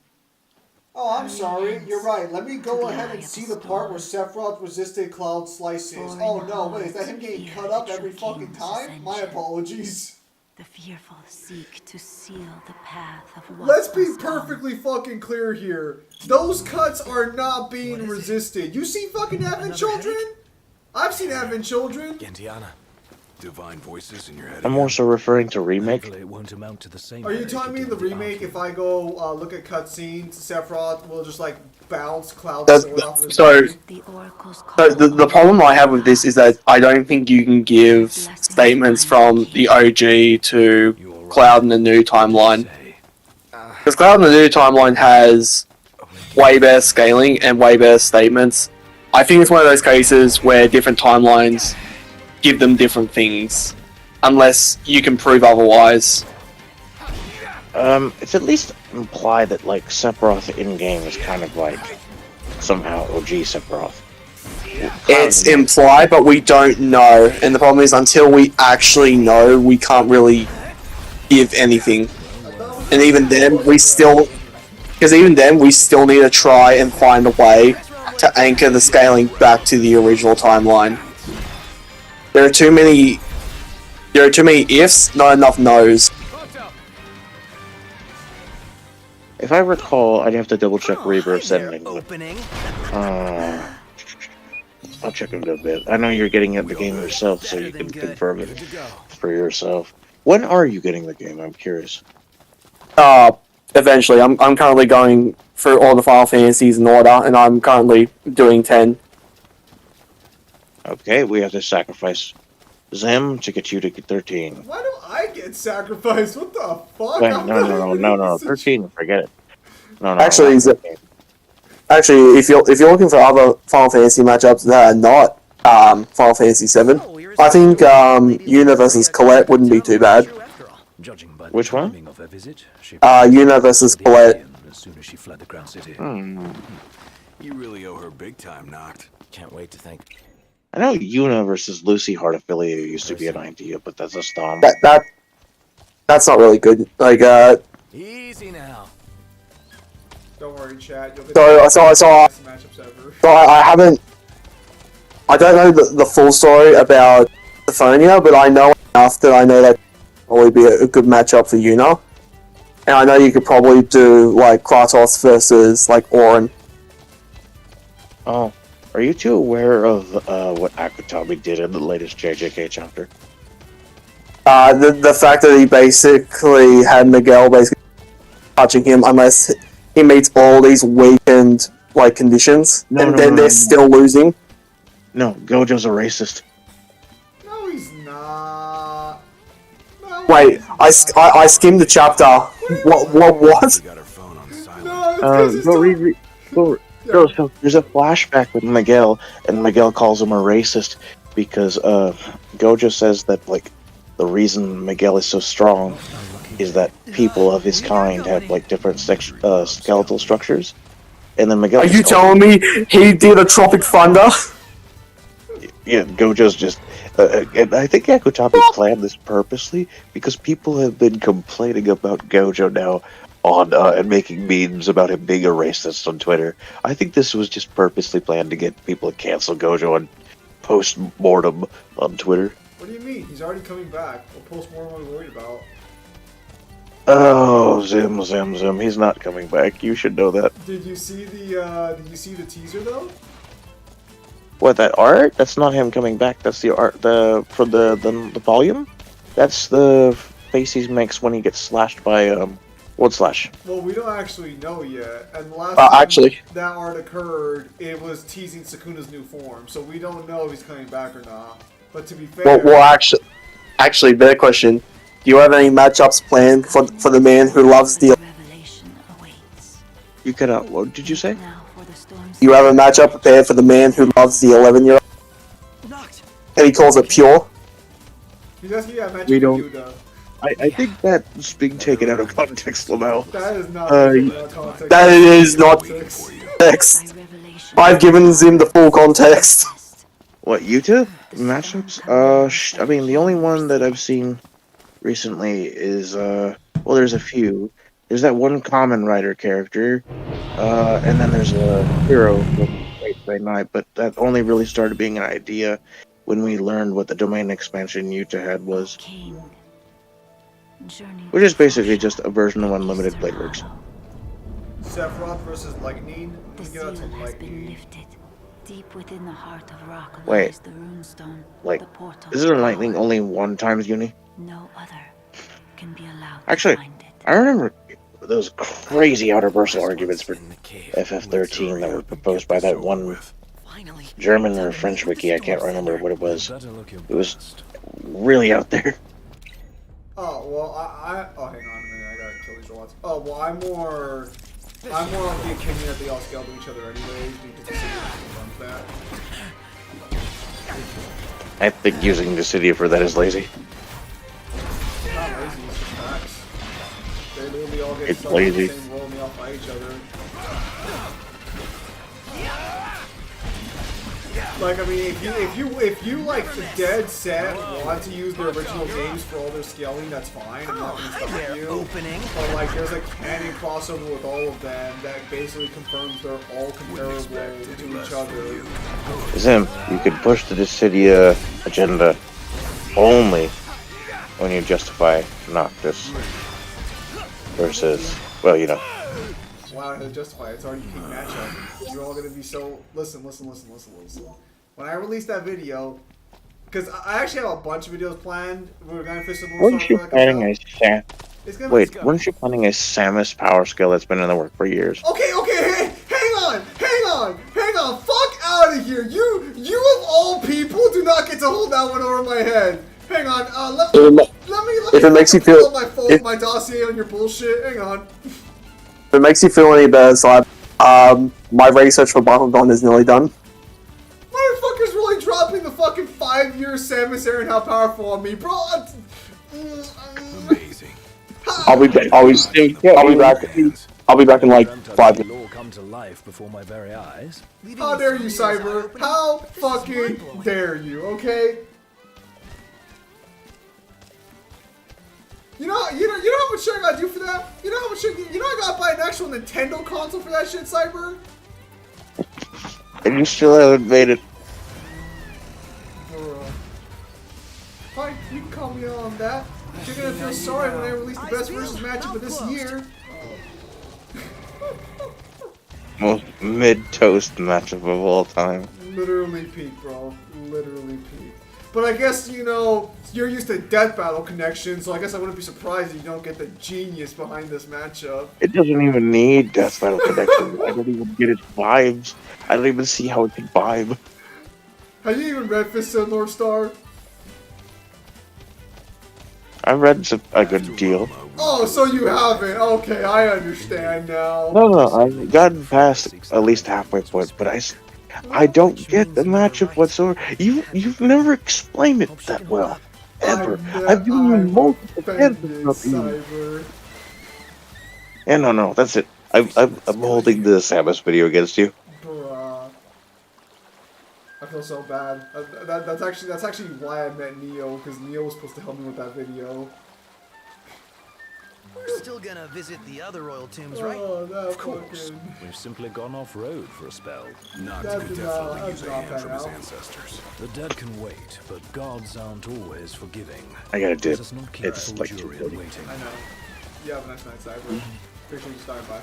Oh, I'm sorry. You're right. Let me go ahead and see the part where Sephiroth resisted Cloud slices. Oh no, wait, is that him getting cut up every fucking time? My apologies. The fearful seek to seal the path of what Let's be perfectly fucking clear here. Those cuts are not being resisted. You see fucking Advent Children? I've seen Advent Children. Gentiana. Divine voices in your head. I'm also referring to remake. It won't amount to the same. Are you telling me in the remake, if I go look at cutscenes, Sephiroth will just like bounce Cloud's sword off of his body? The problem I have with this is that I don't think you can give statements from the OG to Cloud in the new timeline. Because Cloud in the new timeline has way better scaling and way better statements. I think it's one of those cases where different timelines give them different things, unless you can prove otherwise. It's at least implied that like Sephiroth in-game is kind of like somehow OG Sephiroth. It's implied, but we don't know, and the problem is until we actually know, we can't really give anything. And even then, we still need to try and find a way to anchor the scaling back to the original timeline. There are too many ifs, not enough no's. If I recall, I'd have to double check Rebirth's ending. I'll check it a bit. I know you're getting at the game yourself, so you can confirm it for yourself. When are you getting the game? I'm curious. Eventually. I'm currently going through all the Final Fantasies in order, and I'm currently doing 10. Okay, we have to sacrifice Zem to get you to 13. Why do I get sacrificed? What the fuck? Wait, no, 13, forget it. No, actually, if you're looking for other Final Fantasy matchups that are not Final Fantasy 7, I think Yuna versus Colette wouldn't be too bad. Which one? Yuna versus Colette. As soon as she fled the Ground City. You really owe her big time, Noct. Can't wait to think. I know Yuna versus Lucy Heart Affiliate used to be an idea, but that's a stomp. That's not really good. Like, easy now. Don't worry, Chad. You'll get so matchups ever. I don't know the full story about Symphonia, but I know enough that I know that probably be a good matchup for Yuna. And I know you could probably do like Kratos versus like Auron. Oh, are you two aware of what Akutami did in the latest JJK chapter? The fact that he basically had Miguel basically touching him unless he meets all these weakened like conditions, they're still losing. No, Gojo's a racist. No, he's not. No, Wait, I skimmed the chapter. What? So there's a flashback with Miguel, and Miguel calls him a racist because Gojo says that like the reason Miguel is so strong is that people of his kind have like different skeletal structures, and then Miguel. Are you telling me he did a Tropic Thunder? Yeah, Gojo's just. And I think Akutami planned this purposely because people have been complaining about Gojo now on and making memes about him being a racist on Twitter. I think this was just purposely planned to get people to cancel Gojo on post mortem on Twitter. What do you mean? He's already coming back. What post-mortem are we worried about? Oh, Zim. He's not coming back. You should know that. Did you see the teaser though? What, that art? That's not him coming back. That's the art for the volume. That's the face he makes when he gets slashed by World Slash. Well, we don't actually know yet. And the last Actually, time that art occurred, it was teasing Sukuna's new form, so we don't know if he's coming back or not. But to be fair, actually, better question. Do you have any matchups planned for the man who loves the? You could. What did you say? You have a matchup prepared for the man who loves the 11-year-old, and he calls it pure. He's asking a matchup We for don't. you, though. I think that's being taken out of context, Lamau. That is not. Context. That is not context. I've given Zim the full context. What, you two? Matchups? I mean, the only one that I've seen recently is, well, there's a few. There's that one Common Rider character, and then there's a hero from Great by Night, but that only really started being an idea when we learned what the domain expansion Yuta had was. Which is basically just a version of Unlimited Blade Works. Sephiroth versus Lightning. The seal has been lifted. Deep within the heart of rock Wait. lies the runestone, Like, the portal. isn't Lightning only one times Uni? No other can be allowed. Actually, I remember those crazy Outerversal arguments for FF13 that were proposed by that one German or French wiki. I can't remember what it was. It was really out there. Oh well, oh, hang on a minute. I gotta kill these robots. Oh well, I'm more of the opinion that they all scale to each other anyways. Because the city runs that. I think using Dissidia for that is lazy. It's not lazy. It's just facts. They literally all get It's stuck in lazy. the same world and they all fight each other. Like, I mean, if you like dead set want to use their original games for all their scaling, that's fine. I'm not gonna stop you. But like, there's a canon crossover with all of them that basically confirms they're all comparable to each other. Zim, you could push the Dissidia agenda only when you justify Noctis versus, well, you know. Wow, how to justify it. It's already king matchup. You're all gonna be so. Listen. When I release that video, because I actually have a bunch of videos planned. We're gonna fish the Weren't you planning a weren't you planning a Samus power skill that's been in the work for years? Okay, hang on. Fuck out of here. You of all people do not get to hold that one over my head. Hang on. Let me if it makes you feel my phone, my dossier on your bullshit. Hang on. If it makes you feel any better, so my research for Battleground is nearly done. Motherfucker's really dropping the fucking 5-year Samus Aran how powerful on me, bro. Amazing. I'll be back in like 5 minutes. All come to life before my very eyes. How dare you, Cyber? How fucking dare you? Okay. You know how much shit I gotta do for that? You know how much shit? You know I gotta buy an actual Nintendo console for that shit, Cyber? And you still haven't made it. Fine, you can call me on that. You're gonna feel sorry when I release the best versus matchup of this year. Most mid-toast matchup of all time. Literally peak, bro. Literally peak. But I guess, you know, you're used to Death Battle Connection, so I guess I wouldn't be surprised if you don't get the genius behind this matchup. It doesn't even need Death Battle Connection. I don't even get its vibes. I don't even see how it can vibe. Have you even read Fist of the North Star? I've read a good deal. Oh, so you haven't. Okay, I understand now. No, I've gotten past at least halfway point, but I don't get the matchup whatsoever. You've never explained it that well, ever. I've given you multiple chances. Yeah, no, that's it. I'm holding the Samus video against you. Bruh. I feel so bad. That's actually why I met Neo, because Neo was supposed to help me with that video. We're still gonna visit the other royal tombs, right? Of course. We've simply gone off-road for a spell. Noct could definitely use a hand from his ancestors. The dead can wait, but gods aren't always forgiving. I gotta dip. Let us not keep It's full like jury 2:40. waiting. I know. You have a nice night, Cyber. Appreciate you stopping by.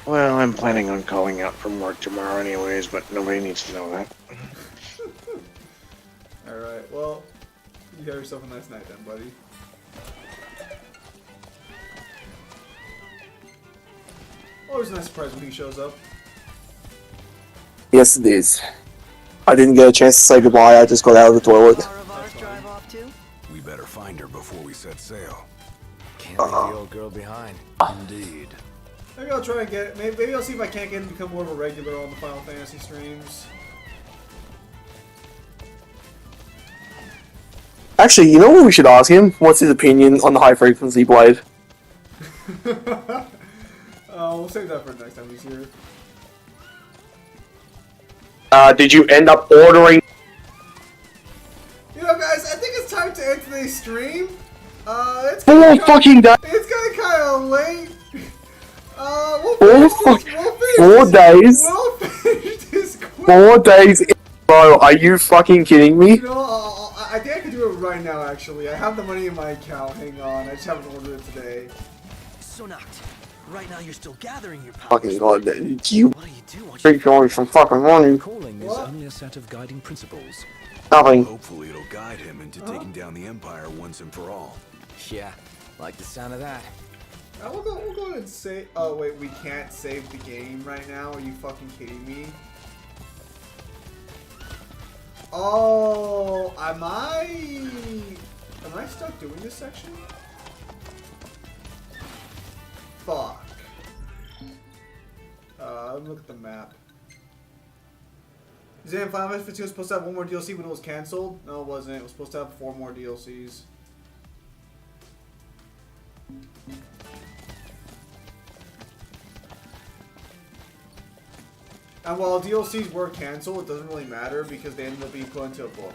Well, I'm planning on calling out from work tomorrow anyways, but nobody needs to know that. Alright, well, you have yourself a nice night then, buddy. Always a nice surprise when he shows up. Yes, it is. I didn't get a chance to say goodbye. I just got out of the toilet. We better find her before we set sail. Can't leave the old girl behind. Indeed. Maybe I'll try and get. Maybe I'll see if I can't get him to become more of a regular on the Final Fantasy streams. Actually, you know what we should ask him? What's his opinion on the high frequency blade? We'll save that for next time he's here. Did you end up ordering? You know, guys, I think it's time to end today's stream. It's 4 fucking days. It's getting kind of late. We'll 4 days. We'll finish this quick. 4 days in a row. Are you fucking kidding me? You know, I think I can do it right now. Actually, I have the money in my account. Hang on, I just haven't ordered it today. So Noct, right now you're still gathering your powers. Fucking god, you freak going from fucking morning. Calling is only a set of guiding principles. Nothing. Hopefully it'll guide him into taking down the Empire once and for all. Yeah, like the sound of that. We'll go ahead and save. Oh wait, we can't save the game right now. Are you fucking kidding me? Oh, am I stuck doing this section? Fuck. Let me look at the map. Zam, Final Fantasy 15 was supposed to have 1 more DLC when it was cancelled? No, it wasn't. It was supposed to have 4 more DLCs. And while DLCs were cancelled, it doesn't really matter because they ended up being put into a book.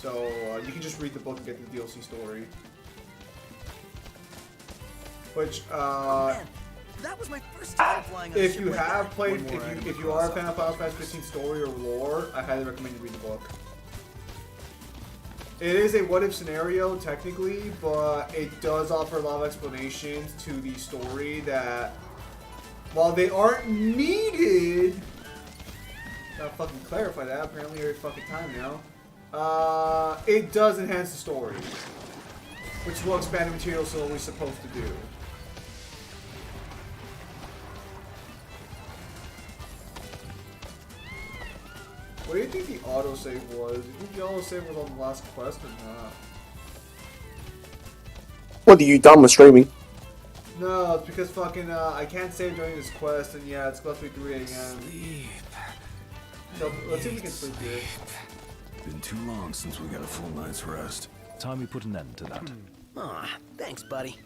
So you can just read the book and get the DLC story. Which, that was my first time flying on a if ship you like have that. played, if you are a fan of Final Fantasy 15 story or lore, I highly recommend you read the book. It is a what-if scenario, technically, but it does offer a lot of explanations to the story that, while they aren't needed, gotta fucking clarify that, apparently every fucking time now, it does enhance the story, which is what expanded material is always supposed to do. What do you think the autosave was? Do you think the autosave was on the last quest or not? What are you done with streaming? No, it's because fucking I can't save during this quest, and yeah, it's supposed to be 3 a.m. So let's see if we can sleep here. Been too long since we got a full night's rest. Time we put an end to that. Aw, thanks, buddy.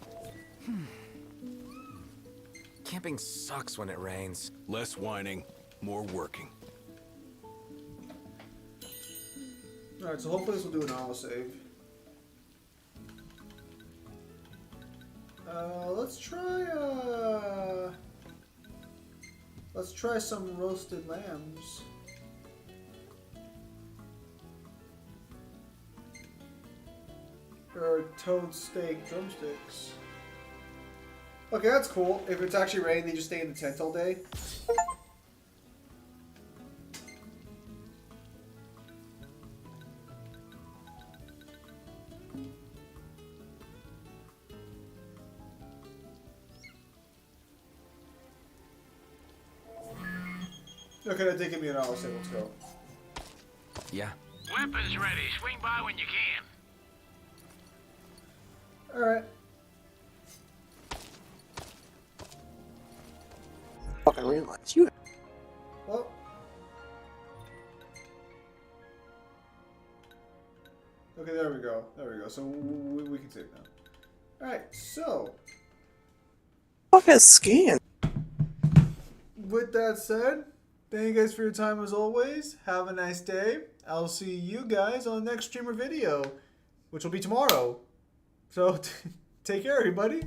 Camping sucks when it rains. Less whining, more working. Alright, so hopefully this will do an autosave. Let's try some roasted lambs. Or toad steak drumsticks. Okay, that's cool. If it's actually raining, they just stay in the tent all day. Okay, that did give me an autosave. Let's go. Yeah. Weapons ready. Swing by when you can. Alright. Fucking realize you. Well. Okay, there we go. There we go. So we can save now. Alright, so. Fucking scan. With that said, Thank you guys for your time as always. Have a nice day. I'll see you guys on the next streamer video, which will be tomorrow. So take care, everybody.